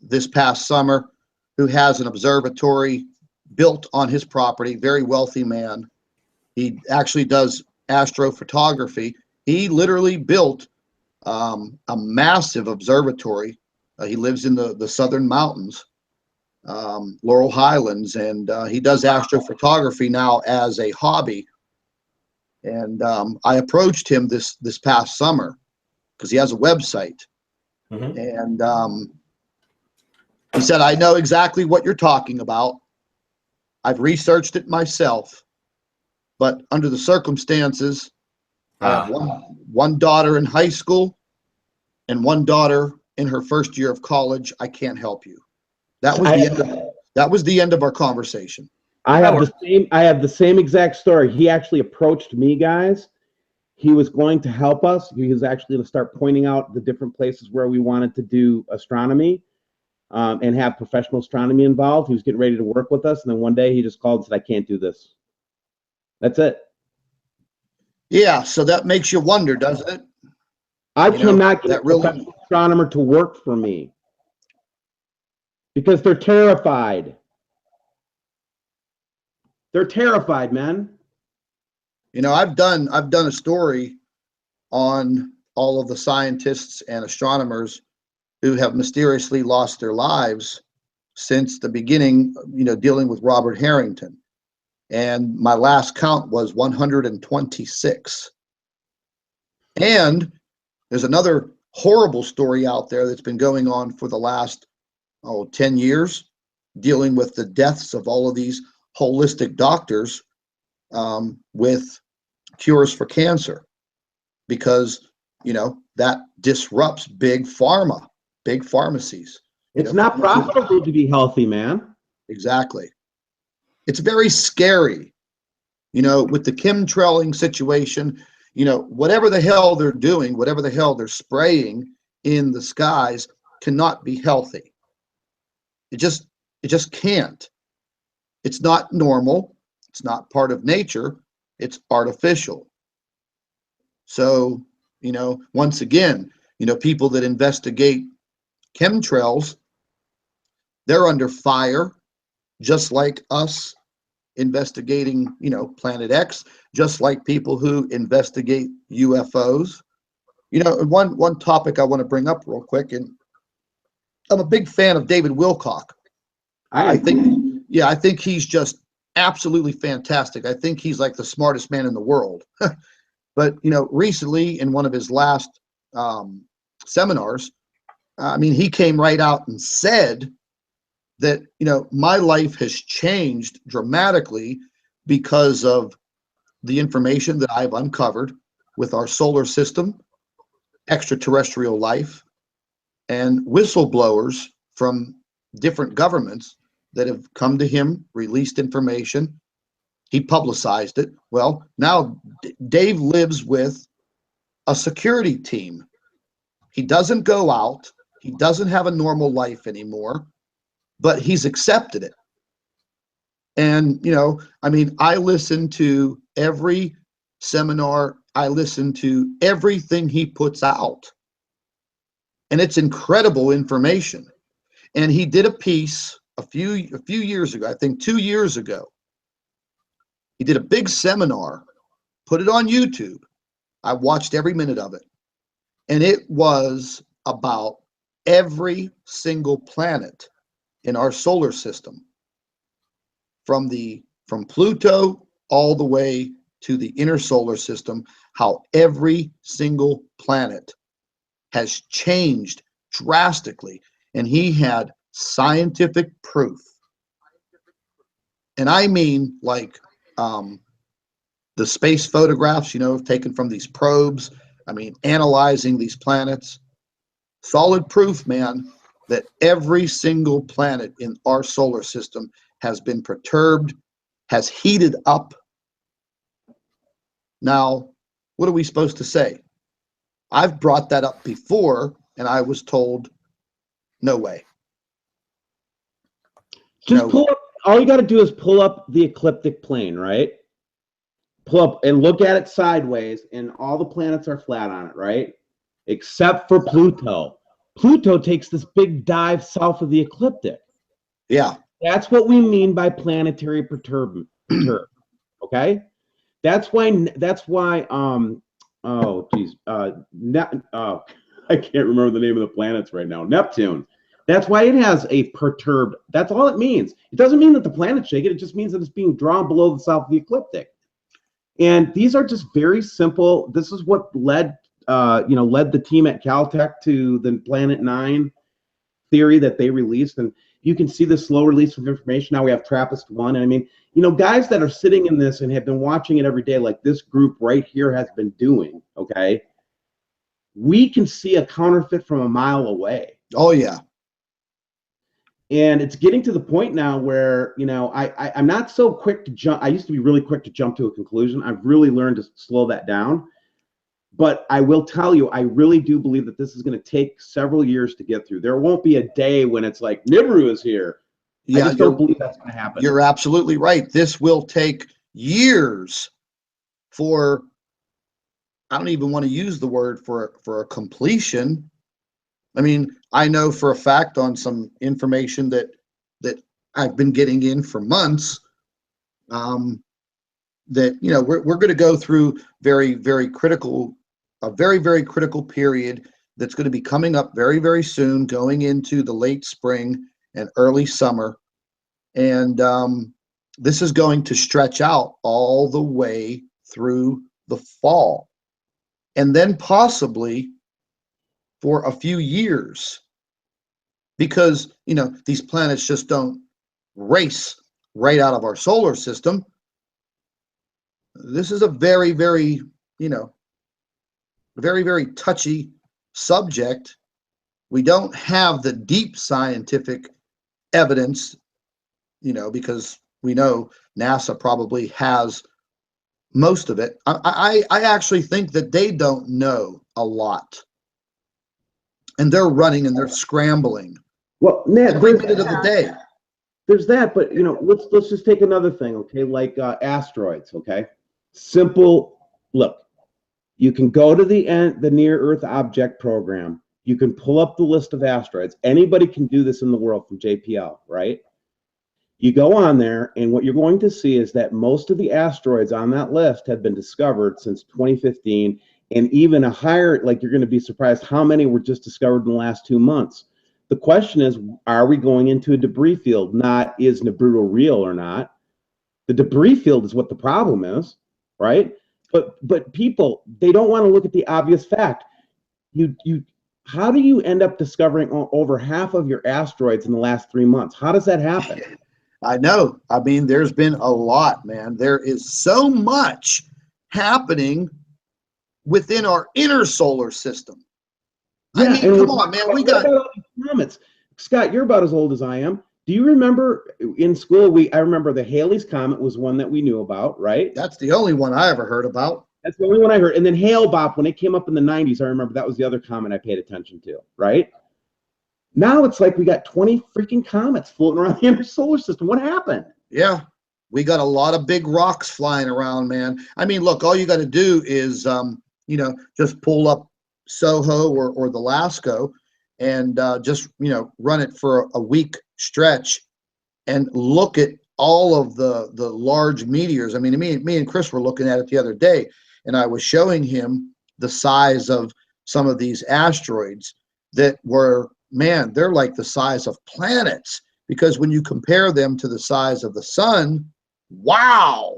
this past summer who has an observatory built on his property, very wealthy man. He actually does astrophotography. He literally built a massive observatory. He lives in the southern mountains, Laurel Highlands, and he does astrophotography now as a hobby. And I approached him this past summer because he has a website. Mm-hmm. And he said, I know exactly what you're talking about. I've researched it myself, but under the circumstances, I have one daughter in high school and one daughter in her first year of college. I can't help you. That was the end of our conversation. I have the same exact story. He actually approached me, guys. He was going to help us. He was actually going to start pointing out the different places where we wanted to do astronomy and have professional astronomy involved. He was getting ready to work with us. And then one day he just called and said, I can't do this. That's it. Yeah. So that makes you wonder, doesn't it? I cannot get a professional astronomer to work for me because they're terrified. They're terrified, man. You know, I've done a story on all of the scientists and astronomers who have mysteriously lost their lives since the beginning, dealing with Robert Harrington. And my last count was 126. And there's another horrible story out there that's been going on for the last 10 years, dealing with the deaths of all of these holistic doctors with cures for cancer, because that disrupts big pharma, big pharmacies. It's not profitable to be healthy, man. Exactly. It's very scary, with the chemtrailing situation. Whatever the hell they're doing, whatever the hell they're spraying in the skies cannot be healthy. It just can't. It's not normal. It's not part of nature. It's artificial. So, once again, people that investigate chemtrails, they're under fire, just like us investigating, Planet X, just like people who investigate UFOs. One topic I want to bring up real quick, and I'm a big fan of David Wilcock. I think he's just absolutely fantastic. I think he's like the smartest man in the world. But, recently in one of his last seminars, he came right out and said that, my life has changed dramatically because of the information that I've uncovered with our solar system, extraterrestrial life, and whistleblowers from different governments that have come to him, released information. He publicized it. Well, now Dave lives with a security team. He doesn't go out. He doesn't have a normal life anymore, but he's accepted it. And, I listen to every seminar. I listen to everything he puts out. And it's incredible information. And he did a piece a few years ago, I think 2 years ago. He did a big seminar, put it on YouTube. I watched every minute of it. And it was about every single planet in our solar system, from Pluto all the way to the inner solar system, how every single planet has changed drastically. And he had scientific proof. And I mean, like, the space photographs, you know, taken from these probes. I mean, analyzing these planets. Solid proof, man, that every single planet in our solar system has been perturbed, has heated up. Now, what are we supposed to say? I've brought that up before, and I was told, no way. Just pull up, all you got to do is pull up the ecliptic plane, right? Pull up and look at it sideways, and all the planets are flat on it, right? Except for Pluto. Pluto takes this big dive south of the ecliptic. Yeah. That's what we mean by planetary perturb. Okay? That's why oh geez, I can't remember the name of the planets right now. Neptune. That's why it has a perturbed. That's all it means. It doesn't mean that the planet's shaking. It just means that it's being drawn below the south of the ecliptic. And these are just very simple. This is what led the team at Caltech to the Planet 9 theory that they released. And you can see the slow release of information. Now we have TRAPPIST-1. And I mean, you know, guys that are sitting in this and have been watching it every day, like this group right here has been doing, okay? We can see a counterfeit from a mile away. Oh, yeah. And it's getting to the point now where, you know, I'm not so quick to jump. I used to be really quick to jump to a conclusion. I've really learned to slow that down. But I will tell you, I really do believe that this is going to take several years to get through. There won't be a day when it's like, Nibiru is here. Yeah, I just don't believe that's going to happen. You're absolutely right. This will take years for, I don't even want to use the word for a completion. I mean, I know for a fact on some information that I've been getting in for months, that, you know, we're going to go through a very, very critical period that's going to be coming up very, very soon, going into the late spring and early summer. And this is going to stretch out all the way through the fall, and then possibly for a few years, because, you know, these planets just don't race right out of our solar system. This is a very, very, you know, very, very touchy subject. We don't have the deep scientific evidence, you know, because we know NASA probably has most of it. I actually think that they don't know a lot. And they're running and they're scrambling. Well, Ned, every minute of the day. There's that, but, you know, let's just take another thing, okay? Like asteroids, okay? Simple. Look, you can go to the Near Earth Object Program. You can pull up the list of asteroids. Anybody can do this in the world from JPL, right? You go on there, and what you're going to see is that most of the asteroids on that list have been discovered since 2015, and even a higher, like, you're going to be surprised how many were just discovered in the last 2 months. The question is, are we going into a debris field? Not, is Nibiru real or not? The debris field is what the problem is, right? But people, they don't want to look at the obvious fact. How do you end up discovering over half of your asteroids in the last 3 months? How does that happen? I know. I mean, there's been a lot, man. There is so much happening within our inner solar system. Yeah, I mean, come on, man. We got comets. Scott, you're about as old as I am. Do you remember in school? I remember the Halley's Comet was one that we knew about, right? That's the only one I ever heard about. That's the only one I heard. And then Hale-Bopp, when it came up in the 90s, I remember that was the other comet I paid attention to, right? Now it's like we got 20 freaking comets floating around the inner solar system. What happened? Yeah, we got a lot of big rocks flying around, man. I mean, look, all you got to do is, you know, just pull up SOHO or the LASCO and just, you know, run it for a week stretch and look at all of the large meteors. I mean, me and Chris were looking at it the other day, and I was showing him the size of some of these asteroids that were, man, they're like the size of planets, because when you compare them to the size of the sun, wow.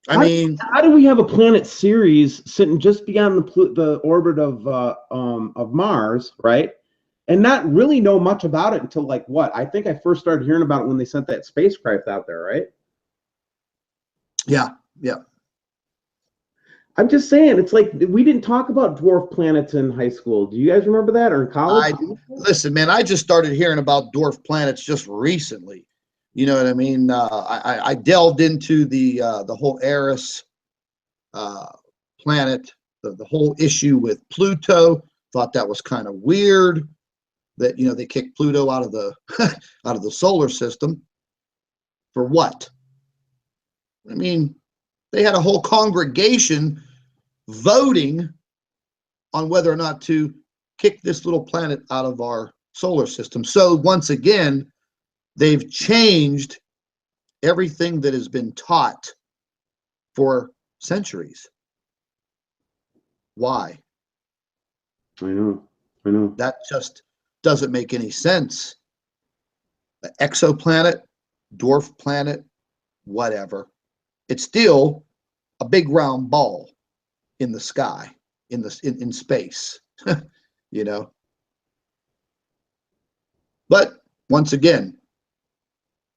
I mean, how do we have a planet Ceres sitting just beyond the orbit of Mars, right? And not really know much about it until like what? I think I first started hearing about it when they sent that spacecraft out there, right? Yeah, yeah. I'm just saying, it's like we didn't talk about dwarf planets in high school. Do you guys remember that, or in college? Listen, man, I just started hearing about dwarf planets just recently. You know what I mean? I delved into the whole Eris planet, the whole issue with Pluto. Thought that was kind of weird that, you know, they kicked Pluto out of the out of the solar system. For what? I mean, they had a whole congregation voting on whether or not to kick this little planet out of our solar system. So once again, they've changed everything that has been taught for centuries. Why? I know. That just doesn't make any sense. An exoplanet, dwarf planet, whatever. It's still a big round ball in the sky, in space, you know. But once again,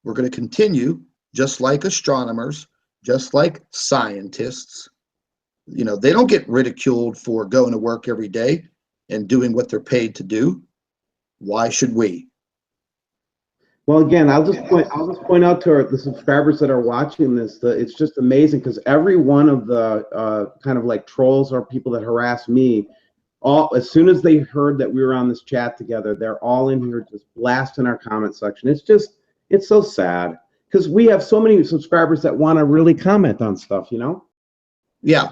we're going to continue, just like astronomers, just like scientists. You know, they don't get ridiculed for going to work every day and doing what they're paid to do. Why should we? Well, again, I'll just point out to the subscribers that are watching this that it's just amazing, because every one of the kind of like trolls or people that harass me, all as soon as they heard that we were on this chat together, they're all in here just blasting our comment section. It's so sad, because we have so many subscribers that want to really comment on stuff, you know? Yeah.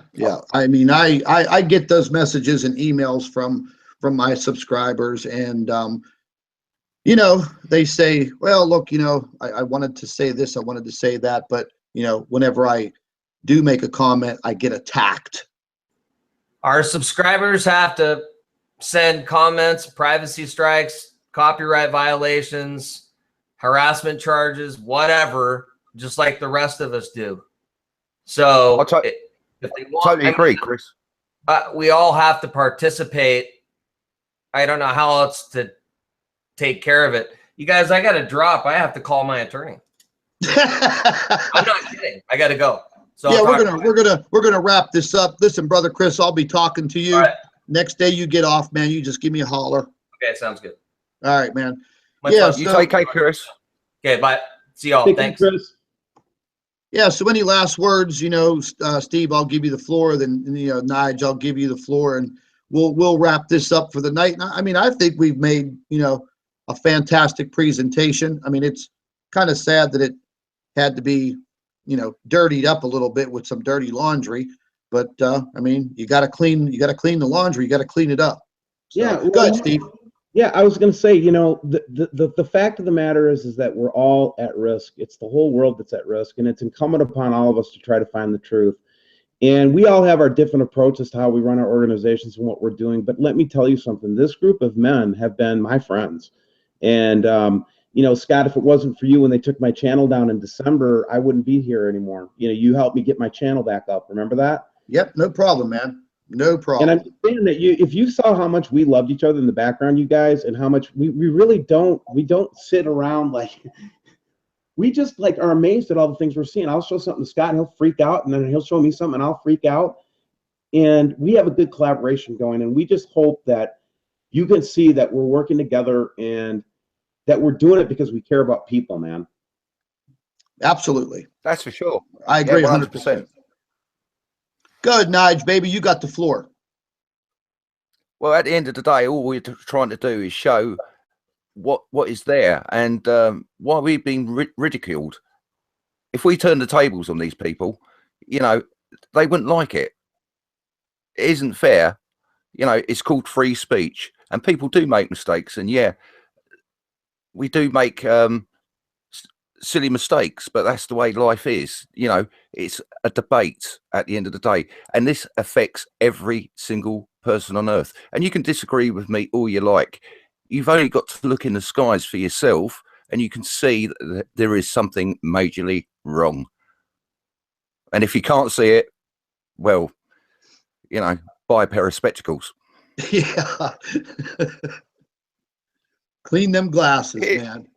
I mean, I get those messages and emails from my subscribers, and you know, they say, well, look, you know, I wanted to say this, I wanted to say that, but you know, whenever I do make a comment, I get attacked. Our subscribers have to send comments, privacy strikes, copyright violations, harassment charges, whatever, just like the rest of us do. So if they want, totally agree, Chris. We all have to participate. I don't know how else to take care of it. You guys, I got to drop. I have to call my attorney. I'm not kidding. I got to go. So yeah, we're gonna wrap this up. Listen, brother Chris, I'll be talking to you. Right. Next day you get off, man. You just give me a holler. Okay, sounds good. All right, man. You take care, Chris. Okay, bye. See y'all. Thanks. Chris. Yeah. So any last words? You know, Steve, I'll give you the floor. Then you know, Nige, I'll give you the floor, and we'll wrap this up for the night. I mean, I think we've made, you know, a fantastic presentation. I mean, it's kind of sad that it had to be, you know, dirtied up a little bit with some dirty laundry, but I mean, you got to clean the laundry, you got to clean it up. So, yeah, well, go ahead, Steve. Yeah, I was going to say, you know, the fact of the matter is that we're all at risk. It's the whole world that's at risk, and it's incumbent upon all of us to try to find the truth. And we all have our different approaches to how we run our organizations and what we're doing. But let me tell you something. This group of men have been my friends. And, you know, Scott, if it wasn't for you when they took my channel down in December, I wouldn't be here anymore. You know, you helped me get my channel back up. Remember that? Yep, no problem, man. No problem. And I'm saying that if you saw how much we loved each other in the background, you guys, and how much we really don't sit around like we just like are amazed at all the things we're seeing. I'll show something to Scott and he'll freak out, and then he'll show me something and I'll freak out. And we have a good collaboration going, and we just hope that you can see that we're working together and that we're doing it because we care about people, man. Absolutely. That's for sure. I agree 100%. Good, Nige, baby, you got the floor. Well, at the end of the day, all we're trying to do is show what is there, and why we've been ridiculed. If we turn the tables on these people, you know, they wouldn't like it. It isn't fair. You know, it's called free speech, and people do make mistakes, and yeah, we do make silly mistakes, but that's the way life is. You know, it's a debate at the end of the day, and this affects every single person on earth. And you can disagree with me all you like. You've only got to look in the skies for yourself, and you can see that there is something majorly wrong. And if you can't see it, well, you know, buy a pair of spectacles. Yeah. Clean them glasses, man.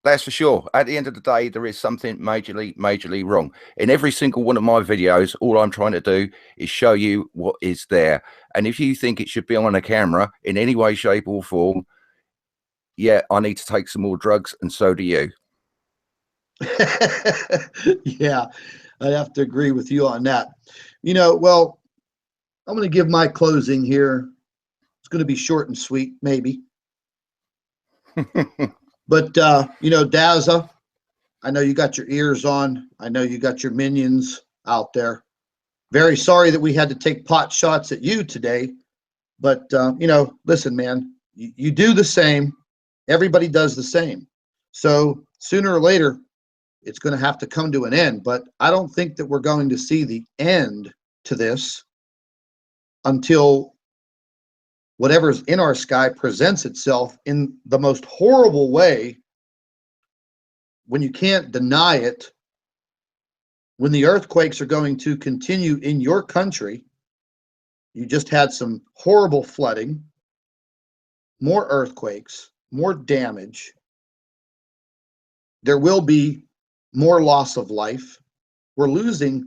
That's for sure. At the end of the day, there is something majorly wrong. In every single one of my videos, all I'm trying to do is show you what is there. And if you think it should be on a camera in any way, shape or form, yeah, I need to take some more drugs, and so do you. Yeah, I'd have to agree with you on that. You know, well, I'm going to give my closing here. It's going to be short and sweet, maybe. But, you know, Dazza, I know you got your ears on. I know you got your minions out there. Very sorry that we had to take pot shots at you today. But, you know, listen, man, you do the same. Everybody does the same. So sooner or later, it's going to have to come to an end. But I don't think that we're going to see the end to this until whatever's in our sky presents itself in the most horrible way, when you can't deny it, when the earthquakes are going to continue in your country. You just had some horrible flooding, more earthquakes, more damage. There will be more loss of life. We're losing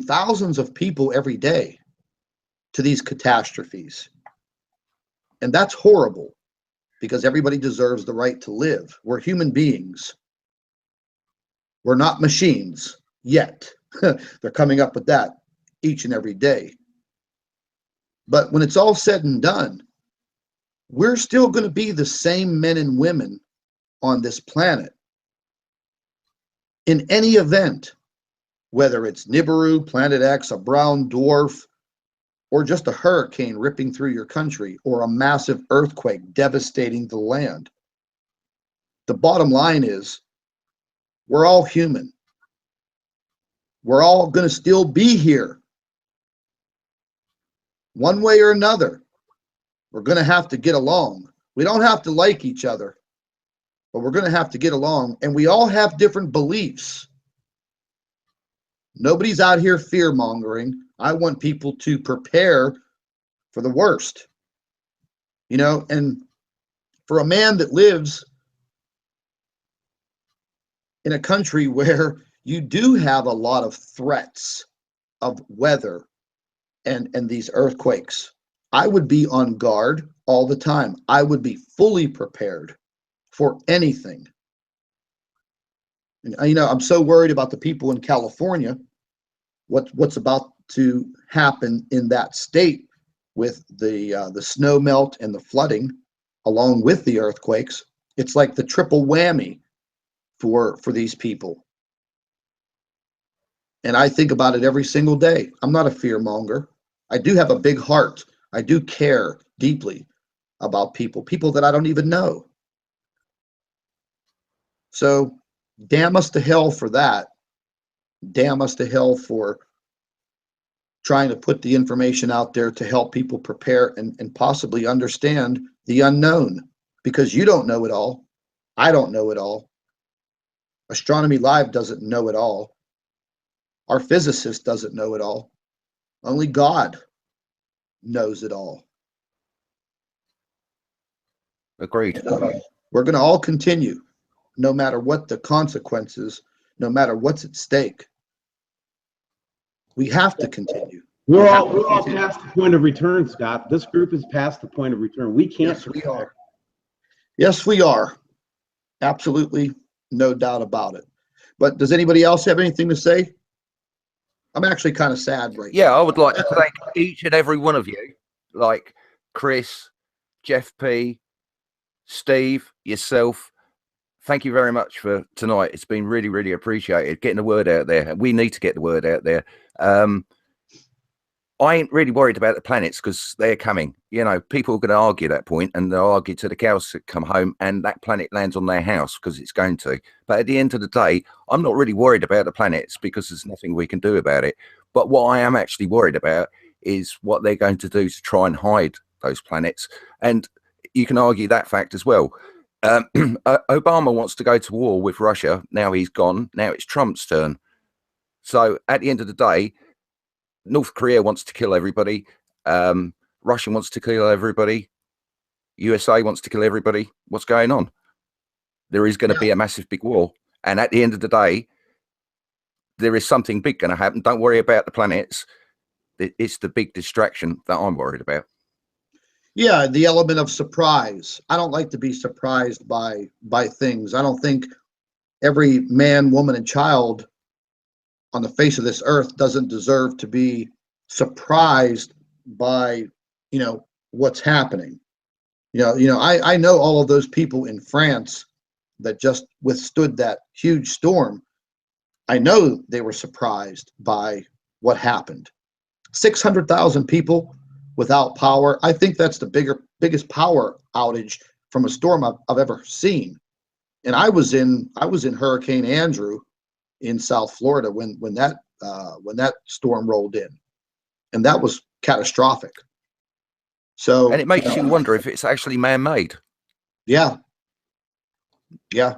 thousands of people every day to these catastrophes. And that's horrible, because everybody deserves the right to live. We're human beings. We're not machines yet. They're coming up with that each and every day. But when it's all said and done, we're still going to be the same men and women on this planet. In any event, whether it's Nibiru, Planet X, a brown dwarf, or just a hurricane ripping through your country, or a massive earthquake devastating the land. The bottom line is, we're all human. We're all going to still be here. One way or another, we're going to have to get along. We don't have to like each other, but we're going to have to get along. And we all have different beliefs. Nobody's out here fear-mongering. I want people to prepare for the worst. You know, and for a man that lives in a country where you do have a lot of threats of weather and these earthquakes, I would be on guard all the time. I would be fully prepared for anything. And, you know, I'm so worried about the people in California, what's about to happen in that state with the snow melt and the flooding, along with the earthquakes. It's like the triple whammy for these people. And I think about it every single day. I'm not a fear monger. I do have a big heart. I do care deeply about people that I don't even know. So damn us to hell for that. Damn us to hell for trying to put the information out there to help people prepare and possibly understand the unknown, because you don't know it all. I don't know it all. Astronomy Live doesn't know it all. Our physicist doesn't know it all. Only God knows it all. Agreed. We're going to all continue, no matter what the consequences, no matter what's at stake. We have to continue. We're all past the point of return, Scott. This group is past the point of return. We can't. Yes, we are. Yes, we are. Absolutely, no doubt about it. But does anybody else have anything to say? I'm actually kind of sad right now. Yeah, I would like to thank each and every one of you, like Chris, Jeff P, Steve, yourself. Thank you very much for tonight. It's been really, really appreciated getting the word out there. We need to get the word out there. I ain't really worried about the planets because they're coming. You know, people are going to argue that point, and they'll argue till the cows come home, and that planet lands on their house because it's going to. But at the end of the day, I'm not really worried about the planets because there's nothing we can do about it. But what I am actually worried about is what they're going to do to try and hide those planets. And you can argue that fact as well. Obama wants to go to war with Russia. Now he's gone. Now it's Trump's turn. So at the end of the day, North Korea wants to kill everybody. Russia wants to kill everybody. USA wants to kill everybody. What's going on? There is going to be a massive big war. And at the end of the day, there is something big going to happen. Don't worry about the planets. It's the big distraction that I'm worried about. Yeah, the element of surprise. I don't like to be surprised by things. I don't think every man, woman, and child on the face of this earth doesn't deserve to be surprised by, you know, what's happening. I know all of those people in France that just withstood that huge storm. I know they were surprised by what happened. 600,000 people without power. I think that's the biggest power outage from a storm I've ever seen. And I was in Hurricane Andrew in South Florida when that storm rolled in, and that was catastrophic. So, and it makes you wonder if it's actually man-made. Yeah. You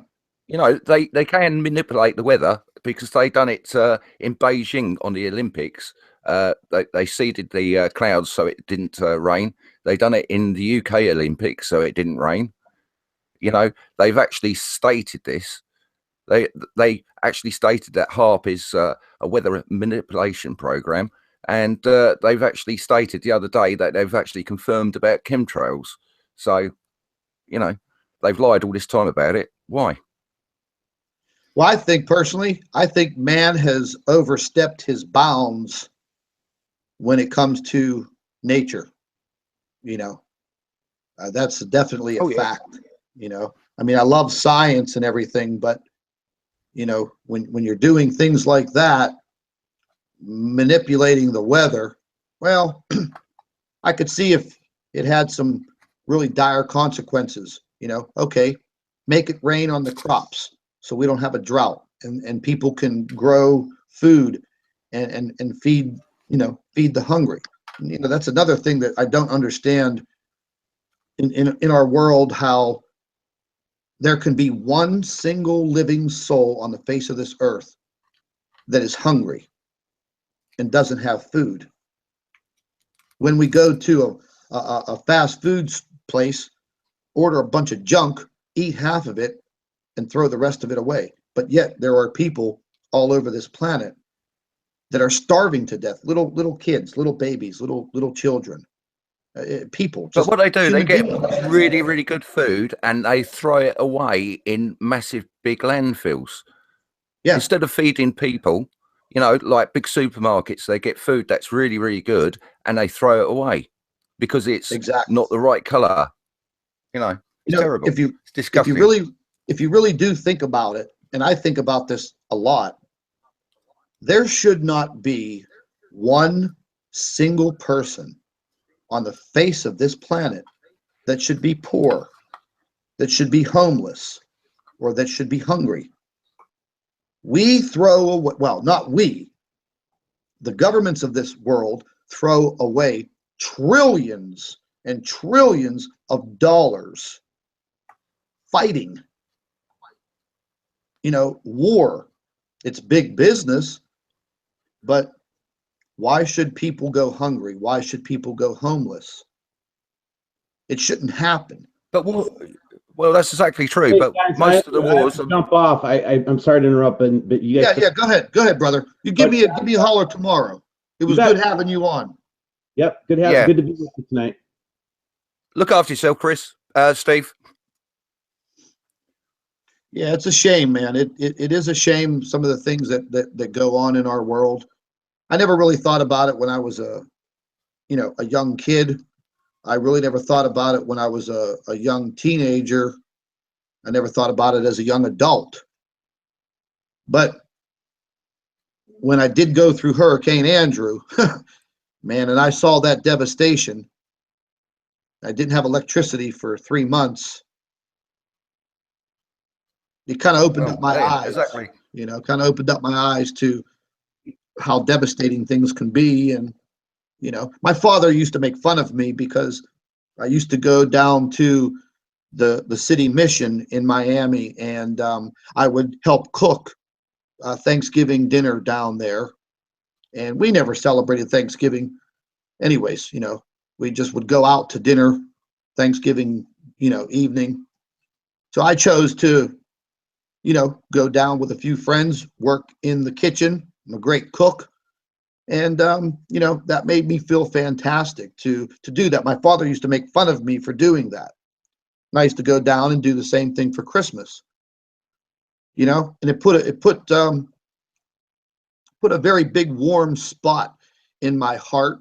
know, they can manipulate the weather because they done it in Beijing on the Olympics. They seeded the clouds so it didn't rain. They done it in the UK Olympics so it didn't rain. You know, they've actually stated this. They actually stated that HAARP is a weather manipulation program, and they've actually stated the other day that they've actually confirmed about chemtrails. So, you know, they've lied all this time about it. Why? Well, I think man has overstepped his bounds when it comes to nature. You know, that's definitely a fact. You know, I mean, I love science and everything, but you know, when you're doing things like that, manipulating the weather, well, I could see if it had some really dire consequences. You know, okay, make it rain on the crops so we don't have a drought, and people can grow food and feed, you know, feed the hungry. You know, that's another thing that I don't understand in our world, how there can be one single living soul on the face of this earth that is hungry and doesn't have food. When we go to a fast food place, order a bunch of junk, eat half of it, and throw the rest of it away. But yet there are people all over this planet that are starving to death. Little kids, little babies, little children. People. But what they do, they get really, really good food and they throw it away in massive big landfills. Yeah. Instead of feeding people, you know, like big supermarkets, they get food that's really, really good and they throw it away because it's not the right color. You know, it's terrible. It's disgusting. If you really do think about it, and I think about this a lot, there should not be one single person on the face of this planet that should be poor, that should be homeless, or that should be hungry. We throw away, well, not we, the governments of this world throw away trillions and trillions of dollars fighting, you know, war. It's big business, but why should people go hungry? Why should people go homeless? It shouldn't happen. But well, that's exactly true. Hey, but guys, most of the wars jump off. I'm sorry to interrupt, but you guys. Yeah. Go ahead, brother. You give me a holler tomorrow. It was good having you on. Yep, good to be with you tonight. Look after yourself, Chris. Steve. Yeah, it's a shame, man. It is a shame, some of the things that go on in our world. I never really thought about it when I was a young kid. I really never thought about it when I was a young teenager. I never thought about it as a young adult. But when I did go through Hurricane Andrew, man, and I saw that devastation. I didn't have electricity for 3 months. It kind of opened up my eyes. Exactly. You know, kind of opened up my eyes to how devastating things can be. And, you know, my father used to make fun of me because I used to go down to the city mission in Miami, and I would help cook Thanksgiving dinner down there. And we never celebrated Thanksgiving anyways, you know, we just would go out to dinner Thanksgiving, you know, evening. So I chose to, you know, go down with a few friends, work in the kitchen. I'm a great cook. And, you know, that made me feel fantastic to do that. My father used to make fun of me for doing that. And I used to go down and do the same thing for Christmas, you know, and it put a very big warm spot in my heart.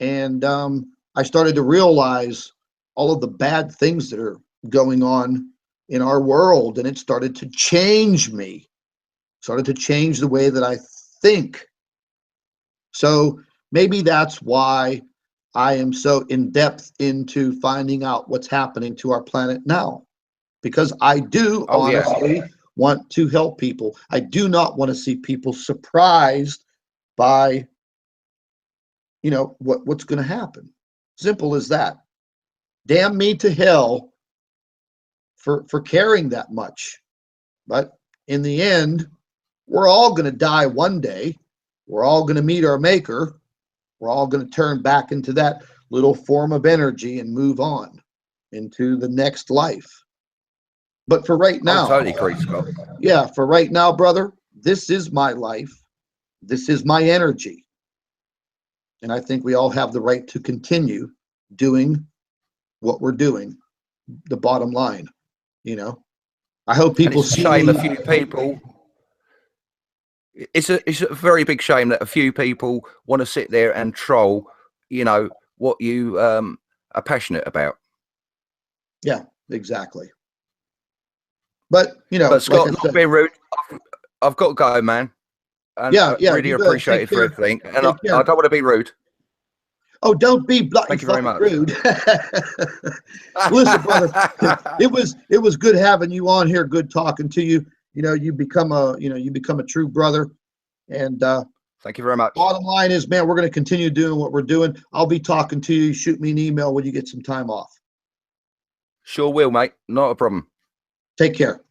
And I started to realize all of the bad things that are going on in our world, and it started to change me, started to change the way that I think. So maybe that's why I am so in depth into finding out what's happening to our planet now, because I do honestly want to help people. I do not want to see people surprised by, you know, what's going to happen. Simple as that. Damn me to hell for caring that much. But in the end, we're all going to die one day. We're all going to meet our maker. We're all going to turn back into that little form of energy and move on into the next life. But for right now, I totally agree, Scott. Yeah, for right now, brother, this is my life. This is my energy. And I think we all have the right to continue doing what we're doing. The bottom line, you know, I hope people see. Shame a few people. It's a very big shame that a few people want to sit there and troll, you know, what you are passionate about. Yeah, exactly. But you know, but Scott, like not being rude, I've got to go, man. And yeah, really appreciate it for everything. And I don't want to be rude. Oh, don't be bloody fucking rude. Listen, brother, it was good having you on here. Good talking to you. You know, you become a true brother. And thank you very much. Bottom line is, man, we're going to continue doing what we're doing. I'll be talking to you. Shoot me an email when you get some time off. Sure will, mate. Not a problem. Take care.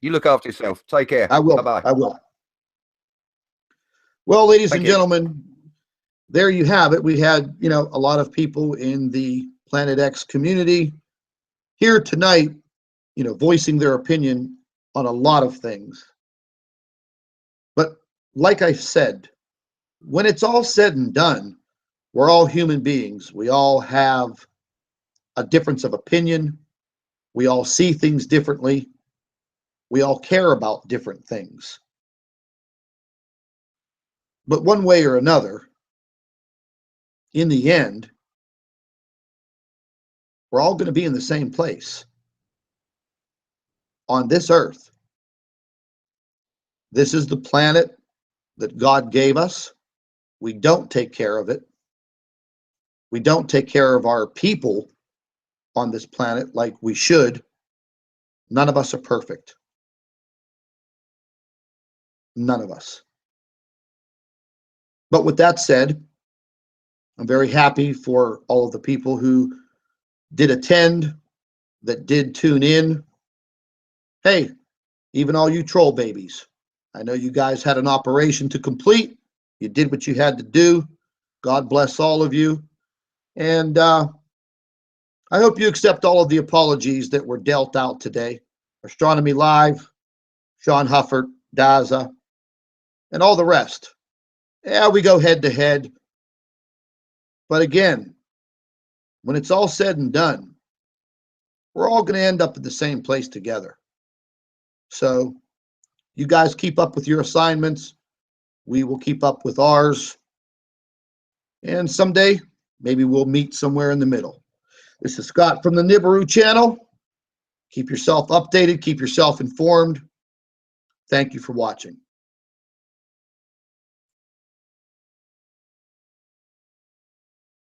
You look after yourself. Take care. I will. Bye-bye. I will. Well, ladies and gentlemen, there you have it. We had, you know, a lot of people in the Planet X community here tonight, you know, voicing their opinion on a lot of things. But like I said, when it's all said and done, we're all human beings. We all have a difference of opinion. We all see things differently. We all care about different things. But one way or another, in the end, we're all going to be in the same place on this earth. This is the planet that God gave us. We don't take care of it. We don't take care of our people on this planet like we should. None of us are perfect. None of us. But with that said, I'm very happy for all of the people who did attend, that did tune in. Hey, even all you troll babies, I know you guys had an operation to complete. You did what you had to do. God bless all of you. And I hope you accept all of the apologies that were dealt out today. Astronomy Live, Sean Hufford, Daza, and all the rest. Yeah, we go head to head. But again, when it's all said and done, we're all going to end up at the same place together. So you guys keep up with your assignments. We will keep up with ours. And someday, maybe we'll meet somewhere in the middle. This is Scott from the Nibiru channel. Keep yourself updated. Keep yourself informed. Thank you for watching.